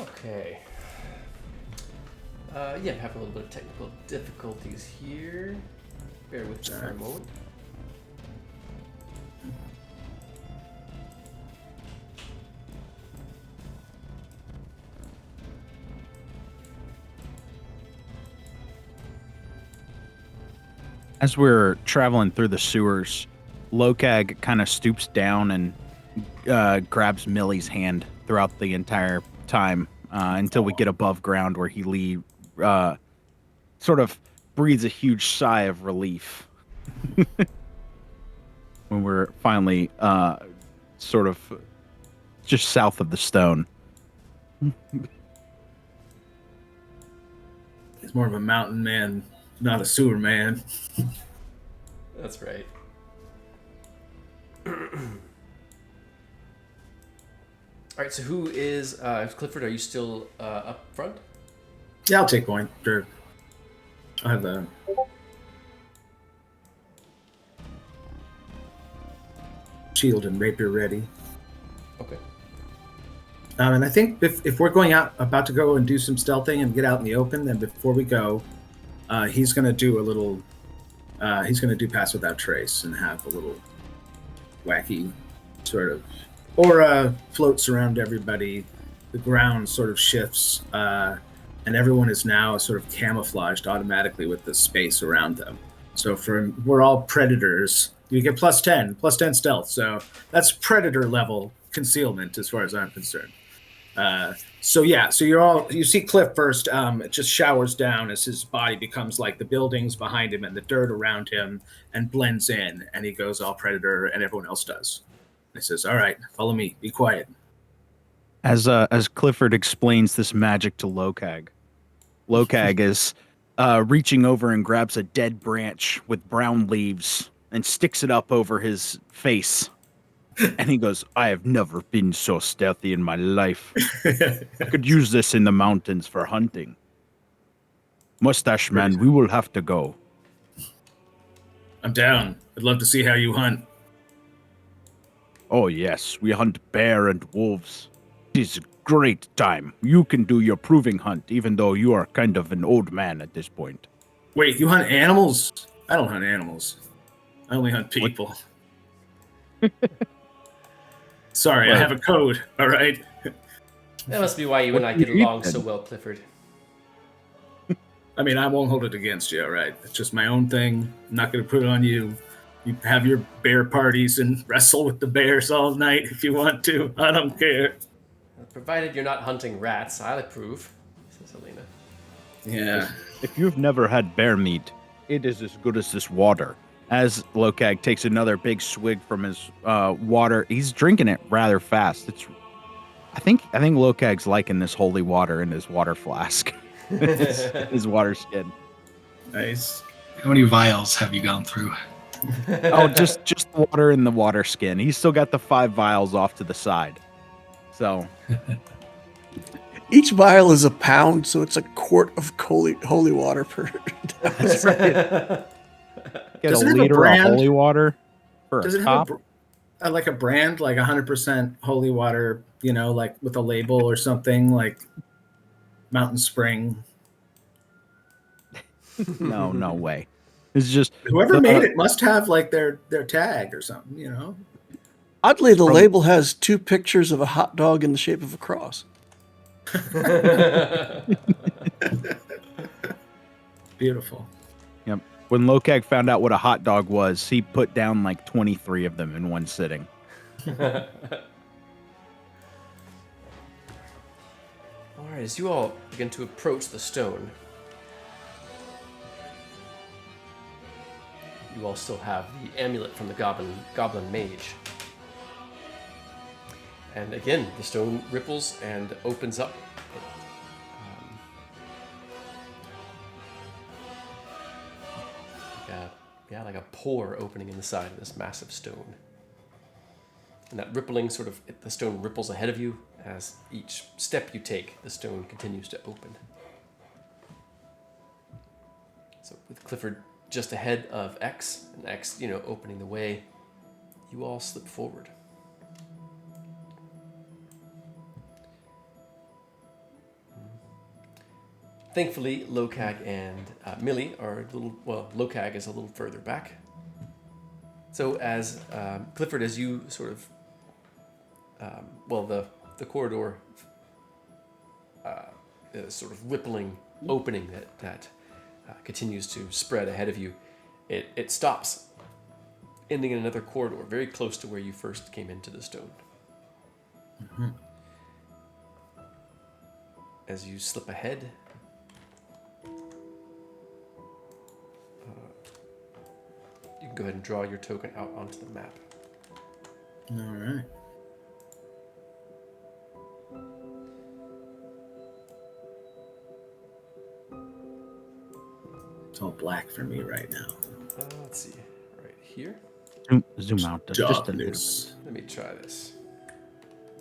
Okay. Yeah, I'm having a little bit of technical difficulties here. Bear with me for a moment. As we're traveling through the sewers, Lokag kind of stoops down and grabs Millie's hand throughout the entire time until we get above ground, where he sort of breathes a huge sigh of relief. when we're finally sort of just south of the stone. He's more of a mountain man, not a sewer man. That's right. All right, so who is Clifford? Are you still up front? Yeah, I'll take point. Sure. I have the shield and rapier ready. Okay. And I think if we're going out, about to go and do some stealthing and get out in the open, then before we go, he's going to do a little. He's going to do pass without trace and have a little wacky sort of aura floats around everybody. The ground sort of shifts, and everyone is now sort of camouflaged automatically with the space around them. So we're all predators. You get plus 10 stealth. So that's predator level concealment as far as I'm concerned. So you see Cliff first. It just showers down as his body becomes like the buildings behind him and the dirt around him and blends in, and he goes all predator, and everyone else does. And he says, "All right, follow me. Be quiet." As Clifford explains this magic to Lokag, Lokag is reaching over and grabs a dead branch with brown leaves and sticks it up over his face. And he goes, I have never been so stealthy in my life. I could use this in the mountains for hunting. Mustache Man, we will have to go. I'm down. I'd love to see how you hunt. Oh, yes, we hunt bear and wolves. It is a great time. You can do your proving hunt, even though you are kind of an old man at this point. Wait, you hunt animals? I don't hunt animals. I only hunt people. Sorry, Well, I have a code, all right? That must be why you What and I do you get eat, along so then? well, Clifford. I mean, I won't hold it against you, all right? It's just my own thing. I'm not going to put it on you. You have your bear parties and wrestle with the bears all night if you want to. I don't care. Provided you're not hunting rats, I'll approve, says Helena. Yeah. If you've never had bear meat, it is as good as this water. As Lokag takes another big swig from his water, he's drinking it rather fast. I think Lokag's liking this holy water in his water flask, his water skin. Nice. How many vials have you gone through? Oh, just the water in the water skin. He's still got the 5 vials off to the side. So Each vial is a pound, so it's a quart of holy water per. that's right. Get Does a it have a liter of brand? holy water for Does a it top. have like a brand, like 100% holy water, like with a label or something, like Mountain Spring? No way. It's just Whoever made it must have like their tag or something, Oddly, the From- label has 2 pictures of a hot dog in the shape of a cross. Beautiful. Yep. When Lokag found out what a hot dog was, he put down like 23 of them in one sitting. Alright, as you all begin to approach the stone, you all still have the amulet from the goblin mage. And again, the stone ripples and opens up. Like a pore opening in the side of this massive stone. And that rippling the stone ripples ahead of you. As each step you take, the stone continues to open. So with Clifford just ahead of X, and X, opening the way, you all slip forward. Thankfully, Lokag and Millie are Lokag is a little further back. So as Clifford, as you sort of, the corridor, sort of rippling opening that continues to spread ahead of you, it stops, ending in another corridor very close to where you first came into the stone. Mm-hmm. As you slip ahead, you can go ahead and draw your token out onto the map. All right. It's all black for me right now. Let's see. Right here. Zoom out just a little bit. Darkness. Let me try this.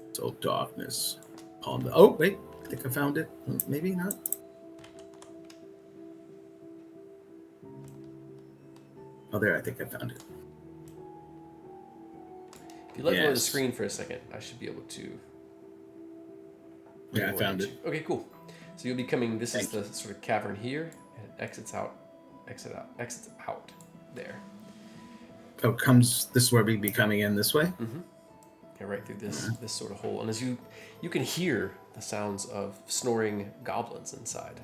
It's all darkness. On the. Oh wait, I think I found it. Maybe not. Oh, there. I think I found it. If you let go of the Yes. screen for a second, I should be able to. Yeah, I found it. Okay, cool. So you'll be coming. This is the sort of cavern here, and it exits out, exits out there. Oh, this is where we'd be coming in this way. Mm-hmm. Yeah, right through this sort of hole, and as you can hear the sounds of snoring goblins inside.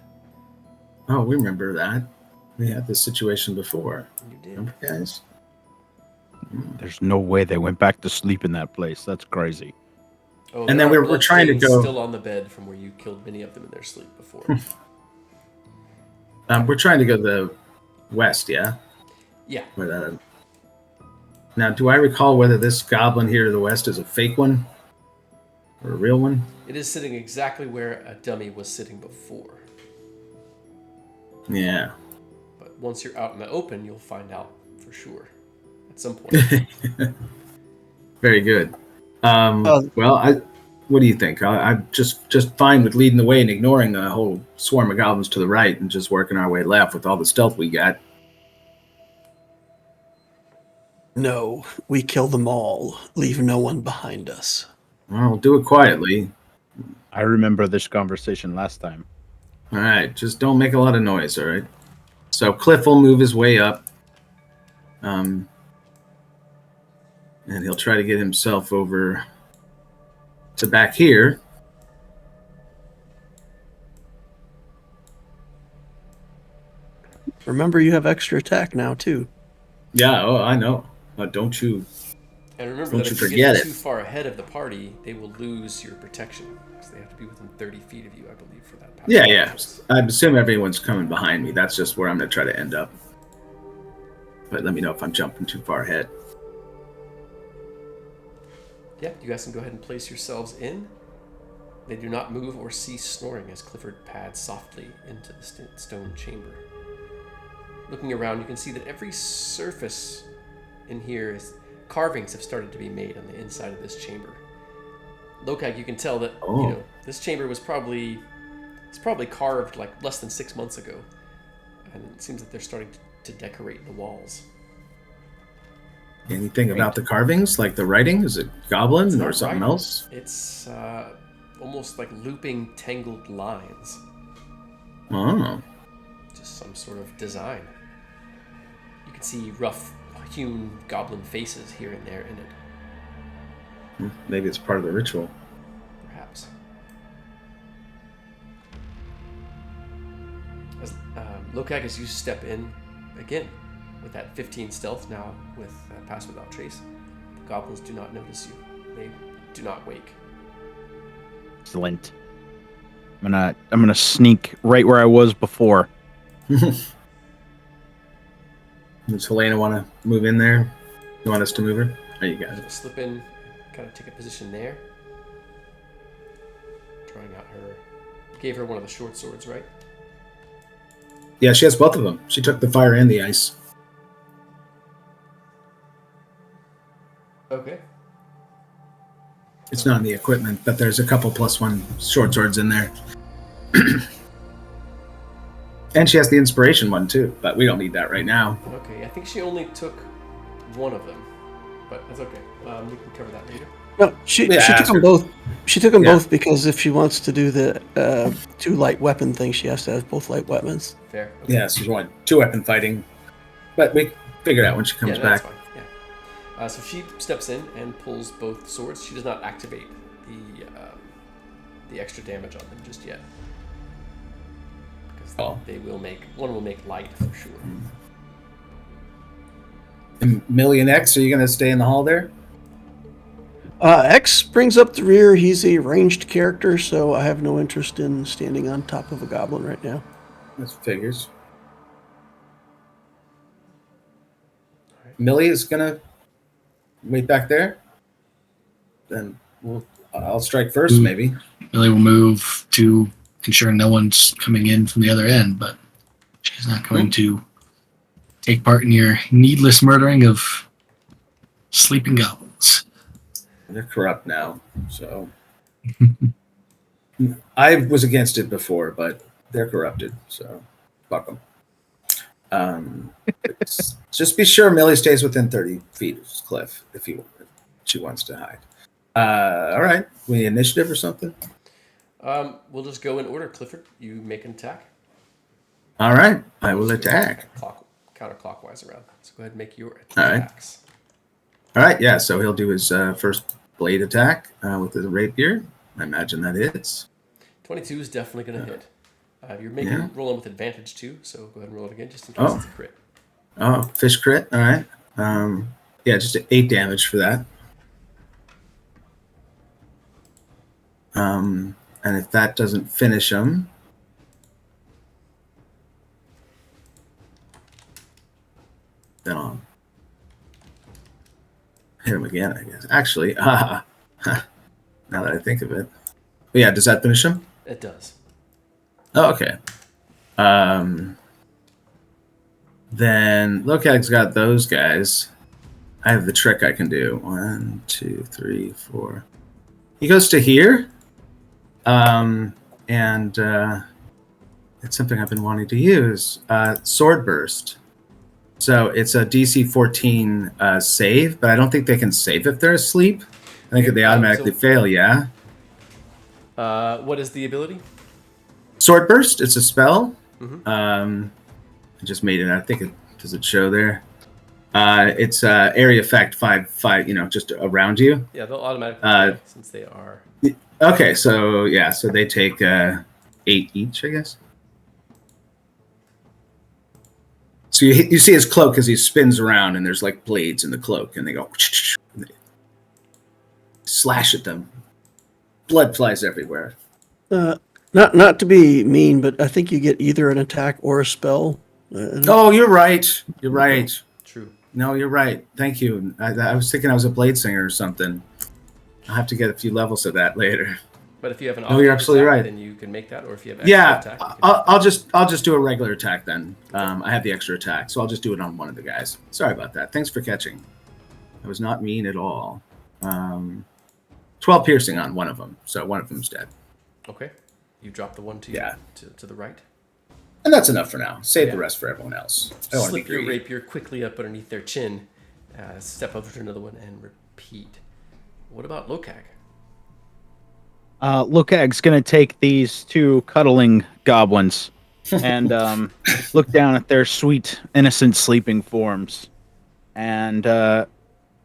Oh, we remember that. We had this situation before. You did. Remember, guys? There's no way they went back to sleep in that place. That's crazy. Oh, And there then are we're trying to bloodstains go- still on the bed from where you killed many of them in their sleep before. We're trying to go to the west, yeah? Yeah. Where that... Now, do I recall whether this goblin here to the west is a fake one? Or a real one? It is sitting exactly where a dummy was sitting before. Yeah. But once you're out in the open, you'll find out for sure at some point. Very good. Well, what do you think? I'm just fine with leading the way and ignoring the whole swarm of goblins to the right and just working our way left with all the stealth we got. No, we kill them all. Leave no one behind us. Well, we'll do it quietly. I remember this conversation last time. All right, just don't make a lot of noise, all right? So Cliff will move his way up. And he'll try to get himself over to back here. Remember, you have extra attack now, too. Yeah, oh, I know. Don't you... And remember Don't that you if you forget get it. too far ahead of the party, they will lose your protection. Because they have to be within 30 feet of you, I believe, for that path. Yeah. I assume everyone's coming behind me. That's just where I'm going to try to end up. But let me know if I'm jumping too far ahead. Yeah, you guys can go ahead and place yourselves in. They do not move or cease snoring as Clifford pads softly into the stone chamber. Looking around, you can see that every surface in here is carvings have started to be made on the inside of this chamber. Lokag, you can tell that this chamber was probably carved like less than 6 months ago, and it seems that they're starting to decorate the walls. Anything about the carvings, like the writing? Is it goblin It's or not something writing. else? It's almost like looping, tangled lines. Oh, Just some sort of design. You can see rough hewn goblin faces here and there in it, maybe it's part of the ritual. perhaps. As Lokag, as you step in again with that 15 stealth now with Pass Without Trace, the goblins do not notice you. They do not wake. Excellent. I'm gonna sneak right where I was before. Does Helena want to move in there? You want us to move her? There you go. So slip in, kind of take a position there. Drawing out her. Gave her one of the short swords, right? Yeah, she has both of them. She took the fire and the ice. Okay. It's not in the equipment, but there's a couple +1 short swords in there. And she has the inspiration one too, but we don't need that right now. Okay, I think she only took one of them, but that's okay. We can cover that later. No, she Yeah, took ask them her. both. She took them Yeah. both because if she wants to do the 2 light weapon thing, she has to have both light weapons. Fair. Okay. Yeah, she's one 2-weapon fighting, but we figure it out when she comes Yeah, back. that's fine. Yeah. So she steps in and pulls both swords. She does not activate the extra damage on them just yet, because they will make one will make light for sure. And Millie and X, are you going to stay in the hall there? X brings up the rear. He's a ranged character, so I have no interest in standing on top of a goblin right now. That figures. All right. Millie is gonna wait back there. Then I'll strike first, maybe. Millie will move to ensure no one's coming in from the other end, but she's not going to take part in your needless murdering of sleeping goblins. They're corrupt now, so I was against it before, but they're corrupted, so fuck them. Just be sure Millie stays within 30 feet of this cliff if she wants to hide. All right, we initiative or something. We'll just go in order. Clifford, you make an attack. All right, I will attack. Counterclockwise around. So go ahead and make your All right. attacks. All right, yeah. So he'll do his first blade attack with his rapier. I imagine that hits. 22 is definitely going to hit. You're rolling with advantage too, so go ahead and roll it again just in case it's a crit. Oh, fish crit. All right. Yeah, just 8 damage for that. And if that doesn't finish him, then I'll hit him again, I guess. Actually, now that I think of it. But yeah, does that finish him? It does. Oh, okay. Then Lokag's got those guys. I have the trick I can do. 1, 2, 3, 4. He goes to here. And it's something I've been wanting to use. Sword Burst. So it's a DC 14 save, but I don't think they can save if they're asleep. I think they automatically fail, yeah? What is the ability? Sword Burst, it's a spell. Mm-hmm. I just made it. I think does it show there? It's area effect 5, just around you. Yeah, they'll automatically since they are. Okay, so yeah, so they take 8 each, I guess. So you see his cloak as he spins around, and there's like blades in the cloak, and they go and they slash at them. Blood flies everywhere. Not to be mean, but I think you get either an attack or a spell. Oh, you're right. You're right. True. No, you're right. Thank you. I was thinking I was a blade singer or something. I'll have to get a few levels of that later. But if you have an you're absolutely attack, right. then you can make that, or if you have extra attack, I'll just do a regular attack then. I have the extra attack, so I'll just do it on one of the guys. Sorry about that. Thanks for catching. I was not mean at all. 12 piercing on one of them, so one of them's dead. Okay. You drop the one to to the right. And that's enough for now. Save the rest for everyone else. I don't want to be Slip your greedy. rapier quickly up underneath their chin, step over to another one, and repeat. What about Lokag? Lokag's gonna take these 2 cuddling goblins and look down at their sweet, innocent sleeping forms, and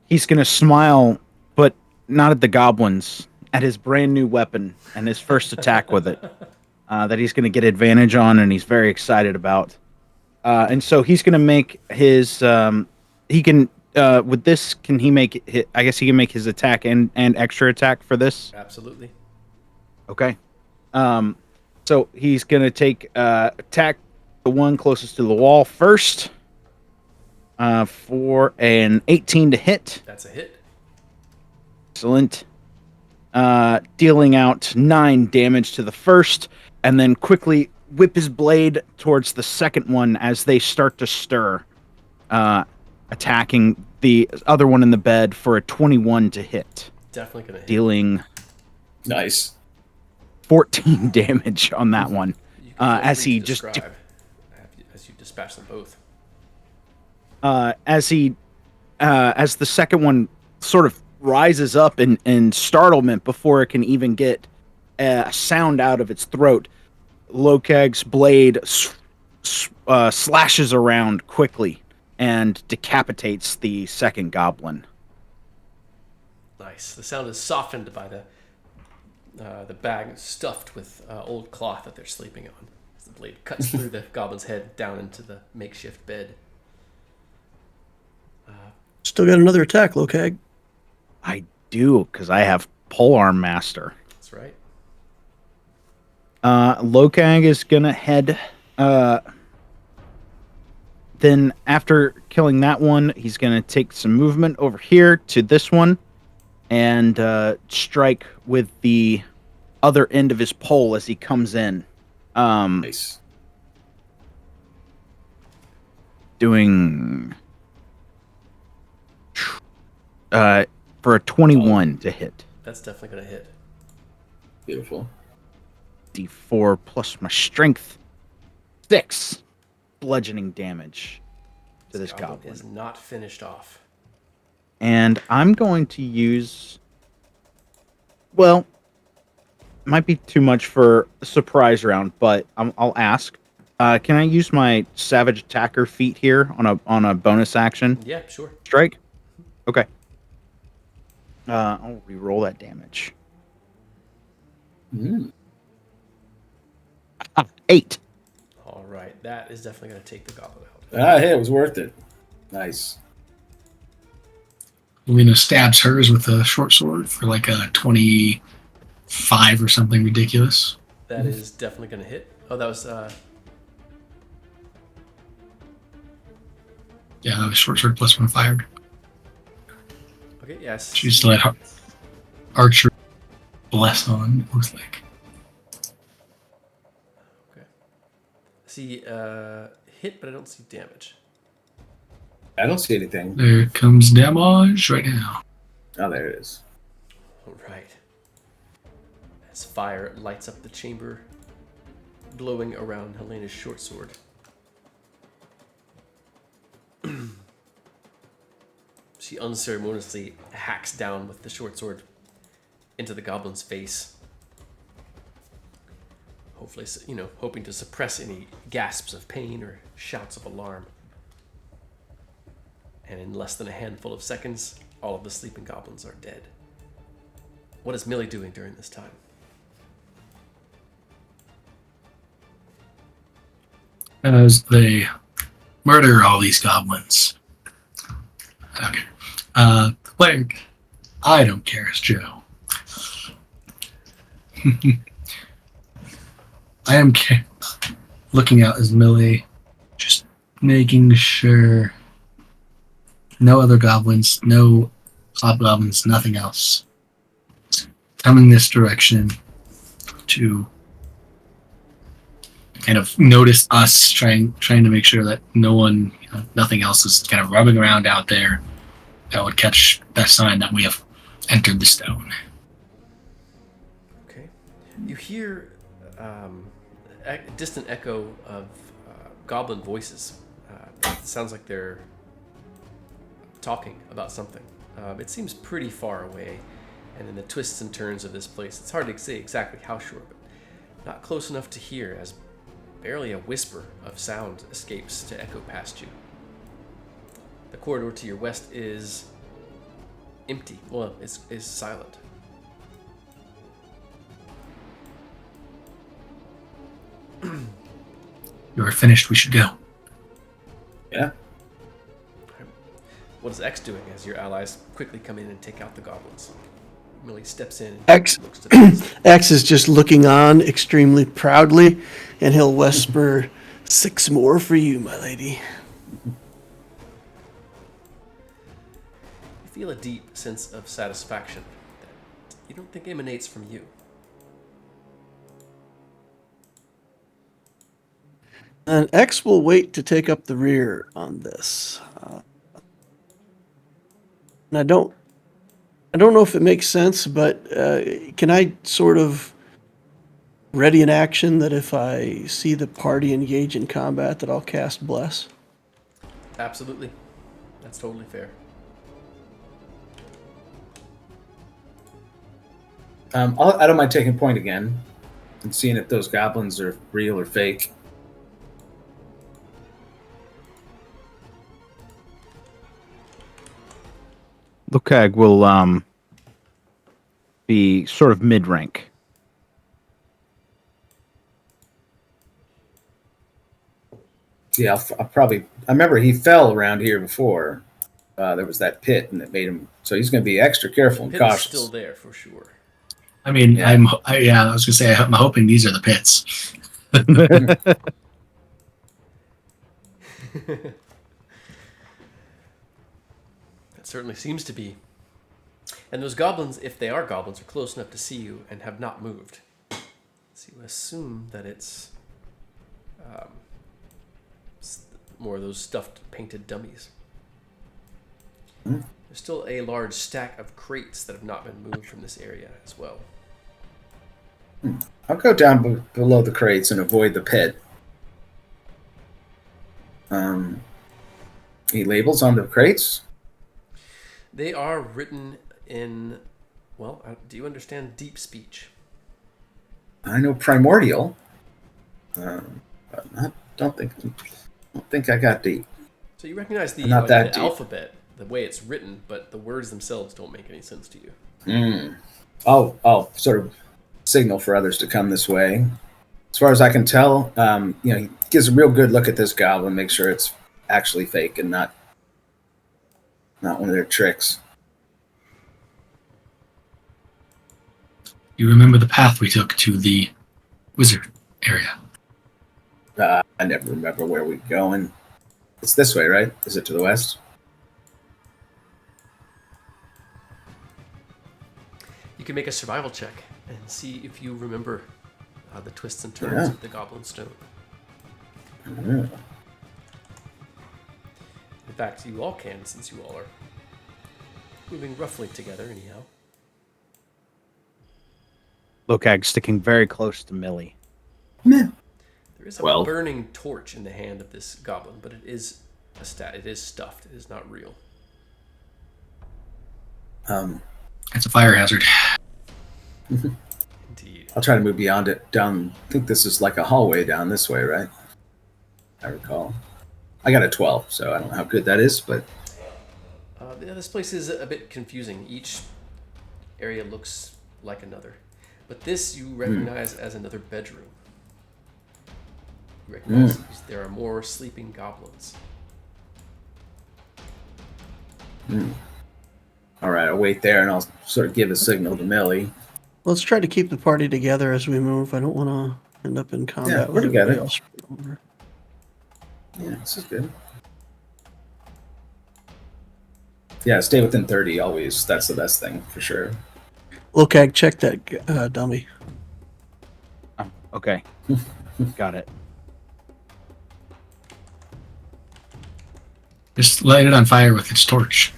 he's gonna smile, but not at the goblins, at his brand new weapon and his first attack with it. That he's going to get advantage on, and he's very excited about. And so he's going to make his. He can with this. Can he make? I guess he can make his attack and extra attack for this. Absolutely. Okay. So he's going to take attack the one closest to the wall first. For an 18 to hit. That's a hit. Excellent. Dealing out 9 damage to the first, and then quickly whip his blade towards the second one as they start to stir, attacking the other one in the bed for a 21 to hit. Definitely gonna hit. Dealing Nice. 14 damage on that one. As he just as you dispatch them both. as the second one sort of rises up in startlement before it can even get a sound out of its throat, Lokag's blade slashes around quickly and decapitates the second goblin. Nice. The sound is softened by the bag stuffed with old cloth that they're sleeping on. As the blade cuts through the goblin's head down into the makeshift bed. Still got another attack, Lokag. I do, because I have Polearm Master. That's right. Lokag is gonna head then after killing that one, he's going to take some movement over here to this one and strike with the other end of his pole as he comes in. Nice. Doing for a 21 to hit. That's definitely going to hit. Beautiful. D4 plus my strength. 6 bludgeoning damage to this goblin. Is not finished off. And I'm going to use... Well, might be too much for a surprise round, but I'll ask. Can I use my Savage Attacker feat here on a bonus action? Yeah, sure. Strike? Okay. I'll re-roll that damage. 8. All right, that is definitely going to take the goblin out. Hey, it was worth it. Nice. Lena stabs hers with a short sword for like a 25 or something ridiculous. That is definitely going to hit. Oh, that was... Yeah, that was short sword plus 1 fired. Okay, yes. She just let archer bless on, it looks like. Okay. See, hit, but I don't see damage. I don't see anything. There comes damage right now. Oh, there it is. All right. As fire lights up the chamber, glowing around Helena's short sword. She unceremoniously hacks down with the short sword into the goblin's face. Hopefully, hoping to suppress any gasps of pain or shouts of alarm. And in less than a handful of seconds, all of the sleeping goblins are dead. What is Millie doing during this time? As they murder all these goblins. Okay. Cleric, I don't care, it's Joe. I am looking out as Millie, just making sure no other goblins, no hobgoblins, nothing else. Coming this direction to kind of notice us trying to make sure that no one, nothing else is kind of rubbing around out there that would catch that sign that we have entered the stone. Okay. You hear a distant echo of goblin voices. It sounds like they're talking about something. It seems pretty far away, and in the twists and turns of this place, it's hard to say exactly how short, but not close enough to hear, as barely a whisper of sound escapes to echo past you. The corridor to your west is empty. Well, is silent. You are finished, we should go. Yeah. What is X doing as your allies quickly come in and take out the goblins? Millie steps in and X looks to the X is just looking on extremely proudly, and he'll whisper, 6 more for you, my lady. You feel a deep sense of satisfaction that you don't think emanates from you. And X will wait to take up the rear on this. And I don't know if it makes sense, but can I sort of ready an action that if I see the party engage in combat that I'll cast Bless? Absolutely. That's totally fair. I don't mind taking point again and seeing if those goblins are real or fake. Lukag will be sort of mid-rank. Yeah, I'll probably. I remember he fell around here before. There was that pit, and it made him. So he's going to be extra careful and Pit is cautious. still there for sure. I mean, Yeah. I was gonna say, I'm hoping these are the pits. certainly seems to be. And those goblins, if they are goblins, are close enough to see you and have not moved. So you assume that it's more of those stuffed painted dummies. There's still a large stack of crates that have not been moved from this area as well. I'll go down below the crates and avoid the pit. Any labels on the crates? They are written in, well, do you understand deep speech? I know primordial. But I don't think I got deep. So you recognize the, Not that the deep. alphabet, the way it's written, but the words themselves don't make any sense to you. I'll sort of signal for others to come this way. As far as I can tell, he gives a real good look at this goblin, make sure it's actually fake and not one of their tricks. You remember the path we took to the wizard area? I never remember where we're going. It's this way, right? Is it to the west? You can make a survival check and see if you remember the twists and turns Yeah. of the Goblin Stone. Yeah. In fact, you all can, since you all are moving roughly together anyhow. Lokag sticking very close to Millie. Meh. There is a Well. burning torch in the hand of this goblin, but it is it is stuffed. It is not real. It's a fire hazard. Indeed. I'll try to move beyond it. Down. I think this is like a hallway down this way, right? I recall. I got a 12, so I don't know how good that is, but Yeah, this place is a bit confusing. Each area looks like another. But this you recognize as another bedroom. You recognize there are more sleeping goblins. all right, I'll wait there and I'll sort of give a signal to Millie. Let's try to keep the party together as we move. I don't want to end up in combat we're with everybody together. else. Yeah, this is good. Yeah, stay within 30 always. That's the best thing for sure. Lokag, check that dummy. Oh, okay. Got it. Just light it on fire with its torch.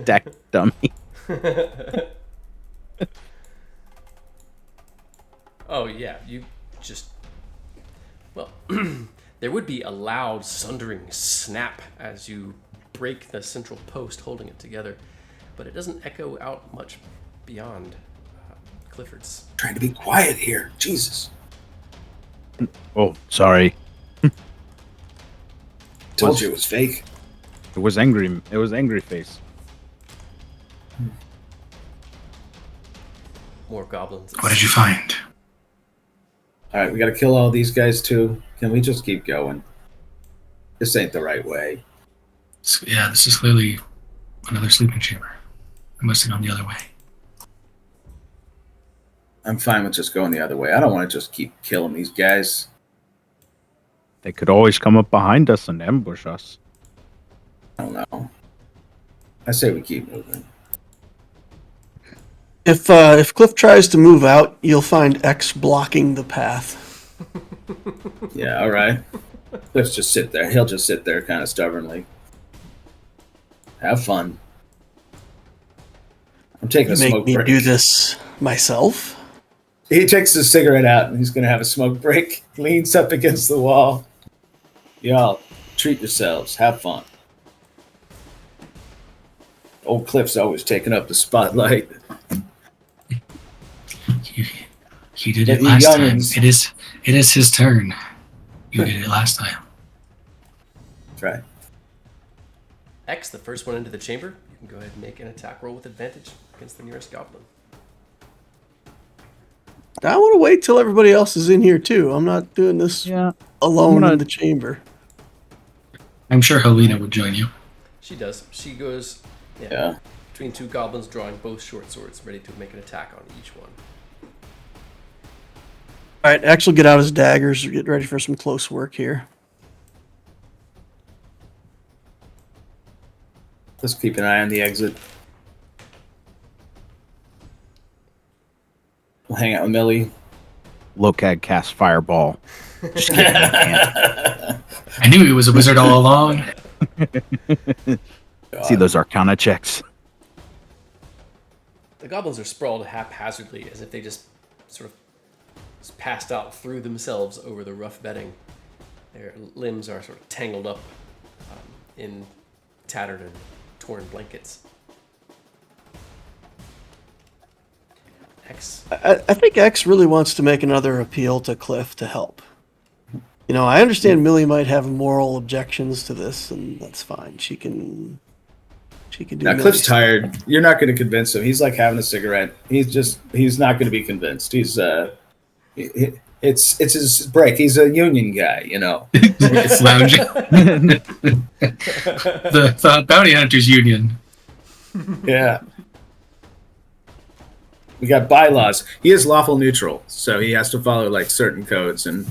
Deck dummy. Oh, yeah, you just... Well, there would be a loud, sundering snap as you break the central post holding it together, but it doesn't echo out much beyond Clifford's. Trying to be quiet here. Jesus. Oh, sorry. Told you it was fake. It was angry. It was angry face. More goblins. What did you find? All right, we got to kill all these guys too. Can we just keep going? This ain't the right way. Yeah, this is clearly another sleeping chamber. I must have gone the other way. I'm fine with just going the other way. I don't want to just keep killing these guys. They could always come up behind us and ambush us. I don't know. I say we keep moving. If Cliff tries to move out, you'll find X blocking the path. Yeah, all right. Let's just sit there. He'll just sit there kind of stubbornly. Have fun. I'm taking You a make smoke me break. do this myself. He takes his cigarette out and he's going to have a smoke break. Leans up against the wall. Y'all, treat yourselves. Have fun. Old Cliff's always taking up the spotlight. He did Yeah, it you last time. youngins. It is his turn. You did it last time. That's right. X, the first one into the chamber. You can go ahead and make an attack roll with advantage against the nearest goblin. I want to wait till everybody else is in here too. I'm not doing this Yeah. alone I'm gonna- in the chamber. I'm sure Helena would join you. She does. She goes Yeah. between two goblins, drawing both short swords, ready to make an attack on each one. All right, X will get out his daggers. Get ready for some close work here. Let's keep an eye on the exit. We'll hang out with Millie. Lokag casts Fireball. Just kidding. You can't. I knew he was a wizard all along. See those Arcana checks. The goblins are sprawled haphazardly as if they just sort of passed out through themselves over the rough bedding. Their limbs are sort of tangled up in tattered and torn blankets. X. I think X really wants to make another appeal to Cliff to help. You know, I understand Millie might have moral objections to this, and that's fine. She can do. Now Cliff's tired. You're not going to convince him. He's like having a cigarette. He's not going to be convinced. It's his break. He's a union guy, you know. It's lounging. the bounty hunters union. Yeah. We got bylaws. He is lawful neutral, so he has to follow like certain codes. And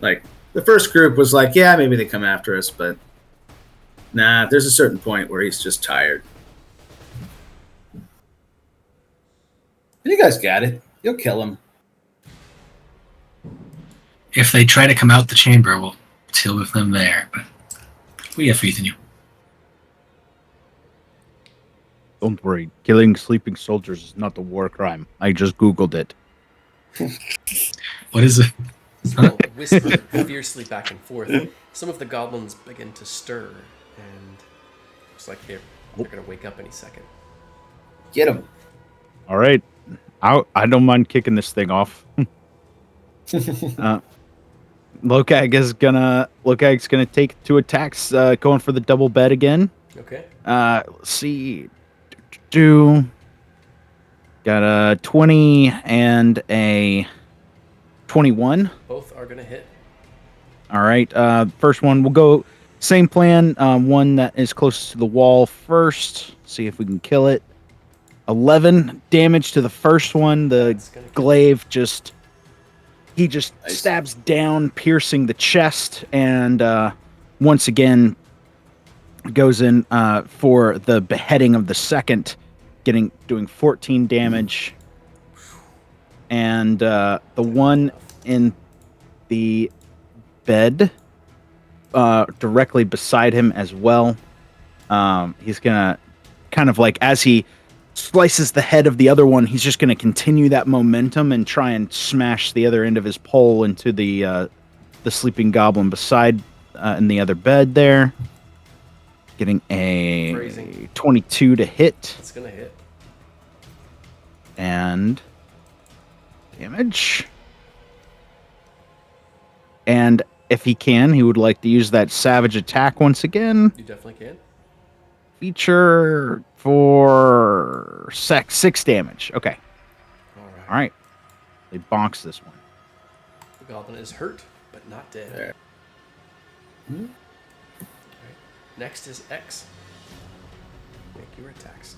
like the first group was like, yeah, maybe they come after us, but nah, there's a certain point where he's just tired. And you guys got it. You'll kill him. If they try to come out the chamber, we'll deal with them there. But we have faith in you. Don't worry. Killing sleeping soldiers is not a war crime. I just Googled it. What is it? So whisper fiercely back and forth. Some of the goblins begin to stir, and looks like they're going to wake up any second. Get him. All right. I don't mind kicking this thing off. Lokag's gonna take 2 attacks, going for the double bed again. Okay. Let's see. Got a 20 and a 21. Both are going to hit. All right. First one, we'll go same plan. One that is closest to the wall first. See if we can kill it. 11 damage to the first one. The glaive just Nice. stabs down, piercing the chest, and once again goes in for the beheading of the second, doing 14 damage. And the one in the bed directly beside him as well. He's gonna kind of like, as he slices the head of the other one, he's just gonna continue that momentum and try and smash the other end of his pole into the sleeping goblin beside in the other bed there. Getting a Phrasing. 22 to hit. It's going to hit. And damage. And if he can, he would like to use that savage attack once again. You definitely can. Feature for 6 damage. Okay. All right. They bonks this one. The goblin is hurt, but not dead. There. All right. Next is X. Make your attacks.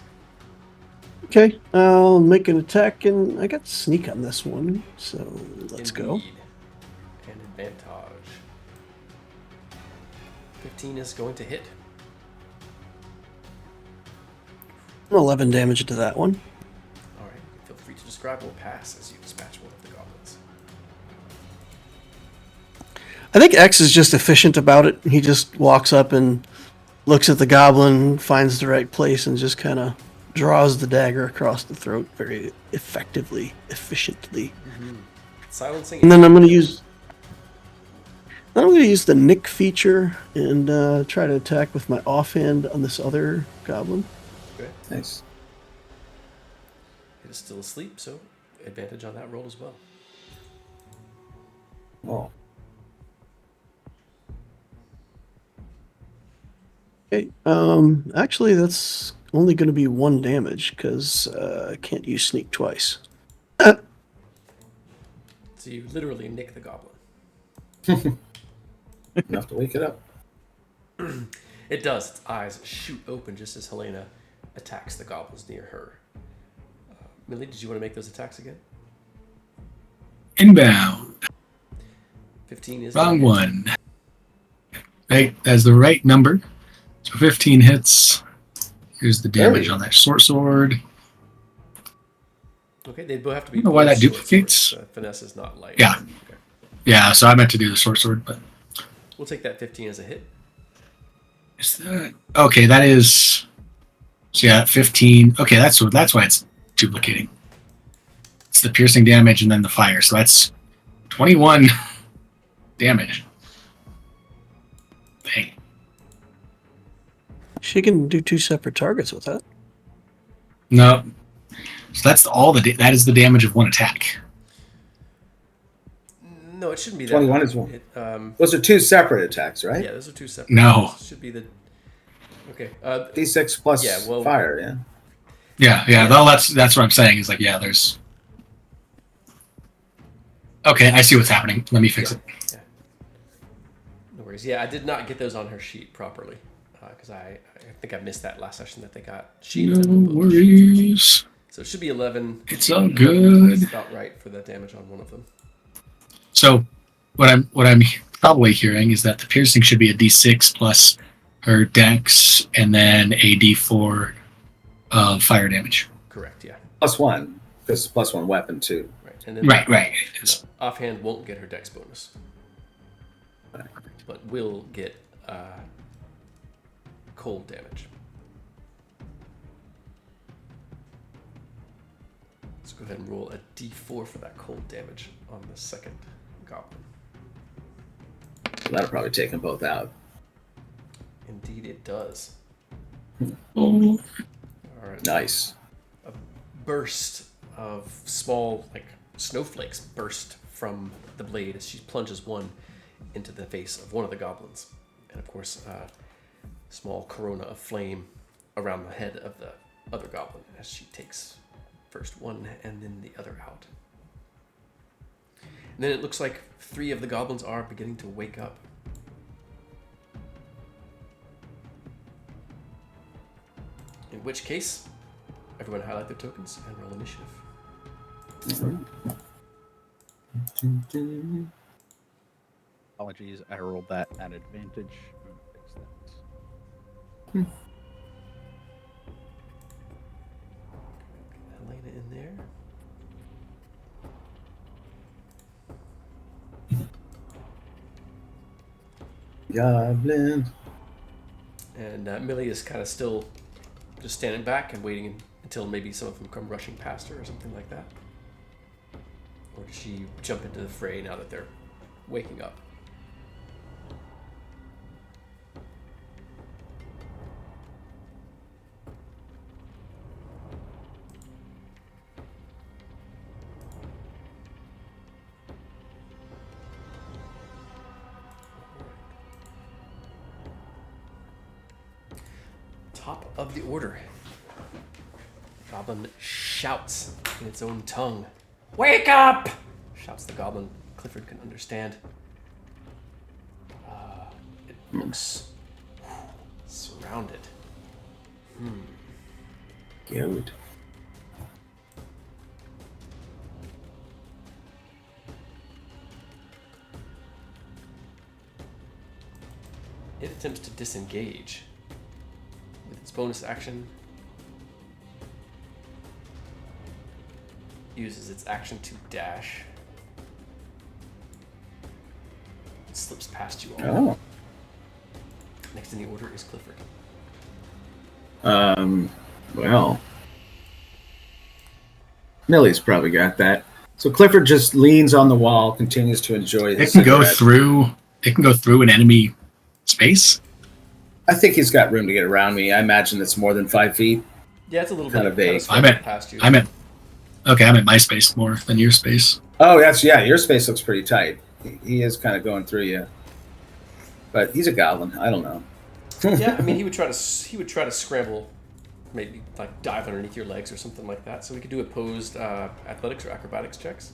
Okay, I'll make an attack, and I got sneak on this one, so let's go. Indeed. And advantage. 15 is going to hit. 11 damage to that one. All right. Feel free to describe or pass as you dispatch one of the goblins. I think X is just efficient about it. He just walks up and looks at the goblin, finds the right place, and just kind of draws the dagger across the throat very efficiently. Silencing. And then I'm going to use the nick feature and try to attack with my offhand on this other goblin. Okay. Nice. It is still asleep, so advantage on that roll as well. Oh. Okay. Actually, that's only going to be 1 damage because I can't use sneak twice. So you literally nick the goblin. Enough to wake it up. It does. Its eyes shoot open just as Helena attacks the goblins near her. Millie, did you want to make those attacks again? Inbound. 15 is Wrong one. Right, that's the right number. So 15 hits. Here's the damage 30. on that short sword. Okay, they both have to I be. don't know why both that short duplicates. swords. Finesse is not light. Yeah. Okay. Yeah, so I meant to do the short sword, but We'll take that 15 as a hit. is that okay? That is. So yeah, 15. Okay, that's why it's duplicating. It's the piercing damage and then the fire. So that's 21 damage. Dang. She can do 2 separate targets with that. No. So that's all that is the damage of one attack. No, it shouldn't be that. 21 high. is one. It, Those are 2 separate attacks, right? yeah, those are 2 separate. No. This should be the. Okay. D6 plus Yeah, well- fire, yeah. Yeah. Well, that's what I'm saying. Is like, yeah, there's. Okay, I see what's happening. Let me fix it. Yeah. No worries. Yeah, I did not get those on her sheet properly because I think I missed that last session that they got sheets. No worries. So it should be 11. It's all good. It's about right for the damage on one of them. So, what I'm probably hearing is that the piercing should be a D6 plus her dex, and then a D4 of fire damage. Correct. Yeah. +1. This is +1 weapon, too. Right. And then Right. offhand won't get her dex bonus, but will get cold damage. Let's go ahead and roll a D4 for that cold damage on the second goblin. So that'll probably take them both out. Indeed, it does. Oh, All right. Nice. A burst of small, like snowflakes, burst from the blade as she plunges one into the face of one of the goblins, and of course, a small corona of flame around the head of the other goblin as she takes first one and then the other out. And then it looks like 3 of the goblins are beginning to wake up. In which case, everyone highlight their tokens and roll initiative. Apologies, I rolled that at advantage. I'm gonna fix that. Elena in there. Goblin. And Millie is kind of still just standing back and waiting until maybe some of them come rushing past her or something like that. Or does she jump into the fray now that they're waking up? Top of the order. Goblin shouts in its own tongue. Wake up! Shouts the goblin. Clifford can understand. It looks surrounded. Good. It attempts to disengage. With its bonus action, uses its action to dash. It slips past you all. Oh. Next in the order is Clifford. Well. Millie's probably got that. So Clifford just leans on the wall, continues to enjoy his It can go cigarette. through. It can go through an enemy space. I think he's got room to get around me. I imagine it's more than 5 feet. Yeah, it's a little Kinda bit vague. kind of past you. I meant. Okay, I'm at my space more than your space. Oh, yeah. Your space looks pretty tight. He is kind of going through you. But he's a goblin. I don't know. Yeah, I mean, he would try to scramble, maybe like dive underneath your legs or something like that. So we could do opposed athletics or acrobatics checks,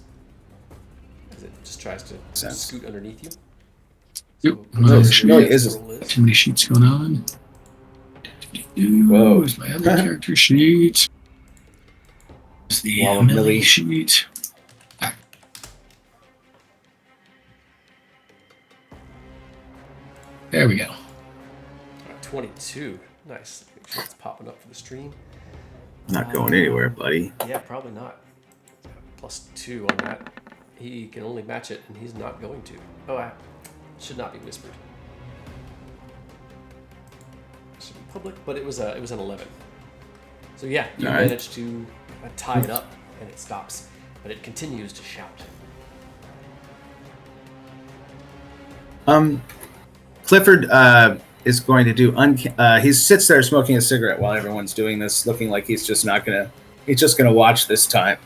as it just tries to Sense. scoot underneath you. Yep. So, Really whatever really your is- roll is. Too many sheets going on. Whoa. Where's my other character sheet? It's the Wall of Millie Millie. sheet. Ah. There we go. 22. Nice. Make sure it's popping up for the stream. I'm not going anywhere, buddy. Yeah, probably not. +2 on that. He can only match it, and he's not going to. Oh, should not be whispered. Should be public, but it was an 11. So yeah, you All right. managed to tie it up, and it stops, but it continues to shout. Clifford is going to do. He sits there smoking a cigarette while everyone's doing this, looking like he's just gonna watch this time.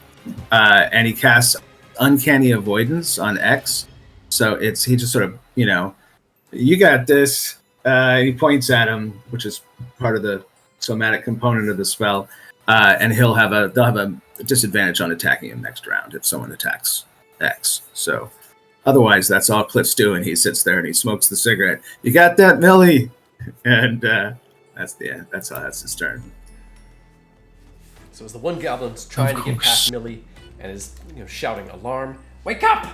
And he casts Uncanny Avoidance on X. So he just sort of, you got this. He points at him, which is part of the somatic component of the spell, and they'll have a disadvantage on attacking him next round if someone attacks X. So otherwise, that's all Cliff's doing. He sits there and he smokes the cigarette. You got that, Millie? And that's his turn. So as the one goblin's trying to get past Millie and is shouting alarm, wake up!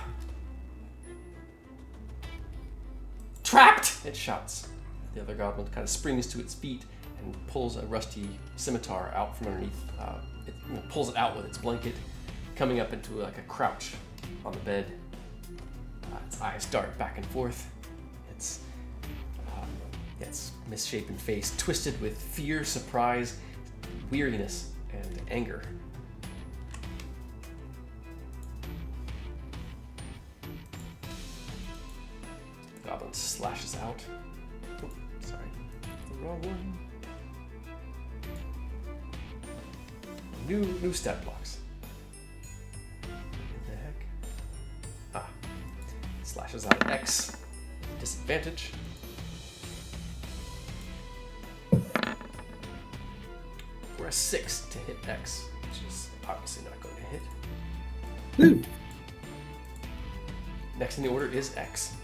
Trapped! It shouts. The other goblin kind of springs to its feet and pulls a rusty scimitar out from underneath. It pulls it out with its blanket, coming up into like a crouch on the bed. Its eyes dart back and forth. Its misshapen face twisted with fear, surprise, weariness, and anger. The goblin slashes out. Oh, sorry, the wrong one. New stat blocks. What the heck? Slashes out X. Disadvantage. For a 6 to hit X, which is obviously not going to hit. Woo. Next in the order is X.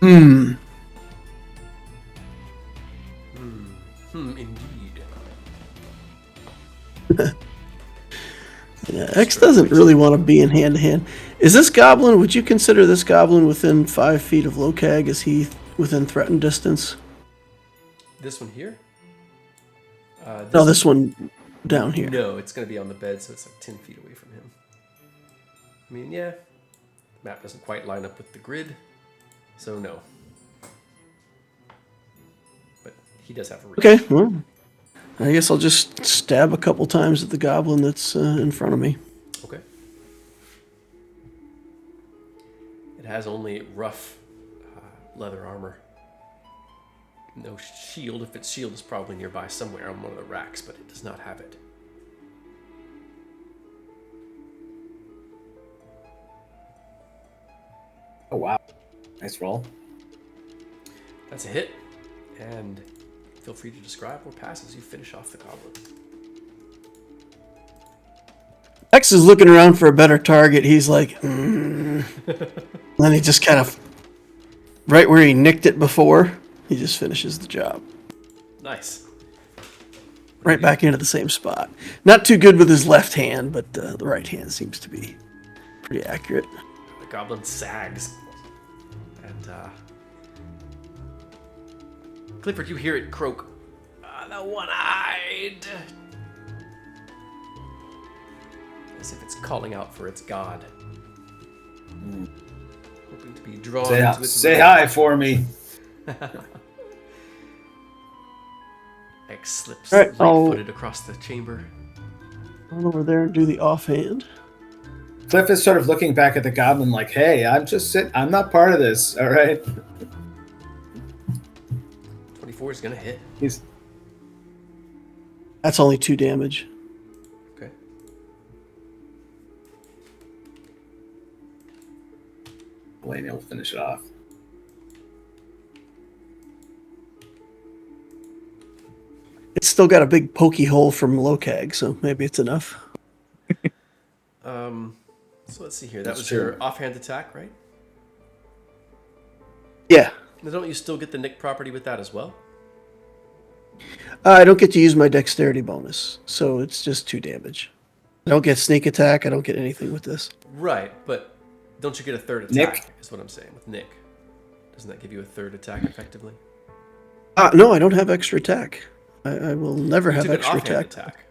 Indeed. Yeah, X doesn't really want to be in hand to hand. Is this goblin? Would you consider this goblin within 5 feet of Lokag? Is he within threatened distance? This one here? No, this one down here. No, it's going to be on the bed, so it's like 10 feet away from him. I mean, yeah. The map doesn't quite line up with the grid, so no. But he does have a reach. Okay, well, I guess I'll just stab a couple times at the goblin that's in front of me. Okay. It has only rough leather armor. No shield. If its shield is probably nearby somewhere on one of the racks, but it does not have it. Oh, wow. Nice roll. That's a hit. And feel free to describe or pass as you finish off the goblin. X is looking around for a better target. He's like, Then he just kind of, right where he nicked it before, he just finishes the job. Nice. Right back into the same spot. Not too good with his left hand, but the right hand seems to be pretty accurate. The goblin sags. And, Clifford, you hear it croak. The one-eyed. As if it's calling out for its god. Hoping to be drawn into its Say hi for me. X slips All right, light-footed across the chamber. I'll over there and do the offhand. Cliff is sort of looking back at the goblin like, hey, I'm not part of this, all right? 24 is going to hit. That's only 2 damage. Okay. Blaney will finish it off. It's still got a big pokey hole from Lokag, so maybe it's enough. So let's see here. That That's was true. your offhand attack, right? Yeah. Now, don't you still get the nick property with that as well? I don't get to use my dexterity bonus, so it's just 2 damage. I don't get sneak attack. I don't get anything with this. Right, but don't you get a third attack? Nick? Is what I'm saying with Nick. Doesn't that give you a third attack effectively? No, I don't have extra attack. I will never You have took an extra offhand attack.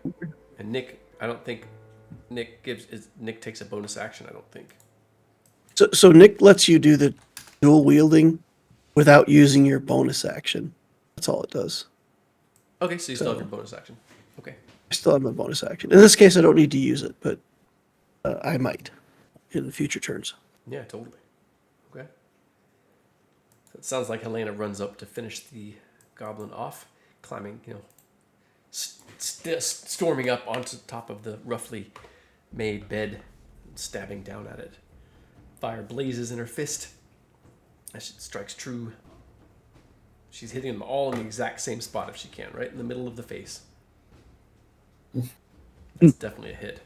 And Nick, I don't think Nick takes a bonus action. I don't think. So Nick lets you do the dual wielding without using your bonus action. That's all it does. Okay, so you still have your bonus action. Okay. I still have my bonus action. In this case, I don't need to use it, but I might in future turns. Yeah, totally. Okay. So it sounds like Helena runs up to finish the goblin off, climbing, storming up onto top of the roughly made bed, and stabbing down at it. Fire blazes in her fist as she strikes true. She's hitting them all in the exact same spot if she can, right in the middle of the face. It's definitely a hit.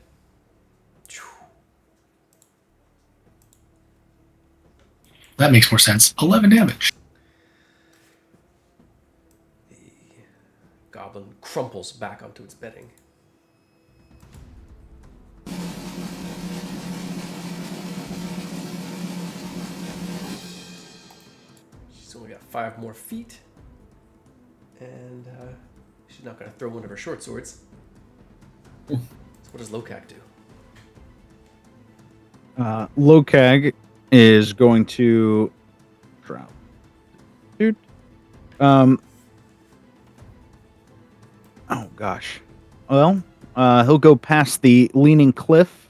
That makes more sense. 11 damage. The goblin crumples back onto its bedding. She's only got 5 more feet. And she's not going to throw one of her short swords. So what does Lokak do? Lokag is going to drop. Dude. Oh gosh. Well, he'll go past the leaning cliff,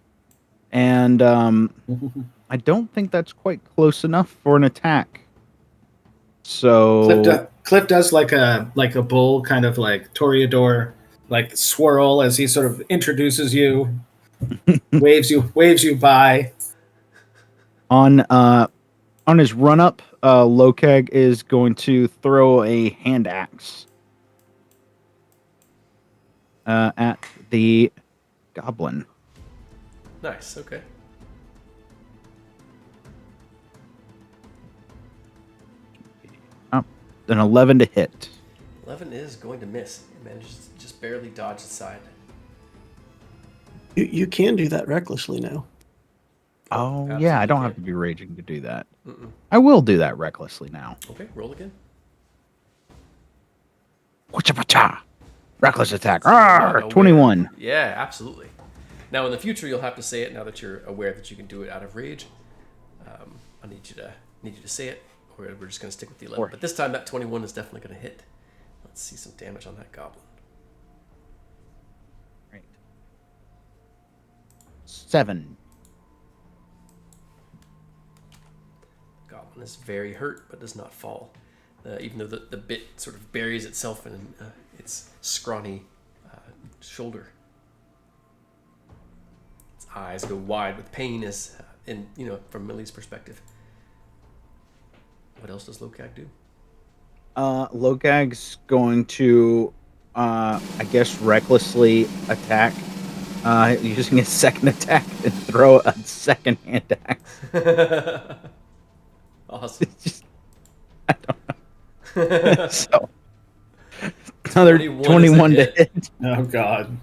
and I don't think that's quite close enough for an attack. So Cliff does like a bull, kind of like Toreador, like swirl as he sort of introduces you, waves you by. on his run up, Lokag is going to throw a hand axe at the goblin. Nice, okay. An 11 to hit. 11 is going to miss. It manages to just barely dodge aside. You can do that recklessly now. Oh, absolutely yeah, I don't can. have to be raging to do that. Mm-mm. I will do that recklessly now. Okay, roll again. Whatcha-pacha! Reckless attack. So you're not Arr, aware. 21. Yeah, absolutely. Now, in the future, you'll have to say it now that you're aware that you can do it out of rage. I need you to say it, or we're just going to stick with the 11. But this time, that 21 is definitely going to hit. Let's see some damage on that goblin. Right. 7. Goblin is very hurt, but does not fall. Even though the bit sort of buries itself in its scrawny shoulder. Its eyes go wide with pain as, from Millie's perspective. What else does Lokag do? Lokag's going to, I guess, recklessly attack, using his second attack and throw a second hand axe. Awesome. Just, I don't know. So, another 21 to hit. Oh God.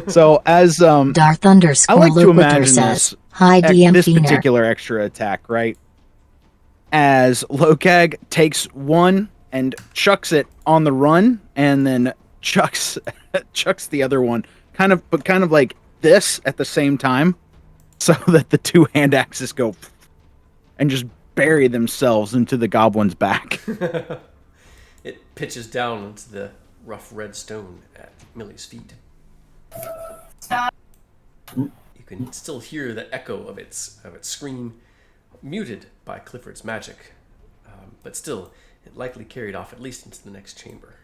So, as Darth I underscore like to Luquitur imagine says, this, "Hi, DM this Feener." particular extra attack, right? As Lokag takes one and chucks it on the run, and then chucks the other one, kind of like this at the same time, so that the two hand axes go and just bury themselves into the goblin's back. It pitches down into the rough red stone at Millie's feet. You can still hear the echo of its scream, muted by Clifford's magic, but still, it likely carried off at least into the next chamber.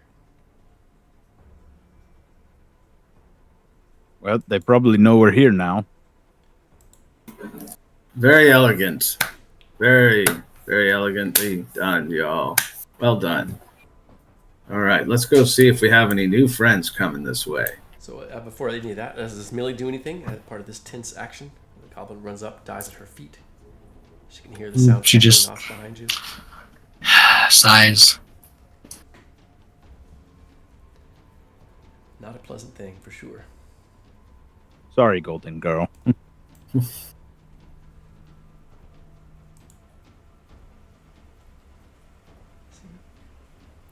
Well, they probably know we're here now. Very elegant. Very, very elegantly done, y'all. Well done. All right, let's go see if we have any new friends coming this way. So before any of that, does Millie do anything as part of this tense action? The goblin runs up, dies at her feet. She can hear the sound She of just- knocks behind you. Sighs. Not a pleasant thing, for sure. Sorry, Golden Girl.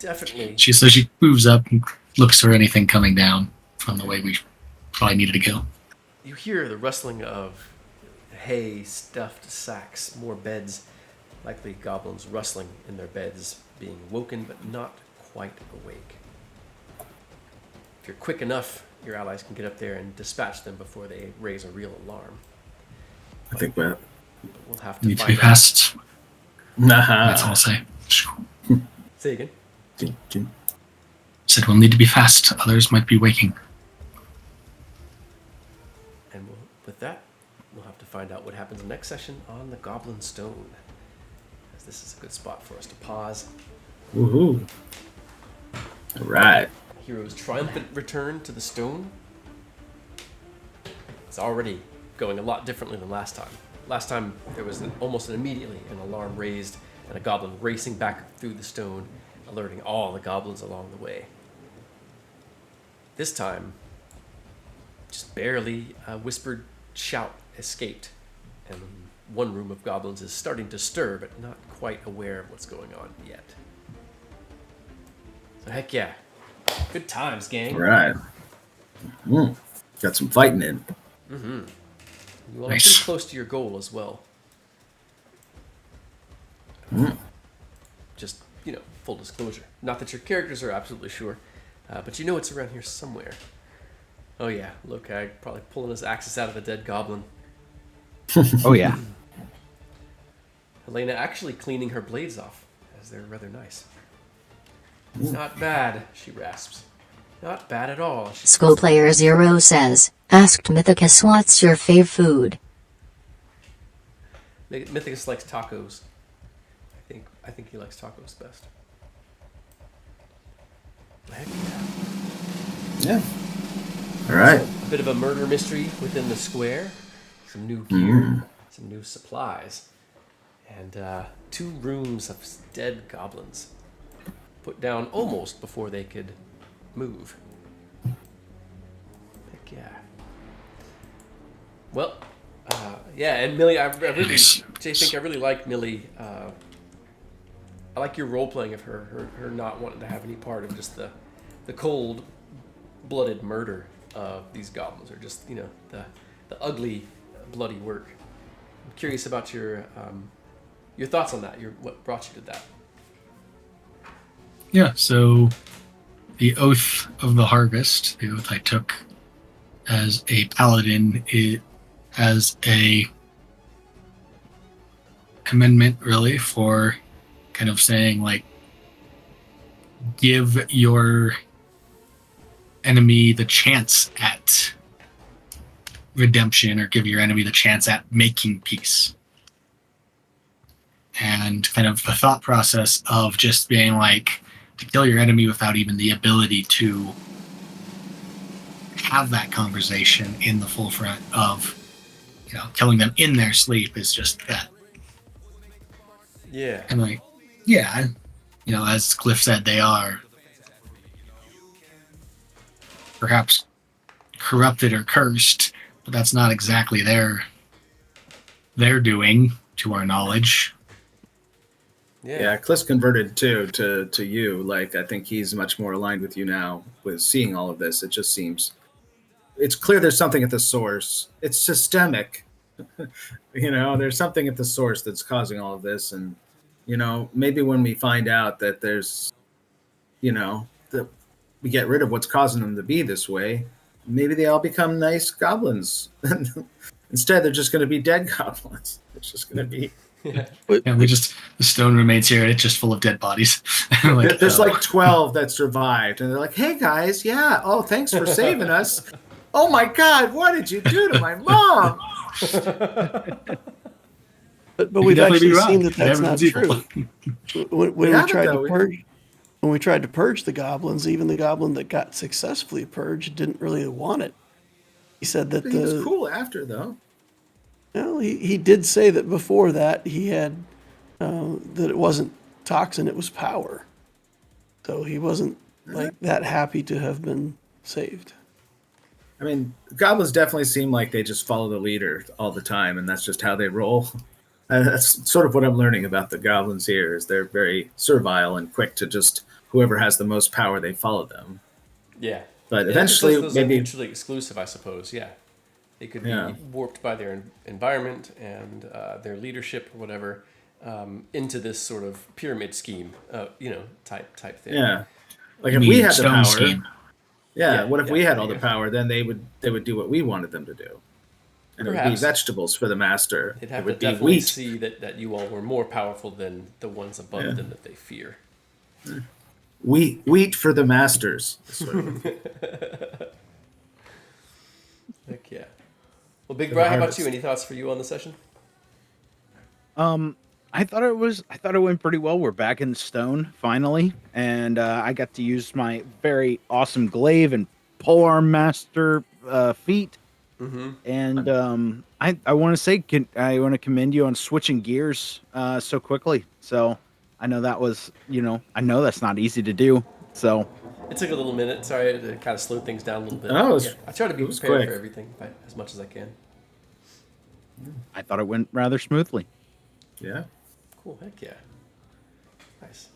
Definitely. She moves up and looks for anything coming down from the way we probably needed to go. You hear the rustling of hay, stuffed sacks, more beds, likely goblins rustling in their beds, being woken but not quite awake. If you're quick enough, your allies can get up there and dispatch them before they raise a real alarm. I think we'll We'll have to Need to find be out. fast. That's all I'll say. Say again. Said we'll need to be fast. Others might be waking. And with that, we'll have to find out what happens next session on the Goblin Stone. As this is a good spot for us to pause. Woohoo! All right. Hero's triumphant return to the stone. It's already going a lot differently than last time. Last time there was almost immediately an alarm raised and a goblin racing back through the stone, alerting all the goblins along the way. This time, just barely a whispered shout escaped, and one room of goblins is starting to stir, but not quite aware of what's going on yet. So heck yeah. Good times, gang. All right. Got some fighting in. Mm-hmm. You are Nice. pretty close to your goal as well. Just, full disclosure. Not that your characters are absolutely sure, but you know it's around here somewhere. Oh yeah, Lokag probably pulling his axes out of the dead goblin. Oh yeah. Helena actually cleaning her blades off, as they're rather nice. Not bad, she rasps. Not bad at all. She School Player Zero says, asked Mythicus what's your fave food? Mythicus likes tacos. I think he likes tacos best. Heck yeah. Yeah. All right. A bit of a murder mystery within the square. Some new gear, some new supplies, and 2 rooms of dead goblins put down almost before they could move. Heck yeah. Well, yeah, and Millie, I really like Millie. I like your role playing of her not wanting to have any part of just the cold-blooded murder of these goblins, or just the ugly, bloody work. I'm curious about your thoughts on that. What brought you to that? Yeah, so the Oath of the Harvest, the oath I took as a paladin, it as a commandment really for kind of saying like, give your enemy the chance at redemption, or give your enemy the chance at making peace. And kind of the thought process of just being like, to kill your enemy without even the ability to have that conversation in the full front of, killing them in their sleep is just that. Yeah. And like, yeah, as Cliff said, they are perhaps corrupted or cursed, but that's not exactly their doing, to our knowledge. Yeah, Cliff's converted too to you. Like, I think he's much more aligned with you now with seeing all of this. It just seems it's clear there's something at the source. It's systemic. There's something at the source that's causing all of this. And, maybe when we find out that there's, that we get rid of what's causing them to be this way, maybe they all become nice goblins. Instead, they're just going to be dead goblins. It's just going to be. And the stone remains here. It's just full of dead bodies. Like, there's like 12 that survived, and they're like, "Hey guys, yeah, oh, thanks for saving us. Oh my God, what did you do to my mom?" But we've actually seen that that's Everyone's not evil. true. When we tried to purge the goblins, even the goblin that got successfully purged didn't really want it. He said that He was cool after, though. Well, he did say that before that he had that it wasn't toxin, it was power. So he wasn't like that happy to have been saved. I mean, goblins definitely seem like they just follow the leader all the time, and that's just how they roll. That's sort of what I'm learning about the goblins here. Is they're very servile and quick to just whoever has the most power, they follow them. Yeah. But And that just says eventually, those are maybe mutually exclusive, I suppose. Yeah. They could yeah, be warped by their environment and their leadership or whatever into this sort of pyramid scheme, type thing. yeah. Like You if we mean had the stone power, scheme? yeah. Yeah, What if yeah, we had there all you the go. power? Then they would do what we wanted them to do, and it would be Perhaps. vegetables for the master. They'd It have to would be definitely wheat. see that you all were more powerful than the ones above Yeah. them that they fear. Wheat for the masters. Sort of. Heck yeah. Well, Big For the Bri, how about harvest. you? Any thoughts for you on the session? I thought it went pretty well. We're back in stone finally, and I got to use my very awesome glaive and polearm master feat. Mm-hmm. And I want to say I want to commend you on switching gears so quickly. So I know that was I know that's not easy to do. So It took a little minute. Sorry to kind of slow things down a little bit. Oh, it was- Yeah, I try to be it was prepared quick. for everything as much as I can. I thought it went rather smoothly. Yeah. Cool. Heck yeah. Nice.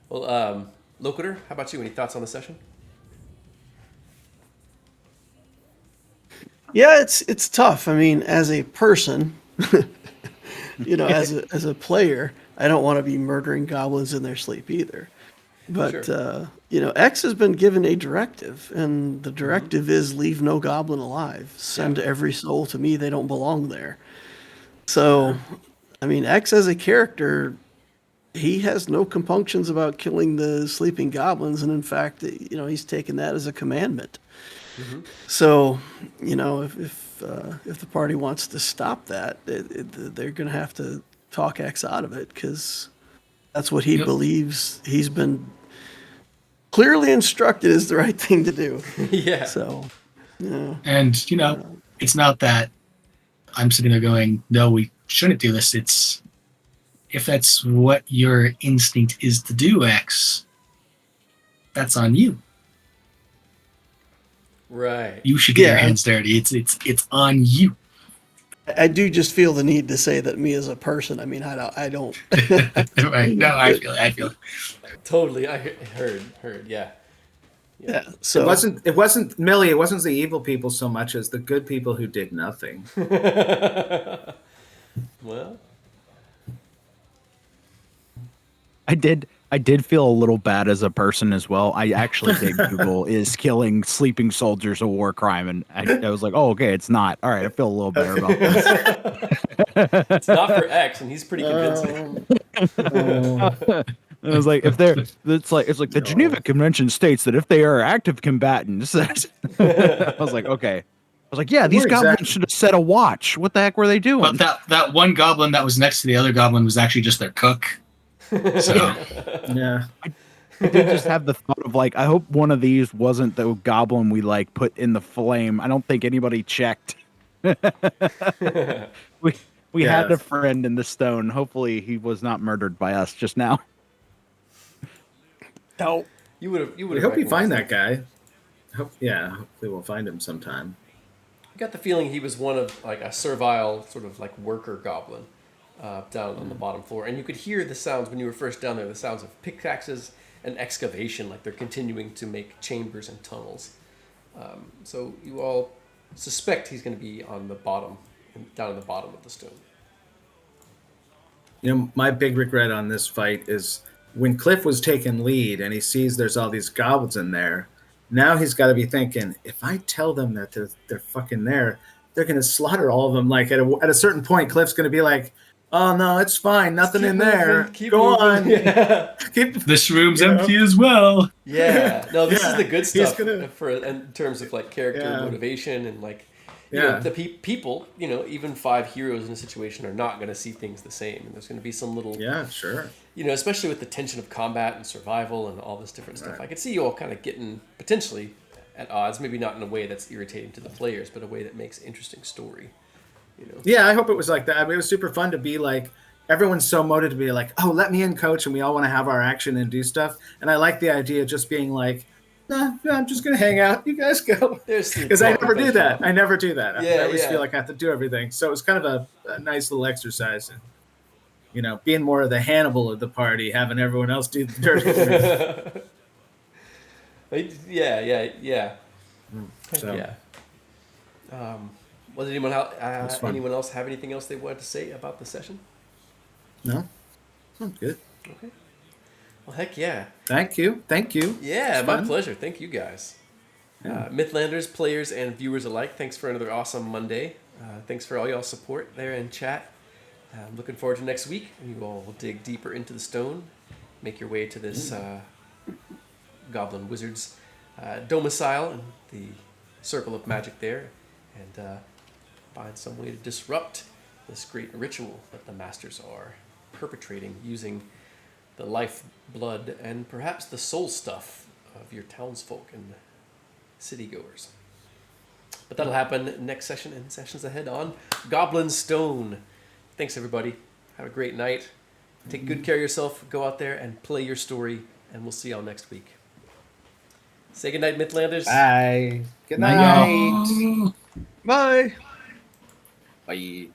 Well, Locator, how about you? Any thoughts on the session? Yeah, it's tough. I mean, as a person, as a player, I don't want to be murdering goblins in their sleep either. But Sure. X has been given a directive, and the directive is leave no goblin alive. Send Yeah. every soul to me; they don't belong there. So, I mean, X as a character, he has no compunctions about killing the sleeping goblins, and in fact, he's taken that as a commandment. So, if the party wants to stop that, they're going to have to talk X out of it because that's what he Yep. believes he's been clearly instructed is the right thing to do. Yeah. So, And it's not that I'm sitting there going, "No, we shouldn't do this." It's if that's what your instinct is to do, X, that's on you. Right. You should get your Yeah. hands dirty. It's on you. I do just feel the need to say that me as a person. I mean, I don't. Right? No, I feel it. I feel it. Totally. I heard. Yeah. Yeah. So It wasn't Millie. It wasn't the evil people so much as the good people who did nothing. Well, I did feel a little bad as a person as well. I actually did Google is killing sleeping soldiers a war crime, and I was like, oh, okay, it's not. All right, I feel a little better about this. it's not for X, and he's pretty convincing. And I was like, it's like the Geneva Convention states that if they are active combatants, I was like, okay. I was like, yeah, these Where goblins exactly- should have set a watch. What the heck were they doing? But that one goblin that was next to the other goblin was actually just their cook. So Yeah. I did just have the thought of like, I hope one of these wasn't the goblin we like put in the flame. I don't think anybody checked. we had Yeah. a friend in the stone. Hopefully he was not murdered by us just now. no. You would have. We hope you find that guy. Hopefully we'll find him sometime. I got the feeling he was one of like a servile sort of like worker goblin down on the bottom floor, and you could hear the sounds when you were first down there. The sounds of pickaxes and excavation, like they're continuing to make chambers and tunnels. So you all suspect he's going to be on the bottom, down at the bottom of the stone. My big regret on this fight is when Cliff was taking lead and he sees there's all these goblins in there. Now he's got to be thinking, if I tell them that they're fucking there, they're going to slaughter all of them. Like at a certain point, Cliff's going to be like, "Oh no, it's fine, nothing Keep in there. moving, keep Go moving." on." Yeah. Keep. this room's You know? empty as well. Yeah. No, this is Yeah. the good He's stuff gonna- in terms of like character Yeah. motivation and like Yeah. the people. Even 5 heroes in a situation are not going to see things the same. And there's going to be some little Yeah, sure. especially with the tension of combat and survival and all this different stuff. Right. I could see you all kind of getting potentially at odds, maybe not in a way that's irritating to the players, but a way that makes interesting story. Yeah, I hope it was like that. I mean, it was super fun to be like, everyone's so motivated to be like, "Oh, let me in, coach," and we all want to have our action and do stuff. And I like the idea of just being like, No, I'm just gonna hang out. You guys go. There's the Because I talk never do that. professional. I never do that. Yeah, I always yeah. feel like I have to do everything. So it was kind of a nice little exercise, and being more of the Hannibal of the party, having everyone else do the dirty work. Yeah. So Yeah. Was was fun. anyone else have anything else they wanted to say about the session? no, I'm good. Okay. Well, heck yeah. Thank you. Yeah, It's my fun. pleasure. Thank you guys. Yeah. Mythlanders, players, and viewers alike, thanks for another awesome Monday. Thanks for all y'all's support there in chat. I'm looking forward to next week. You all will dig deeper into the stone, make your way to this Goblin Wizard's domicile and the circle of magic there, and find some way to disrupt this great ritual that the masters are perpetrating using the life, blood, and perhaps the soul stuff of your townsfolk and citygoers. But that'll happen next session and sessions ahead on Goblin Stone. Thanks, everybody. Have a great night. Take good care of yourself. Go out there and play your story, and we'll see y'all next week. Say goodnight, Mythlanders. Bye. Good Night, night. y'all. Bye. Bye.